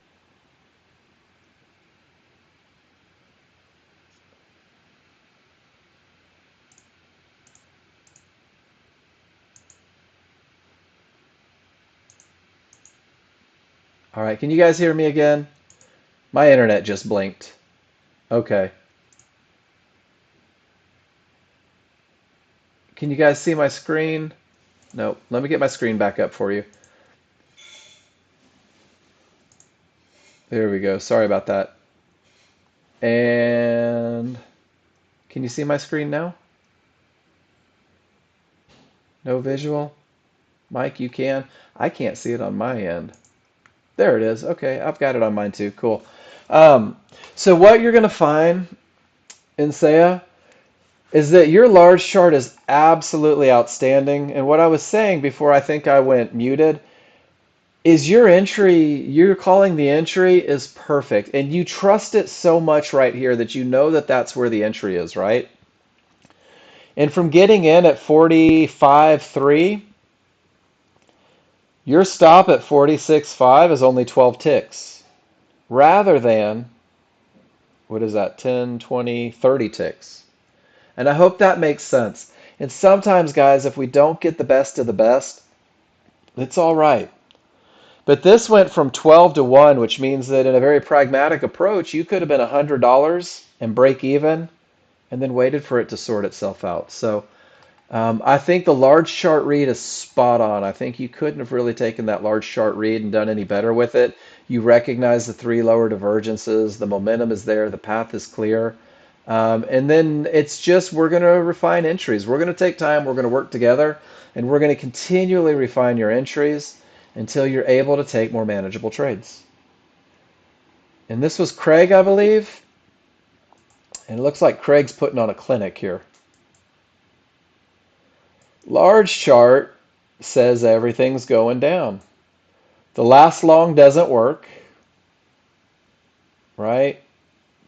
all right, can you guys hear me again? My internet just blinked. Okay. Can you guys see my screen? No, let me get my screen back up for you. There we go. Sorry about that. And can you see my screen now? No visual? Mike, you can? I can't see it on my end. There it is. Okay, I've got it on mine too. Cool. Um, so what you're going to find in Saya is that your large chart is absolutely outstanding. And what I was saying before I think I went muted is your entry, you're calling the entry is perfect. And you trust it so much right here that you know that that's where the entry is, right? And from getting in at 45.3, your stop at 46.5 is only 12 ticks rather than, what is that, 10, 20, 30 ticks. And I hope that makes sense. And sometimes, guys, if we don't get the best of the best, it's all right. But this went from 12 to 1, which means that in a very pragmatic approach, you could have been $100 and break even and then waited for it to sort itself out. So I think the large chart read is spot on. I think you couldn't have really taken that large chart read and done any better with it. You recognize the 3 lower divergences, the momentum is there, the path is clear. And then it's just we're going to refine entries. We're going to take time, we're going to work together, and we're going to continually refine your entries until you're able to take more manageable trades. And this was Craig, I believe. And it looks like Craig's putting on a clinic here. Large chart says everything's going down. The last long doesn't work, right?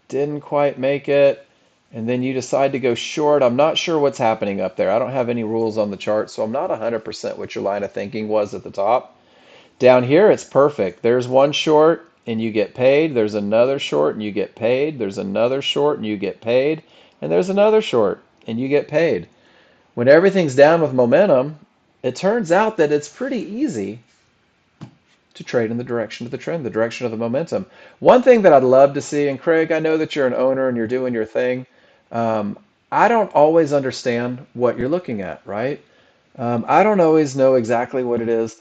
Didn't quite make it. And then you decide to go short. I'm not sure what's happening up there. I don't have any rules on the chart, so I'm not 100% what your line of thinking was at the top. Down here, it's perfect. There's one short and you get paid. There's another short and you get paid. There's another short and you get paid. And there's another short and you get paid. When everything's down with momentum, it turns out that it's pretty easy to trade in the direction of the trend, the direction of the momentum. One thing that I'd love to see, and Craig, I know that you're an owner and you're doing your thing. Um, I don't always understand what you're looking at, right? I don't always know exactly what it is.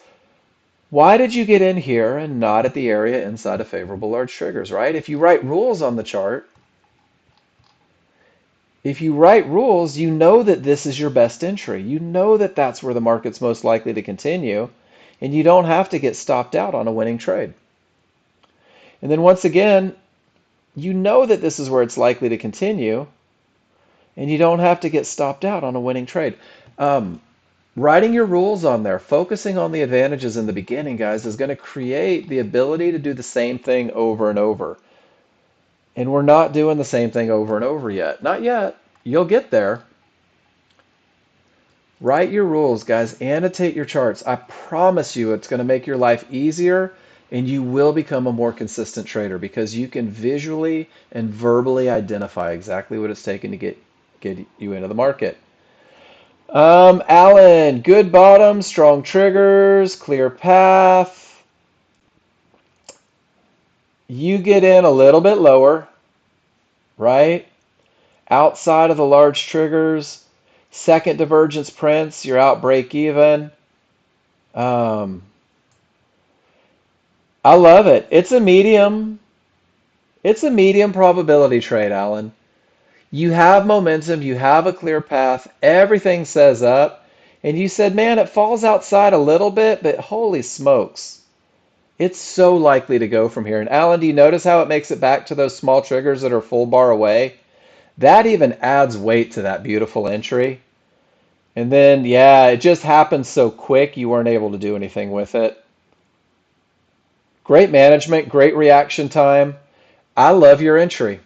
Why did you get in here and not at the area inside of favorable large triggers, right? If you write rules on the chart, if you write rules, you know that this is your best entry. You know that that's where the market's most likely to continue, and you don't have to get stopped out on a winning trade. And then once again, you know that this is where it's likely to continue, and you don't have to get stopped out on a winning trade. Um, Writing your rules on there, focusing on the advantages in the beginning, guys, is going to create the ability to do the same thing over and over. And we're not doing the same thing over and over yet. Not yet. You'll get there. Write your rules, guys. Annotate your charts. I promise you it's going to make your life easier and you will become a more consistent trader because you can visually and verbally identify exactly what it's taking to get you into the market. Alan, good bottom, strong triggers, clear path. You get in a little bit lower, right? Outside of the large triggers. Second divergence prints, you're out break even. Um, I love it. It's a medium. It's a medium probability trade, Alan. You have momentum, you have a clear path, everything says up, and you said, man, it falls outside a little bit, but holy smokes. It's so likely to go from here. And Alan, do you notice how it makes it back to those small triggers that are full bar away? That even adds weight to that beautiful entry. And then, yeah, it just happened so quick you weren't able to do anything with it. Great management, great reaction time. I love your entry.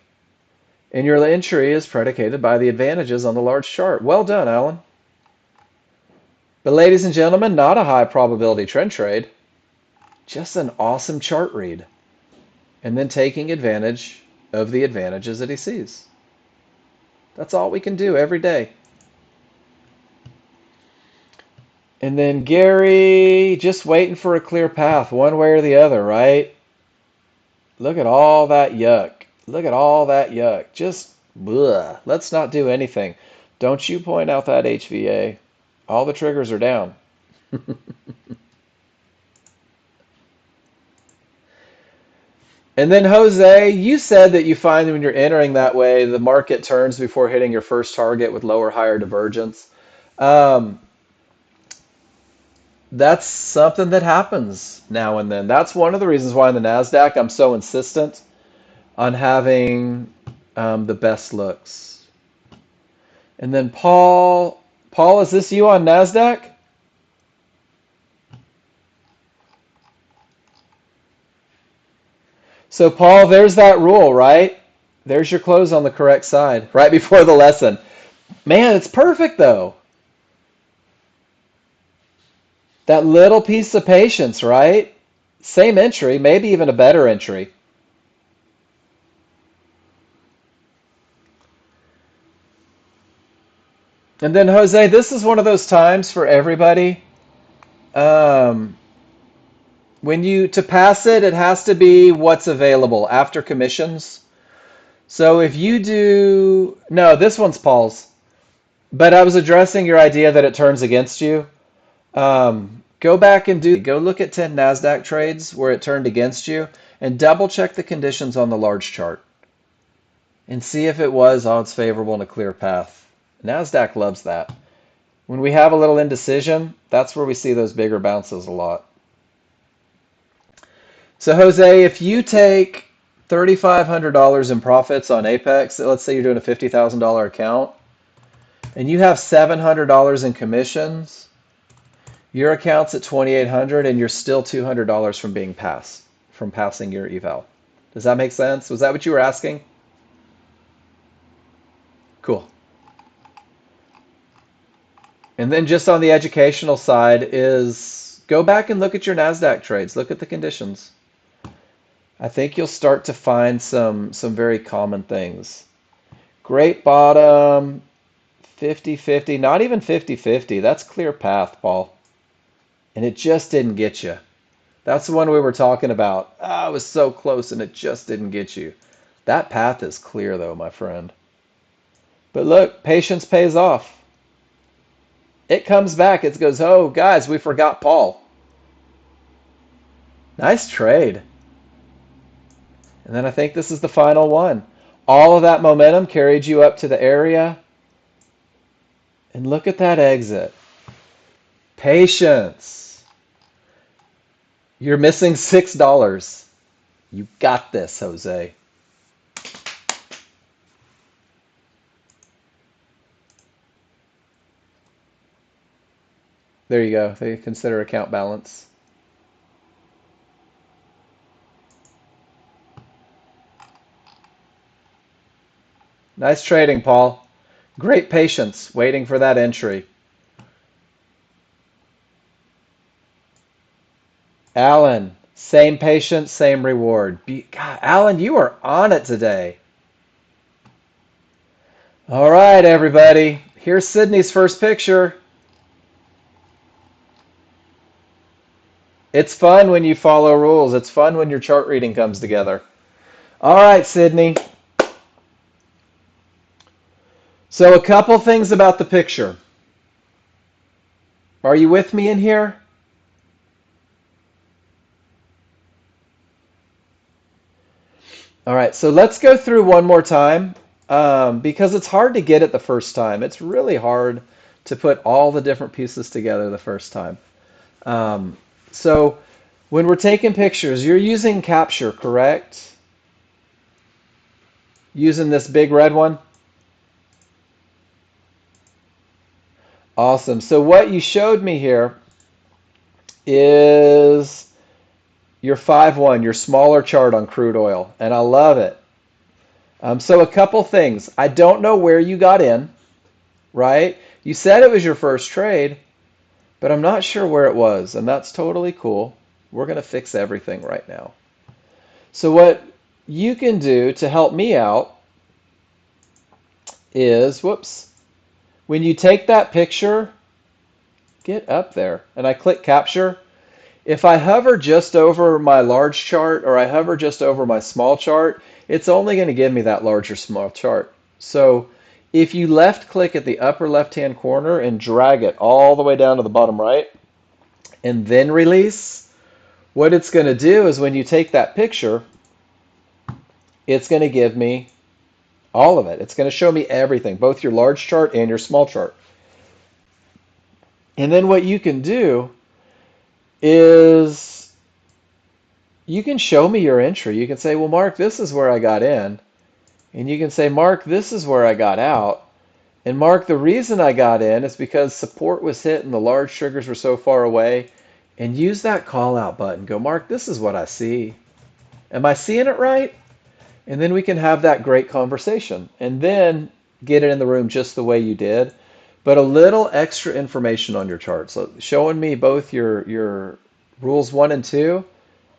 And your entry is predicated by the advantages on the large chart. Well done, Alan. But ladies and gentlemen, not a high probability trend trade, just an awesome chart read. And then taking advantage of the advantages that he sees. That's all we can do every day. And then Gary, just waiting for a clear path, one way or the other, right? Look at all that yuck. Look at all that yuck. Just, bleh. Let's not do anything. Don't you point out that HVA. All the triggers are down. And then Jose, you said that you find when you're entering that way, the market turns before hitting your first target with lower, higher divergence. Um, that's something that happens now and then. That's one of the reasons why in the NASDAQ I'm so insistent on having the best looks. And then Paul, is this you on NASDAQ? So Paul, there's that rule, right? There's your close on the correct side, right before the lesson. Man, it's perfect though. That little piece of patience, right? Same entry, maybe even a better entry. And then Jose, this is one of those times for everybody. Um, when you to pass it, it has to be what's available after commissions. So if you do, no, this one's Paul's. But I was addressing your idea that it turns against you. Go back and go look at 10 NASDAQ trades where it turned against you and double check the conditions on the large chart and see if it was odds favorable and a clear path. NASDAQ loves that. When we have a little indecision, that's where we see those bigger bounces a lot. So Jose, if you take $3,500 in profits on Apex, let's say you're doing a $50,000 account, and you have $700 in commissions, your account's at 2,800 and you're still $200 from from passing your eval. Does that make sense? Was that what you were asking? Cool. And then just on the educational side is go back and look at your NASDAQ trades. Look at the conditions. I think you'll start to find some very common things. Great bottom, 50-50, not even 50-50. That's clear path, Paul. And it just didn't get you. That's the one we were talking about. Ah, it was so close and it just didn't get you. That path is clear though, my friend. But look, patience pays off. It comes back. It goes, oh, guys, we forgot Paul. Nice trade. And then I think this is the final one. All of that momentum carried you up to the area. And look at that exit. Patience. You're missing $6. You got this, Jose. There you go. They consider account balance. Nice trading, Paul. Great patience waiting for that entry. Alan, same patience, same reward. God, Alan, you are on it today. All right, everybody. Here's Sydney's first picture. It's fun when you follow rules. It's fun when your chart reading comes together. All right, Sydney. So a couple things about the picture. Are you with me in here? All right, so let's go through one more time because it's hard to get it the first time. It's really hard to put all the different pieces together the first time. Um, so when we're taking pictures, you're using capture, correct? Using this big red one? Awesome. So what you showed me here is your 5-1, your smaller chart on crude oil, and I love it. So a couple things. I don't know where you got in, right? You said it was your first trade, but I'm not sure where it was, and that's totally cool. We're going to fix everything right now. So what you can do to help me out is, whoops, when you take that picture, get up there, and I click capture. If I hover just over my large chart or I hover just over my small chart, it's only going to give me that large or small chart. So if you left click at the upper left hand corner and drag it all the way down to the bottom right and then release, what it's going to do is when you take that picture, it's going to give me all of it. It's going to show me everything, both your large chart and your small chart. And then what you can do is you can show me your entry. You can say, well, Mark, this is where I got in. And you can say, Mark, this is where I got out. And Mark, the reason I got in is because support was hit and the large triggers were so far away. And use that call out button. Go, Mark, this is what I see. Am I seeing it right? And then we can have that great conversation. And then get it in the room just the way you did. But a little extra information on your chart. So showing me both your rules 1 and 2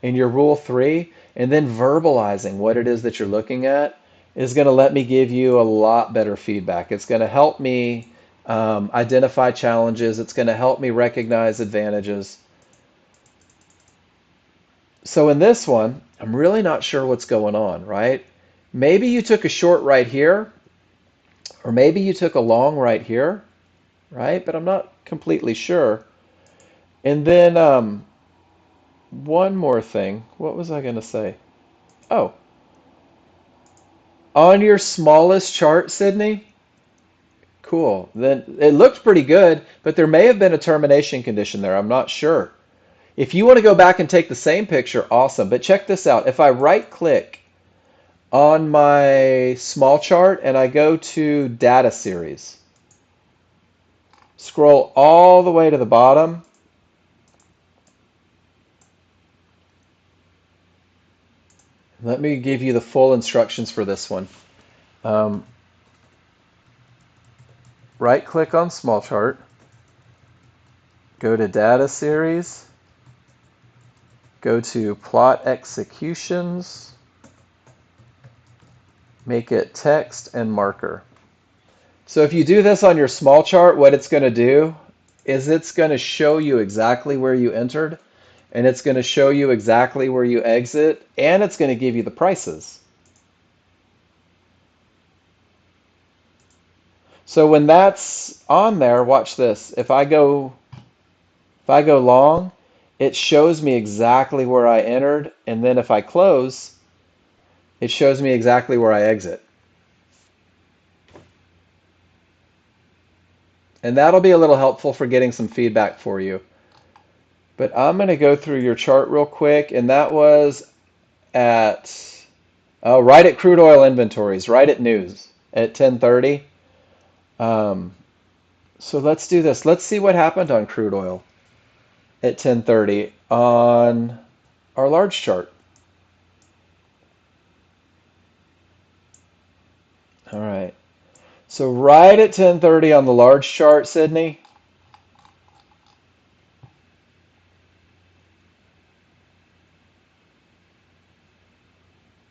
and your rule 3, and then verbalizing what it is that you're looking at is going to let me give you a lot better feedback. It's going to help me identify challenges. It's going to help me recognize advantages. So in this one, I'm really not sure what's going on, right? Maybe you took a short right here, or maybe you took a long right here, right? But I'm not completely sure. And then one more thing. What was I going to say? Oh, on your smallest chart, Sydney? Cool. Then it looked pretty good, but there may have been a termination condition there. I'm not sure. If you want to go back and take the same picture, awesome. But check this out. If I right click on my small chart and I go to data series, scroll all the way to the bottom, let me give you the full instructions for this one. Um, right click on small chart, go to data series, go to plot executions, make it text and marker. So if you do this on your small chart, what it's going to do is it's going to show you exactly where you entered, and it's going to show you exactly where you exit, and it's going to give you the prices. So when that's on there, watch this. If I go long, it shows me exactly where I entered, and then if I close, it shows me exactly where I exit. And that'll be a little helpful for getting some feedback for you. But I'm going to go through your chart real quick, and that was at right at crude oil inventories, right at news at 10:30. Um, so let's do this. Let's see what happened on crude oil at 10:30 on our large chart. All right. So right at 10:30 on the large chart, Sydney.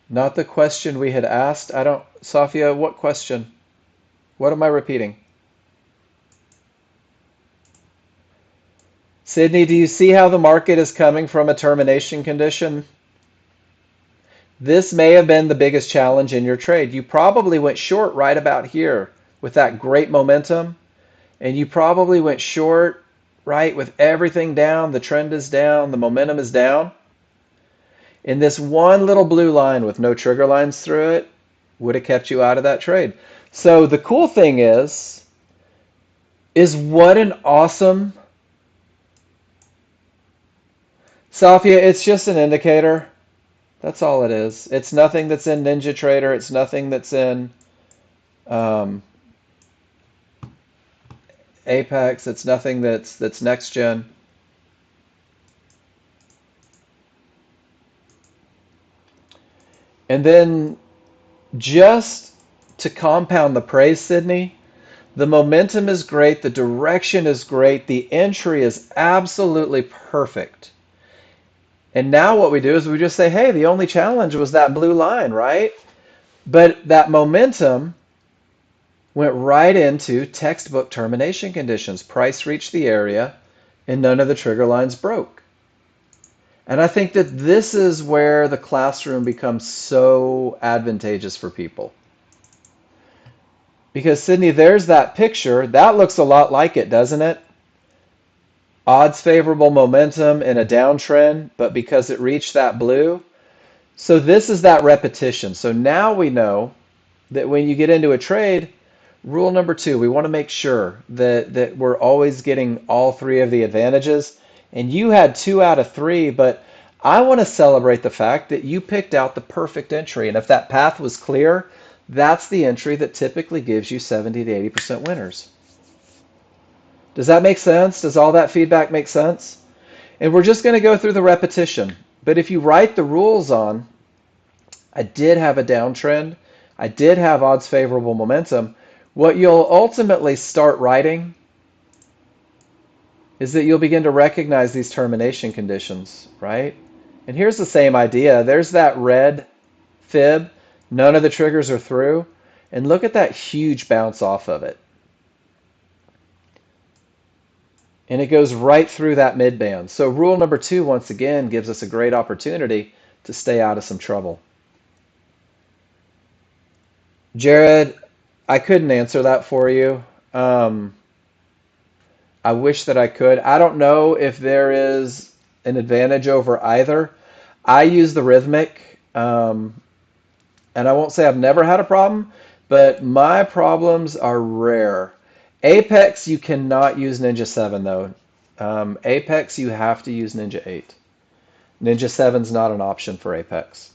Not the question we had asked. I don't, Safia, what question? What am I repeating? Sydney, do you see how the market is coming from a termination condition? This may have been the biggest challenge in your trade. You probably went short right about here with that great momentum, and you probably went short right with everything down. The trend is down, the momentum is down. And this one little blue line with no trigger lines through it would have kept you out of that trade. So the cool thing is what an awesome, Safia, it's just an indicator. That's all it is. It's nothing that's in NinjaTrader. It's nothing that's in um, Apex. It's nothing that's Nexgen. And then just to compound the praise, Sydney, the momentum is great. The direction is great. The entry is absolutely perfect. And now what we do is we just say, hey, the only challenge was that blue line, right? But that momentum went right into textbook termination conditions. Price reached the area and none of the trigger lines broke. And I think that this is where the classroom becomes so advantageous for people. Because, Sydney, there's that picture. That looks a lot like it, doesn't it? Odds favorable momentum in a downtrend, but because it reached that blue. So this is that repetition. So now we know that when you get into a trade, rule number 2, we want to make sure that we're always getting all 3 of the advantages. And you had 2 out of 3, but I want to celebrate the fact that you picked out the perfect entry. And if that path was clear, that's the entry that typically gives you 70 to 80% winners. Does that make sense? Does all that feedback make sense? And we're just going to go through the repetition. But if you write the rules on, I did have a downtrend, I did have odds favorable momentum, what you'll ultimately start writing is that you'll begin to recognize these termination conditions, right? And here's the same idea. There's that red fib. None of the triggers are through. And look at that huge bounce off of it. And it goes right through that midband. So rule number 2, once again, gives us a great opportunity to stay out of some trouble. Jared, I couldn't answer that for you. I wish that I could. I don't know if there is an advantage over either. I use the rhythmic, and I won't say I've never had a problem, but my problems are rare. Apex, you cannot use Ninja 7 though. Apex, you have to use Ninja 8. Ninja 7's not an option for Apex.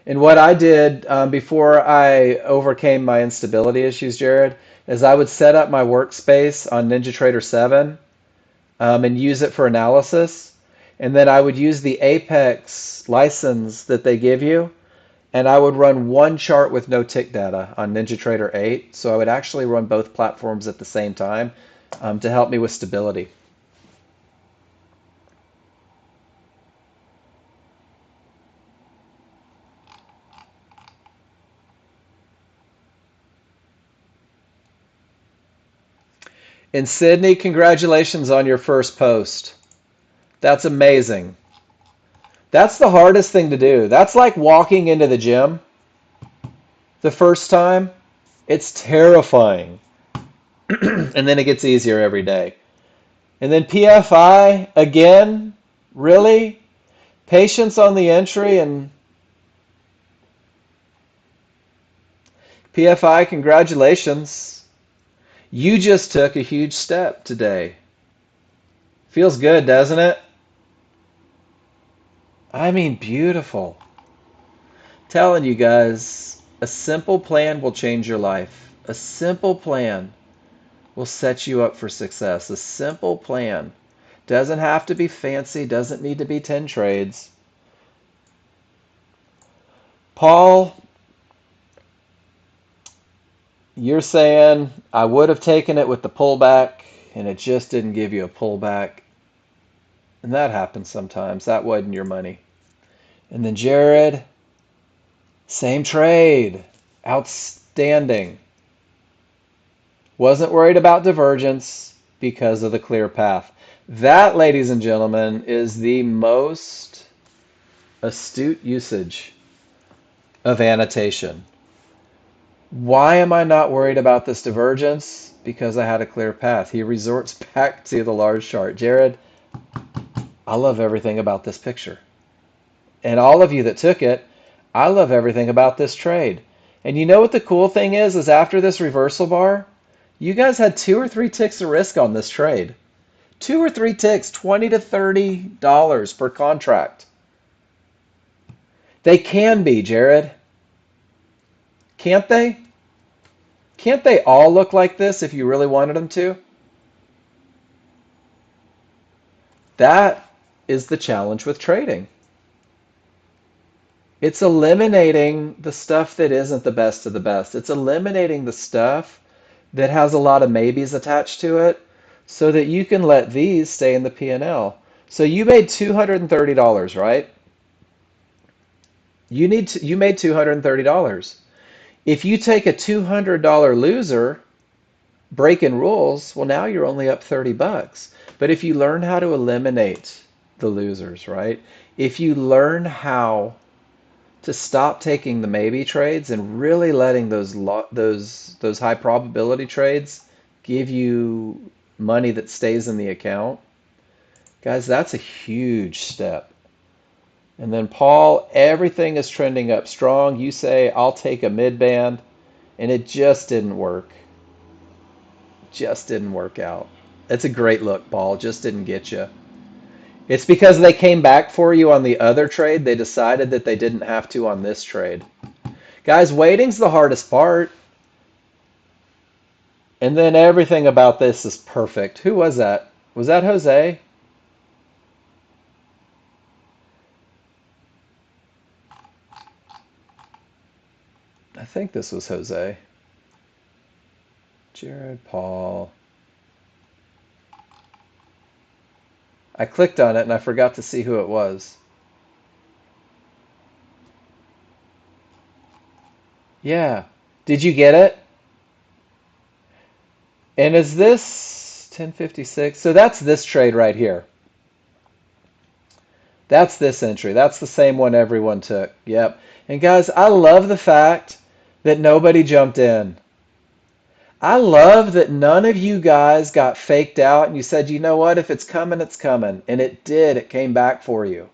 And what I did before I overcame my instability issues, Jared, is I would set up my workspace on NinjaTrader 7 and use it for analysis. And then I would use the Apex license that they give you, and I would run one chart with no tick data on NinjaTrader 8. So I would actually run both platforms at the same time to help me with stability. And Sydney, congratulations on your first post. That's amazing. That's the hardest thing to do. That's like walking into the gym the first time. It's terrifying. And then it gets easier every day. And then PFI, again, really? Patience on the entry and PFI, congratulations. You just took a huge step today. Feels good, doesn't it? I mean, beautiful. Telling you guys, a simple plan will change your life. A simple plan will set you up for success. A simple plan. Doesn't have to be fancy, doesn't need to be 10 trades. Paul, you're saying I would have taken it with the pullback and it just didn't give you a pullback. And that happens sometimes. That wasn't your money. And then Jared, same trade. Outstanding. Wasn't worried about divergence because of the clear path. That, ladies and gentlemen, is the most astute usage of annotation. Why am I not worried about this divergence? Because I had a clear path. He resorts back to the large chart. Jared, I love everything about this picture. And all of you that took it, I love everything about this trade. And you know what the cool thing is after this reversal bar, you guys had 2 or 3 ticks of risk on this trade. 2 or 3 ticks, $20 to $30 per contract. They can be, Jared. Can't they? Can't they all look like this if you really wanted them to? That is the challenge with trading. It's eliminating the stuff that isn't the best of the best. It's eliminating the stuff that has a lot of maybes attached to it so that you can let these stay in the P&L. So you made $230, right? You made $230. If you take a $200 loser, breaking rules, well now you're only up 30 bucks. But if you learn how to eliminate the losers, right? If you learn how to stop taking the maybe trades and really letting those high probability trades give you money that stays in the account, guys, that's a huge step. And then Paul, everything is trending up strong. You say, I'll take a mid band, and it just didn't work. Just didn't work out. It's a great look, Paul. Just didn't get you. It's because they came back for you on the other trade. They decided that they didn't have to on this trade. Guys, waiting's the hardest part. And then everything about this is perfect. Who was that? Was that Jose? I think this was Jose. Jared Paul. I clicked on it and I forgot to see who it was. Yeah. Did you get it? And is this 1056? So that's this trade right here. That's this entry. That's the same one everyone took. Yep. And guys, I love the fact that nobody jumped in. I love that none of you guys got faked out and you said, you know what, if it's coming, it's coming. And it did. It came back for you.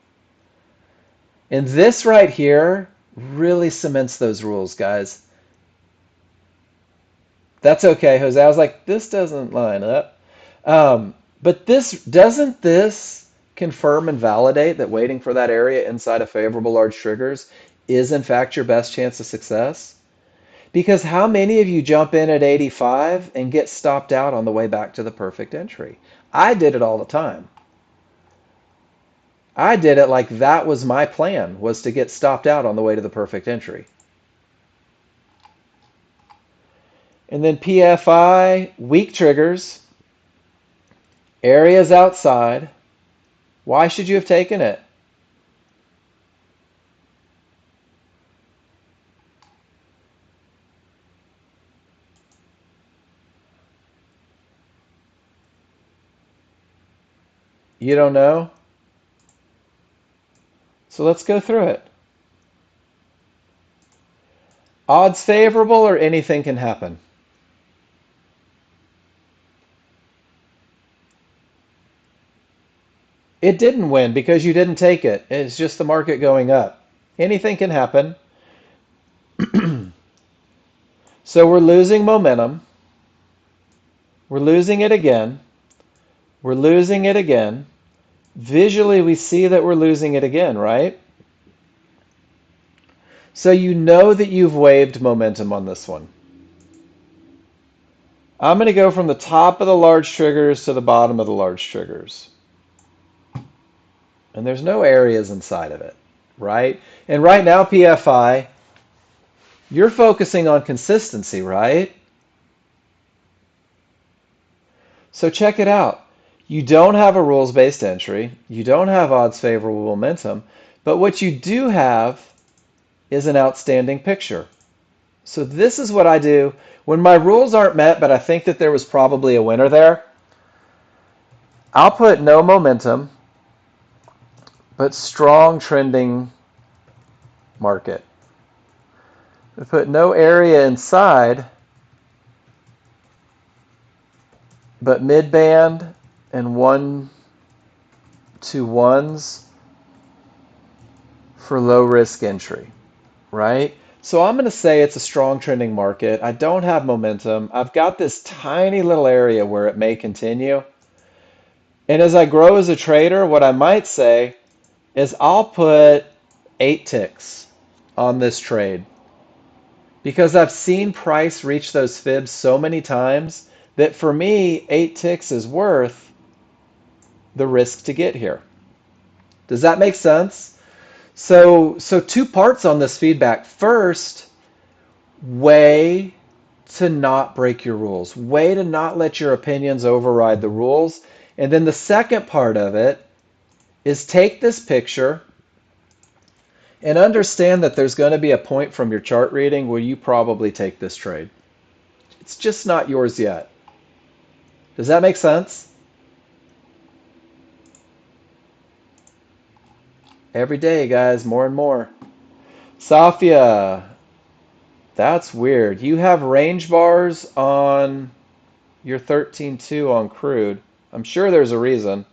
And this right here really cements those rules, guys. That's okay, Jose. I was like, this doesn't line up. But doesn't this confirm and validate that waiting for that area inside of favorable large triggers is in fact your best chance of success? Because how many of you jump in at 85 and get stopped out on the way back to the perfect entry? I did it all the time. I did it like that was my plan, was to get stopped out on the way to the perfect entry. And then PFI, weak triggers, areas outside. Why should you have taken it? You don't know? So let's go through it. Odds favorable or anything can happen? It didn't win because you didn't take it. It's just the market going up. Anything can happen. So we're losing momentum. We're losing it again. We're losing it again. Visually, we see that we're losing it again, right? So you know that you've waived momentum on this one. I'm going to go from the top of the large triggers to the bottom of the large triggers. And there's no areas inside of it, right? And right now, PFI, you're focusing on consistency, right? So check it out. You don't have a rules-based entry. You don't have odds favorable momentum. But what you do have is an outstanding picture. So this is what I do when my rules aren't met, but I think that there was probably a winner there. I'll put no momentum, but strong trending market. I put no area inside, but mid-band and one to ones for low risk entry, right? So I'm going to say it's a strong trending market. I don't have momentum. I've got this tiny little area where it may continue. And as I grow as a trader, what I might say is I'll put 8 ticks on this trade because I've seen price reach those fibs so many times that for me, 8 ticks is worth the risk to get here. Does that make sense? So two parts on this feedback. First, way to not break your rules. Way to not let your opinions override the rules. And then the second part of it is take this picture and understand that there's going to be a point from your chart reading where you probably take this trade. It's just not yours yet. Does that make sense? Every day, guys, more and more. Safia, that's weird. You have range bars on your 13.2 on crude. I'm sure there's a reason.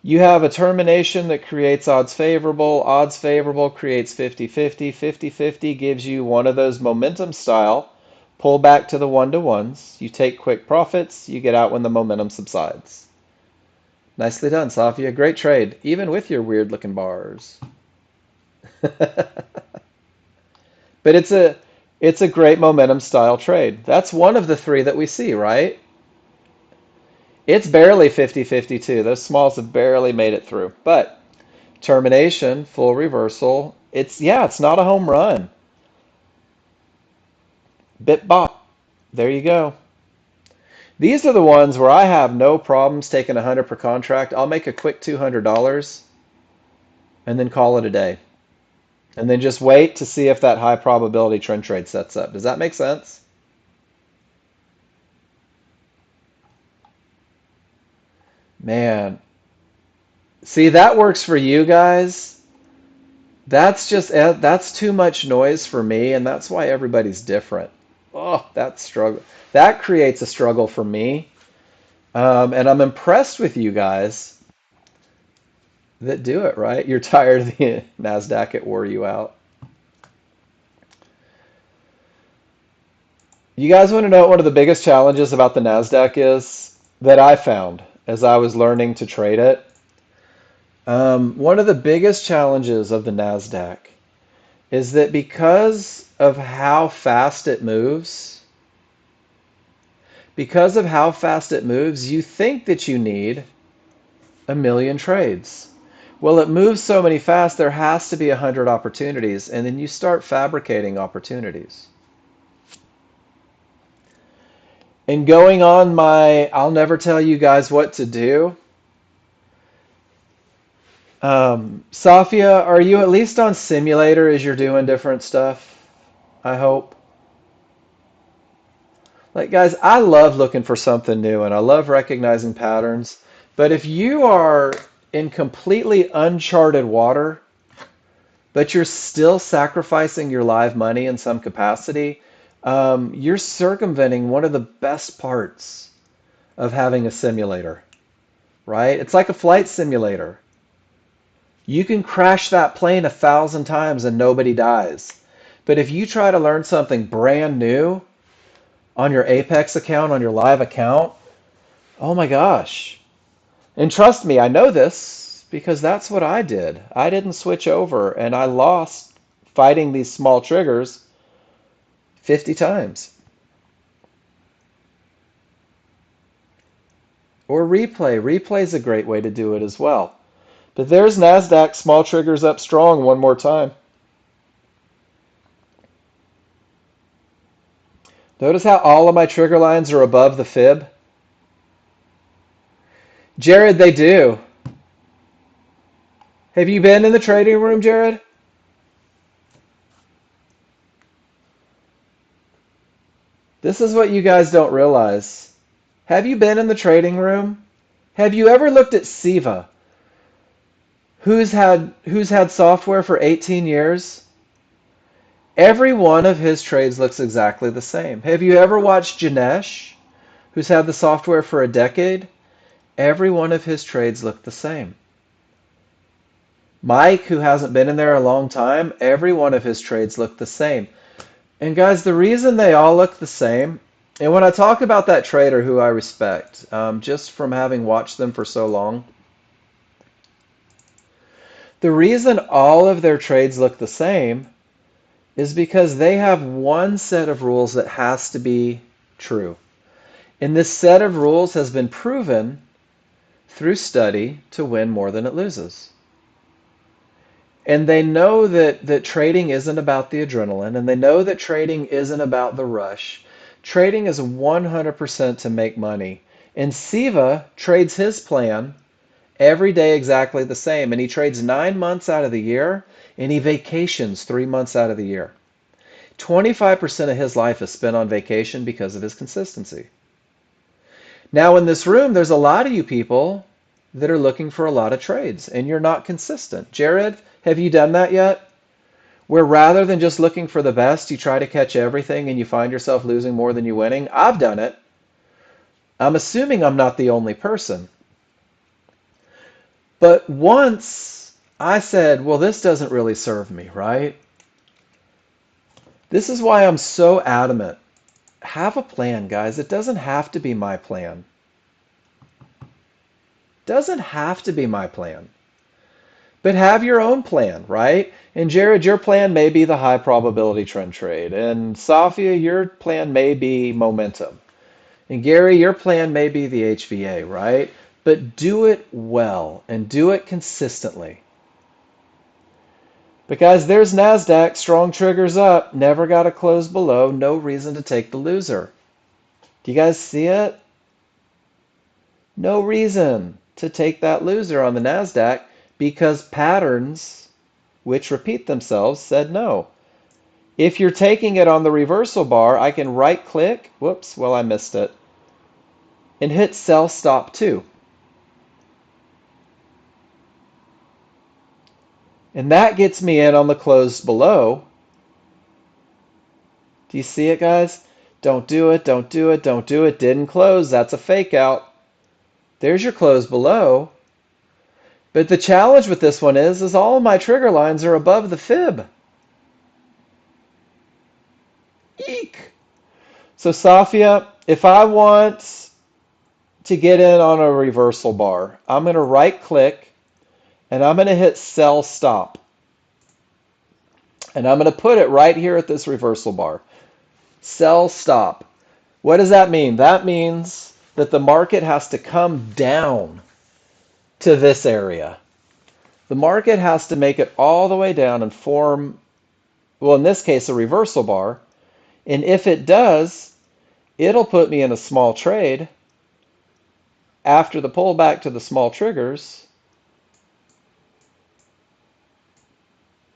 You have a termination that creates odds favorable. Odds favorable creates 50-50. 50-50 gives you one of those momentum style. Pull back to the one-to-ones. You take quick profits. You get out when the momentum subsides. Nicely done, Safia. Great trade, even with your weird looking bars. But it's a great momentum style trade. That's one of the three that we see, right? It's barely 50-50 too. Those smalls have barely made it through. But termination, full reversal. It's not a home run. Bit bop. There you go. These are the ones where I have no problems taking 100 per contract. I'll make a quick $200 and then call it a day. And then just wait to see if that high probability trend trade sets up. Does that make sense? Man, see, that works for you guys. That's too much noise for me, and that's why everybody's different. Oh, that struggle. That creates a struggle for me. And I'm impressed with you guys that do it, right? You're tired of the NASDAQ, it wore you out. You guys want to know what one of the biggest challenges about the NASDAQ is that I found as I was learning to trade it? One of the biggest challenges of the NASDAQ is that because of how fast it moves, you think that you need a million trades. Well, it moves so many fast, there has to be 100 opportunities, and then you start fabricating opportunities. And going on I'll never tell you guys what to do. Safia, are you at least on simulator as you're doing different stuff? I hope. Like, guys, I love looking for something new and I love recognizing patterns. But if you are in completely uncharted water, but you're still sacrificing your live money in some capacity, you're circumventing one of the best parts of having a simulator, right? It's like a flight simulator. You can crash that plane 1,000 times and nobody dies. But if you try to learn something brand new on your Apex account, on your live account, oh my gosh. And trust me, I know this because that's what I did. I didn't switch over and I lost fighting these small triggers 50 times. Or replay. Replay is a great way to do it as well. But there's NASDAQ, small triggers up strong one more time. Notice how all of my trigger lines are above the fib? Jared, they do. Have you been in the trading room, Jared? This is what you guys don't realize. Have you been in the trading room? Have you ever looked at Siva, who's had software for 18 years? Every one of his trades looks exactly the same. Have you ever watched Janesh, who's had the software for a decade? Every one of his trades look the same. Mike, who hasn't been in there a long time, every one of his trades look the same. And guys, the reason they all look the same, and when I talk about that trader who I respect, just from having watched them for so long, the reason all of their trades look the same is because they have one set of rules that has to be true. And this set of rules has been proven through study to win more than it loses. And they know that trading isn't about the adrenaline, and they know that trading isn't about the rush. Trading is 100% to make money. And Siva trades his plan every day exactly the same, and he trades 9 months out of the year, and he vacations 3 months out of the year. 25% of his life is spent on vacation because of his consistency. Now, in this room, there's a lot of you people that are looking for a lot of trades, and you're not consistent. Jared, have you done that yet? Where rather than just looking for the best, you try to catch everything and you find yourself losing more than you're winning? I've done it. I'm assuming I'm not the only person. But once I said, well, this doesn't really serve me, right? This is why I'm so adamant. Have a plan, guys. It doesn't have to be my plan. Doesn't have to be my plan. But have your own plan, right? And Jared, your plan may be the high probability trend trade. And Safia, your plan may be momentum. And Gary, your plan may be the HVA, right? But do it well and do it consistently. But guys, there's NASDAQ, strong triggers up, never got to close below, no reason to take the loser. Do you guys see it? No reason to take that loser on the NASDAQ because patterns, which repeat themselves, said no. If you're taking it on the reversal bar, I can right click, whoops, well I missed it, and hit sell stop 2. And that gets me in on the close below. Do you see it, guys? Don't do it, don't do it, don't do it. Didn't close, that's a fake out. There's your close below. But the challenge with this one is all my trigger lines are above the fib. Eek! So Safia, if I want to get in on a reversal bar, I'm going to right click and I'm going to hit sell stop. And I'm going to put it right here at this reversal bar. Sell stop. What does that mean? That means that the market has to come down to this area. The market has to make it all the way down and form, well, in this case, a reversal bar. And if it does, it'll put me in a small trade after the pullback to the small triggers.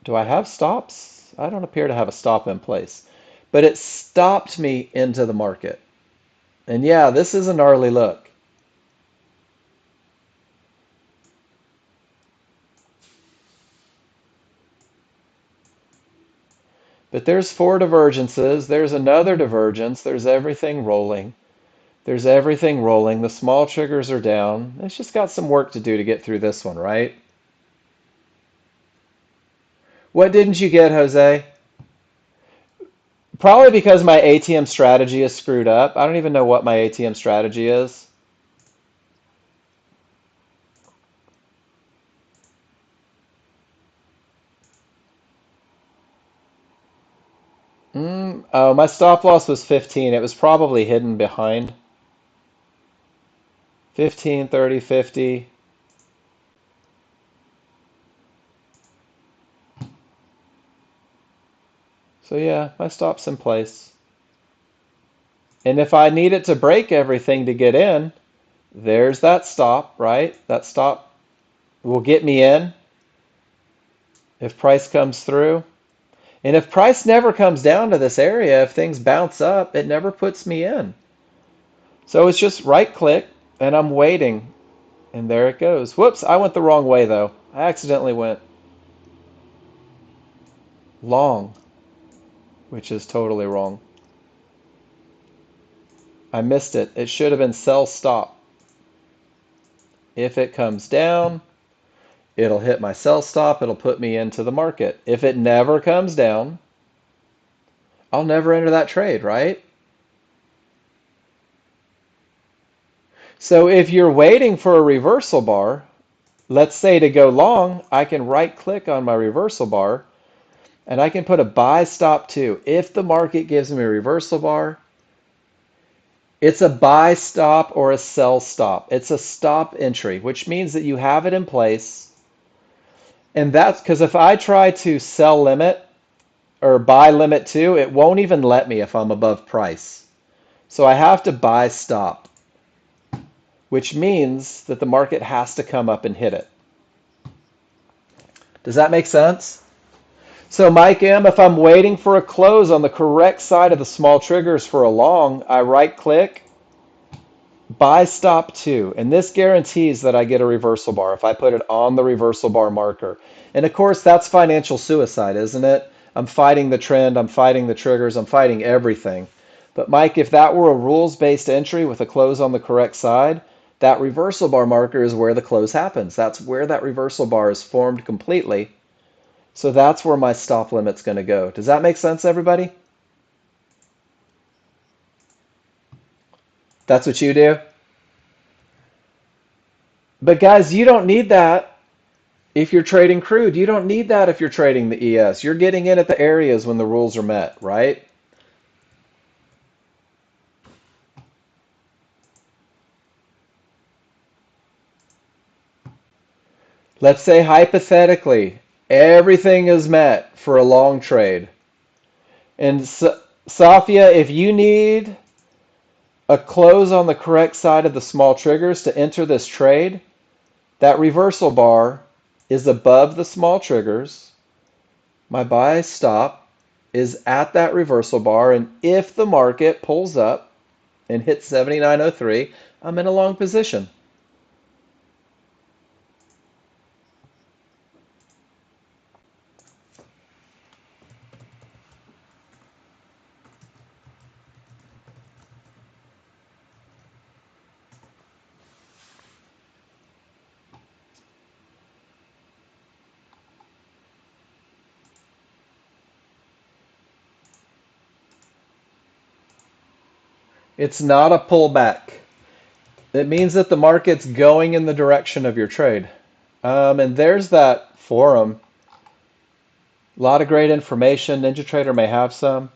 Do I have stops? I don't appear to have a stop in place. But it stopped me into the market. And yeah, this is a gnarly look. But there's 4 divergences. There's another divergence. There's everything rolling. There's everything rolling. The small triggers are down. It's just got some work to do to get through this one, right? What didn't you get, Jose? Probably because my ATM strategy is screwed up. I don't even know what my ATM strategy is. Oh, my stop loss was 15. It was probably hidden behind. 15, 30, 50. So yeah, my stop's in place. And if I need it to break everything to get in, there's that stop, right? That stop will get me in if price comes through. And if price never comes down to this area, if things bounce up, it never puts me in. So it's just right click and I'm waiting. And there it goes. Whoops, I went the wrong way though. I accidentally went long, which is totally wrong. I missed it. It should have been sell stop. If it comes down, it'll hit my sell stop. It'll put me into the market. If it never comes down, I'll never enter that trade, right? So if you're waiting for a reversal bar, let's say to go long, I can right click on my reversal bar and I can put a buy stop too. If the market gives me a reversal bar, it's a buy stop or a sell stop. It's a stop entry, which means that you have it in place. And that's because if I try to sell limit or buy limit too, it won't even let me if I'm above price. So I have to buy stop, which means that the market has to come up and hit it. Does that make sense? So Mike M, if I'm waiting for a close on the correct side of the small triggers for a long, I right click, buy stop 2, and this guarantees that I get a reversal bar if I put it on the reversal bar marker. And of course, that's financial suicide, isn't it? I'm fighting the trend, I'm fighting the triggers, I'm fighting everything. But Mike, if that were a rules-based entry with a close on the correct side, that reversal bar marker is where the close happens. That's where that reversal bar is formed completely. So that's where my stop limit's going to go. Does that make sense, everybody? That's what you do? But guys, you don't need that if you're trading crude. You don't need that if you're trading the ES. You're getting in at the areas when the rules are met, right? Let's say hypothetically, everything is met for a long trade. And Safia, if you need a close on the correct side of the small triggers to enter this trade, that reversal bar is above the small triggers. My buy stop is at that reversal bar, and if the market pulls up and hits 79.03, I'm in a long position. It's not a pullback. It means that the market's going in the direction of your trade. And there's that forum. A lot of great information. NinjaTrader may have some.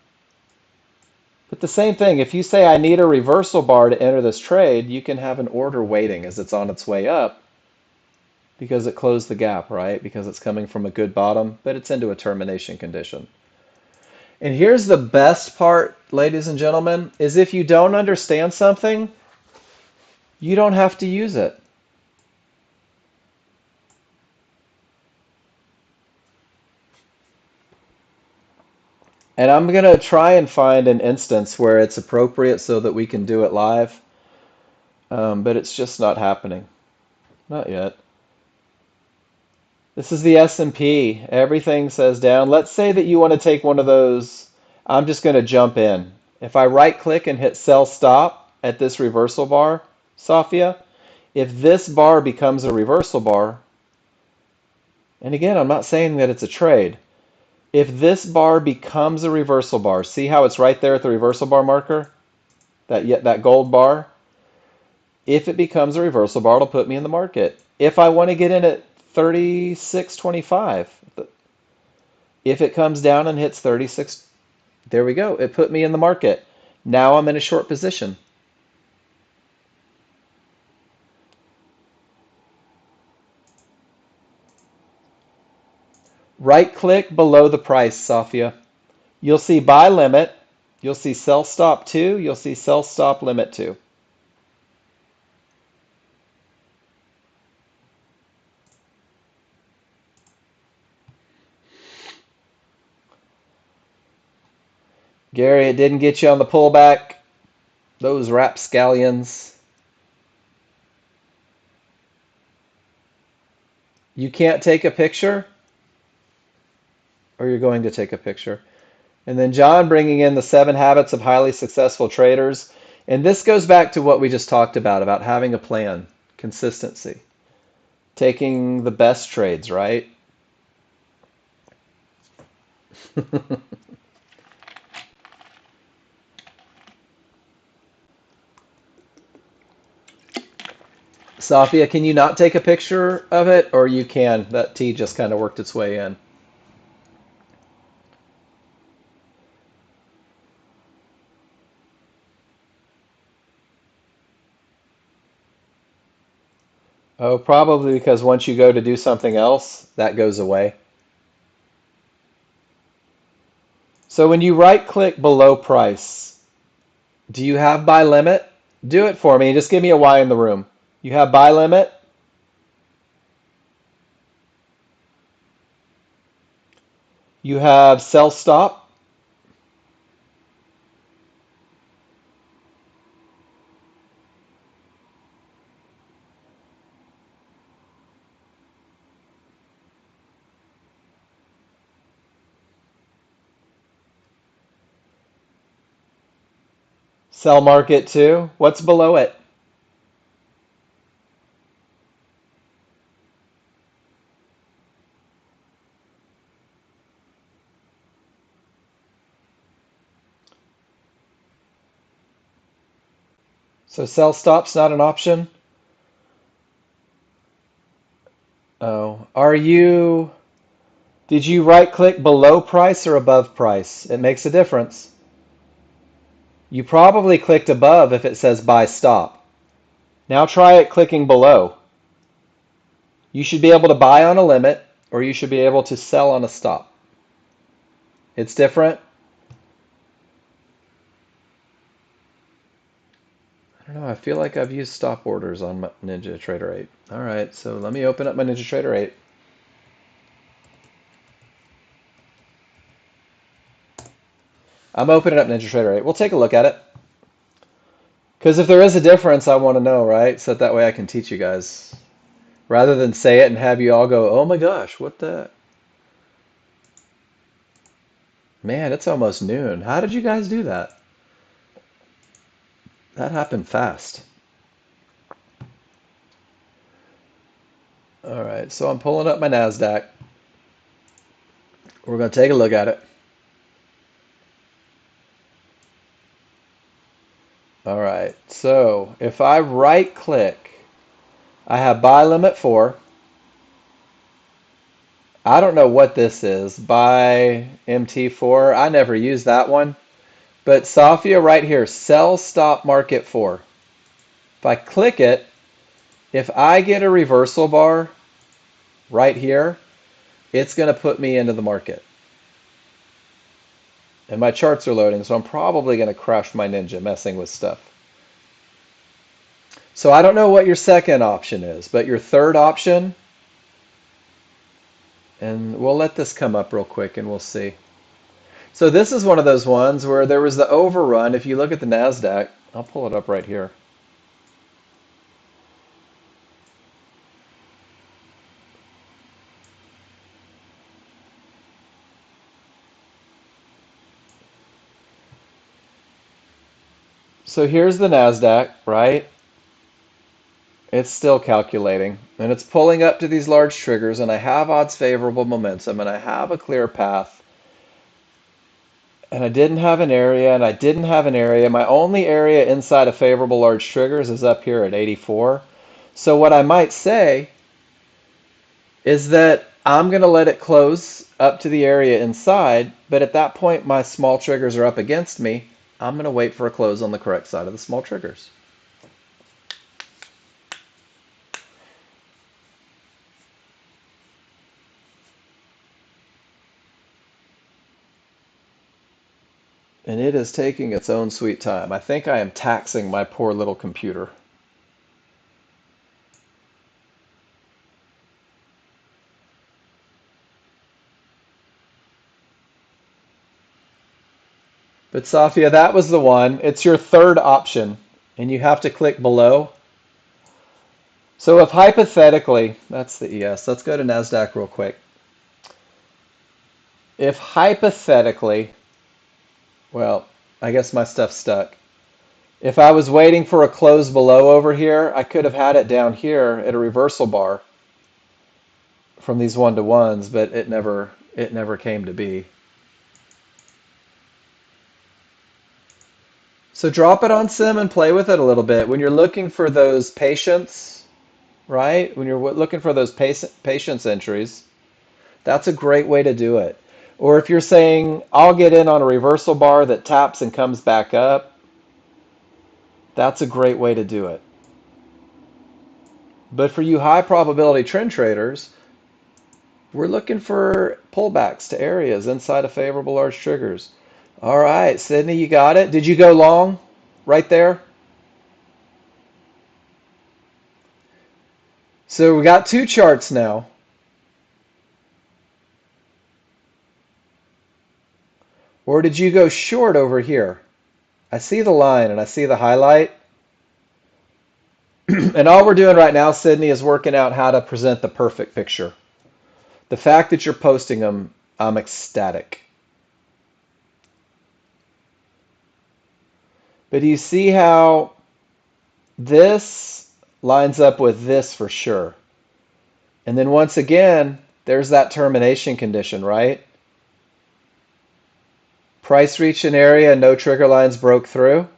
But the same thing, if you say I need a reversal bar to enter this trade, you can have an order waiting as it's on its way up because it closed the gap, right? Because it's coming from a good bottom, but it's into a termination condition. And here's the best part, ladies and gentlemen, is if you don't understand something, you don't have to use it. And I'm going to try and find an instance where it's appropriate so that we can do it live. But it's just not happening. Not yet. This is the S&P. Everything says down. Let's say that you want to take one of those. I'm just going to jump in. If I right click and hit sell stop at this reversal bar, Safia, if this bar becomes a reversal bar, and again, I'm not saying that it's a trade. If this bar becomes a reversal bar, see how it's right there at the reversal bar marker? That gold bar? If it becomes a reversal bar, it'll put me in the market. If I want to get in at 36.25, if it comes down and hits 36, there we go. It put me in the market. Now I'm in a short position. Right click below the price, Safia. You'll see buy limit. You'll see sell stop 2. You'll see sell stop limit 2. Gary, it didn't get you on the pullback. Those rapscallions. You can't take a picture? Or you're going to take a picture? And then John bringing in the 7 habits of highly successful traders. And this goes back to what we just talked about having a plan, consistency. taking the best trades, right? Safia, can you not take a picture of it? Or you can? That T just kind of worked its way in. Oh, probably because once you go to do something else, that goes away. So when you right click below price, do you have buy limit? Do it for me. Just give me a Y in the room. You have buy limit? You have sell stop? Sell market too? What's below it? So sell stop's not an option? Oh, did you right click below price or above price? It makes a difference. You probably clicked above if it says buy stop. Now try it clicking below. You should be able to buy on a limit or you should be able to sell on a stop. It's different. I don't know. I feel like I've used stop orders on my Ninja Trader 8. All right, so let me open up my Ninja Trader 8. I'm opening up Ninja Trader 8. We'll take a look at it. Because if there is a difference, I want to know, right? So that way I can teach you guys. Rather than say it and have you all go, oh my gosh, what the? Man, it's almost noon. How did you guys do that? That happened fast. All right, so I'm pulling up my NASDAQ. We're going to take a look at it. All right, so if I right click, I have buy limit 4. I don't know what this is. Buy MT4. I never use that one. But Safia right here, sell stop market 4. If I click it, if I get a reversal bar right here, it's going to put me into the market. And my charts are loading, so I'm probably going to crash my Ninja messing with stuff. So I don't know what your second option is, but your third option, and we'll let this come up real quick and we'll see. So this is one of those ones where there was the overrun. If you look at the NASDAQ, I'll pull it up right here. So here's the NASDAQ, right? It's still calculating, and it's pulling up to these large triggers, and I have odds favorable momentum, and I have a clear path, and I didn't have an area, and I didn't have an area. My only area inside of favorable large triggers is up here at 84. So what I might say is that I'm going to let it close up to the area inside, but at that point my small triggers are up against me. I'm going to wait for a close on the correct side of the small triggers. And it is taking its own sweet time. I think I am taxing my poor little computer. But Safia, that was the one. It's your third option, and you have to click below. So if hypothetically, that's the ES. Let's go to NASDAQ real quick. If hypothetically, well, I guess my stuff's stuck. If I was waiting for a close below over here, I could have had it down here at a reversal bar. from these one-to-ones, but it never came to be. So drop it on sim and play with it a little bit. When you're looking for those patience, right? When you're looking for those patience entries, that's a great way to do it. Or if you're saying, I'll get in on a reversal bar that taps and comes back up, that's a great way to do it. But for you high probability trend traders, we're looking for pullbacks to areas inside of favorable large triggers. All right, Sydney, you got it. Did you go long right there? So we got two charts now. Or did you go short over here? I see the line and I see the highlight. And all we're doing right now, Sydney, is working out how to present the perfect picture. The fact that you're posting them, I'm ecstatic. But do you see how this lines up with this for sure? And then once again, there's that termination condition, right? Price reached an area and no trigger lines broke through.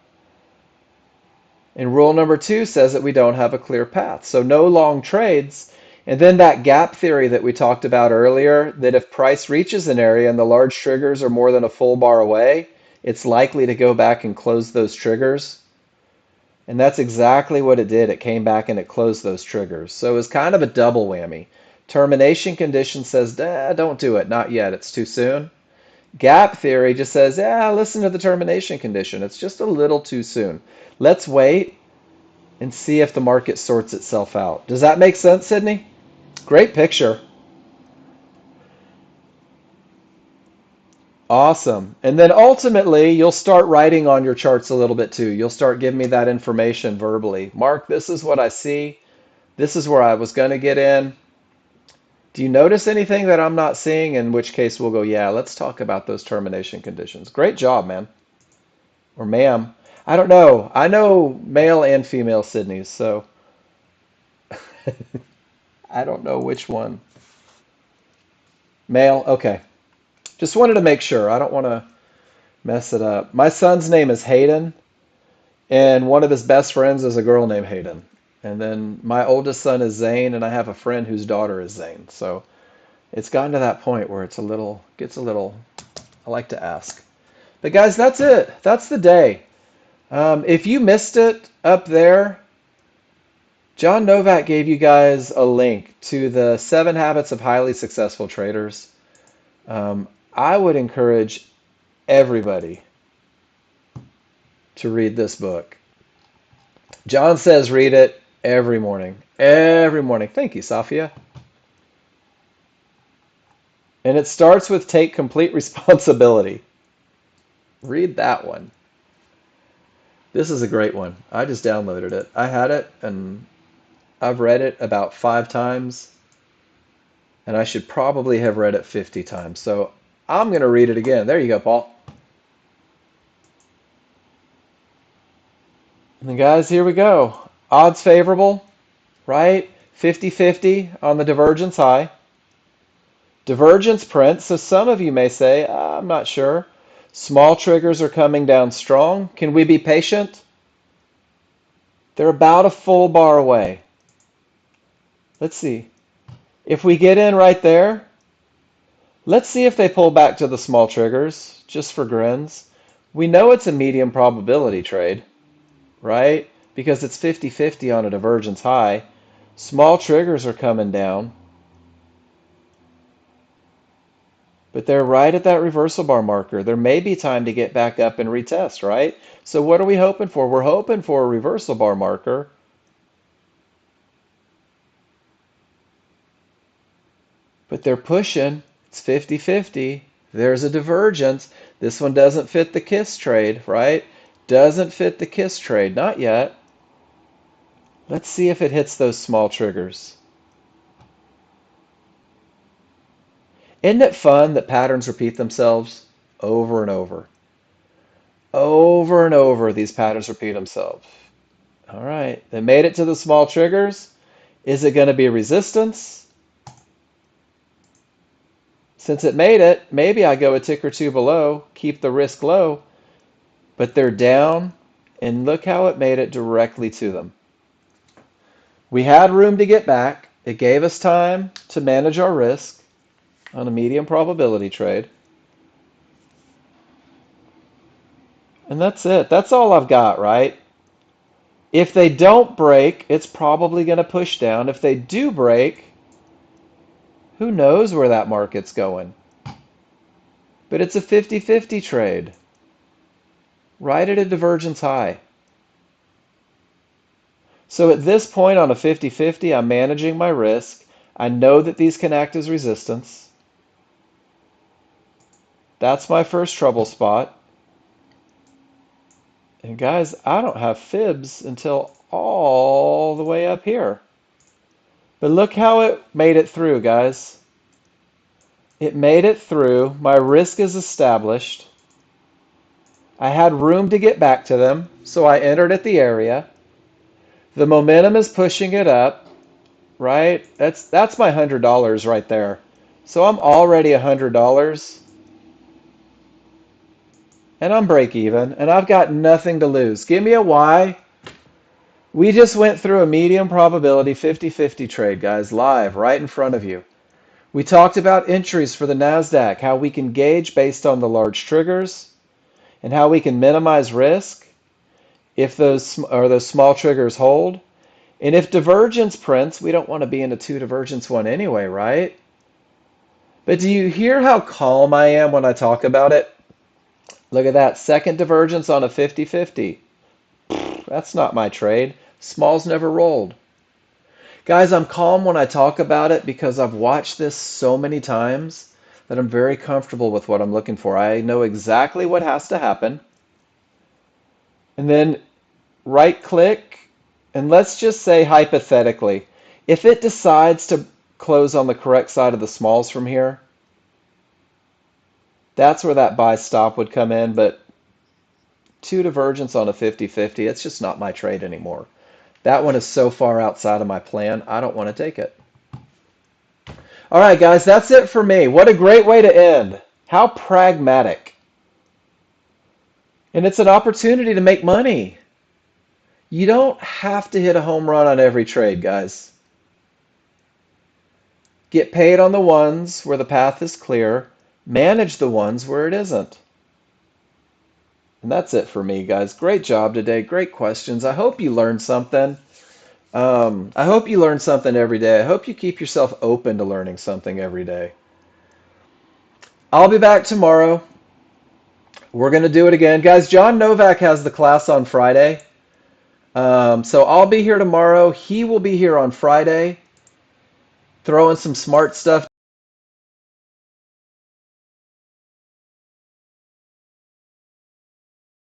And rule number 2 says that we don't have a clear path. So no long trades. And then that gap theory that we talked about earlier, that if price reaches an area and the large triggers are more than a full bar away, it's likely to go back and close those triggers. And that's exactly what it did. It came back and it closed those triggers. So it was kind of a double whammy. Termination condition says, don't do it. Not yet. It's too soon. Gap theory just says, listen to the termination condition. It's just a little too soon. Let's wait and see if the market sorts itself out. Does that make sense, Sydney? Great picture. Awesome. And then ultimately, you'll start writing on your charts a little bit too. You'll start giving me that information verbally. Mark, this is what I see. This is where I was going to get in. Do you notice anything that I'm not seeing? In which case, we'll go, yeah, let's talk about those termination conditions. Great job, man. Or ma'am. I don't know. I know male and female Sydneys, so I don't know which one. Male? Okay. Just wanted to make sure. I don't want to mess it up. My son's name is Hayden, and one of his best friends is a girl named Hayden. And then my oldest son is Zane, and I have a friend whose daughter is Zane. So it's gotten to that point where gets a little, I like to ask. But guys, that's it. That's the day. If you missed it up there, John Novak gave you guys a link to the 7 Habits of Highly Successful Traders. I would encourage everybody to read this book. John says read it every morning. Every morning. Thank you, Safia. And it starts with take complete responsibility. Read that one. This is a great one. I just downloaded it. I had it and I've read it about 5 times. And I should probably have read it 50 times. So I'm going to read it again. There you go, Paul. And guys, here we go. Odds favorable, right? 50-50 on the divergence high. Divergence print. So some of you may say, I'm not sure. Small triggers are coming down strong. Can we be patient? They're about a full bar away. Let's see. If we get in right there, let's see if they pull back to the small triggers, just for grins. We know it's a medium probability trade, right? Because it's 50-50 on a divergence high. Small triggers are coming down. But they're right at that reversal bar marker. There may be time to get back up and retest, right? So what are we hoping for? We're hoping for a reversal bar marker. But they're pushing. It's 50-50. There's a divergence. This one doesn't fit the KISS trade, right? Doesn't fit the KISS trade. Not yet. Let's see if it hits those small triggers. Isn't it fun that patterns repeat themselves over and over? Over and over, these patterns repeat themselves. All right, they made it to the small triggers. Is it going to be resistance? Since it made it, maybe I go a tick or two below, keep the risk low, but they're down, and look how it made it directly to them. We had room to get back. It gave us time to manage our risk on a medium probability trade. And that's it. That's all I've got, right? If they don't break, it's probably going to push down. If they do break, who knows where that market's going? But it's a 50-50 trade, right at a divergence high. So at this point on a 50-50, I'm managing my risk. I know that these can act as resistance. That's my first trouble spot. And guys, I don't have fibs until all the way up here. But look how it made it through, guys. It made it through. My risk is established. I had room to get back to them, so I entered at the area. The momentum is pushing it up, right? That's my $100 right there. So I'm already $100, and I'm break even, and I've got nothing to lose. Give me a Y. We just went through a medium probability 50-50 trade, guys, live, right in front of you. We talked about entries for the NASDAQ, how we can gauge based on the large triggers, and how we can minimize risk if those small triggers hold. And if divergence prints, we don't want to be in a two divergence one anyway, right? But do you hear how calm I am when I talk about it? Look at that, second divergence on a 50-50. That's not my trade. Smalls never rolled. Guys, I'm calm when I talk about it because I've watched this so many times that I'm very comfortable with what I'm looking for. I know exactly what has to happen. And then right click, and let's just say hypothetically, if it decides to close on the correct side of the smalls from here, that's where that buy stop would come in, but two divergence on a 50-50, it's just not my trade anymore. That one is so far outside of my plan, I don't want to take it. All right, guys, that's it for me. What a great way to end. How pragmatic. And it's an opportunity to make money. You don't have to hit a home run on every trade, guys. Get paid on the ones where the path is clear. Manage the ones where it isn't. And that's it for me, guys. Great job today. Great questions. I hope you learned something. I hope you learn something every day. I hope you keep yourself open to learning something every day. I'll be back tomorrow. We're going to do it again. Guys, John Novak has the class on Friday. So I'll be here tomorrow. He will be here on Friday, throwing some smart stuff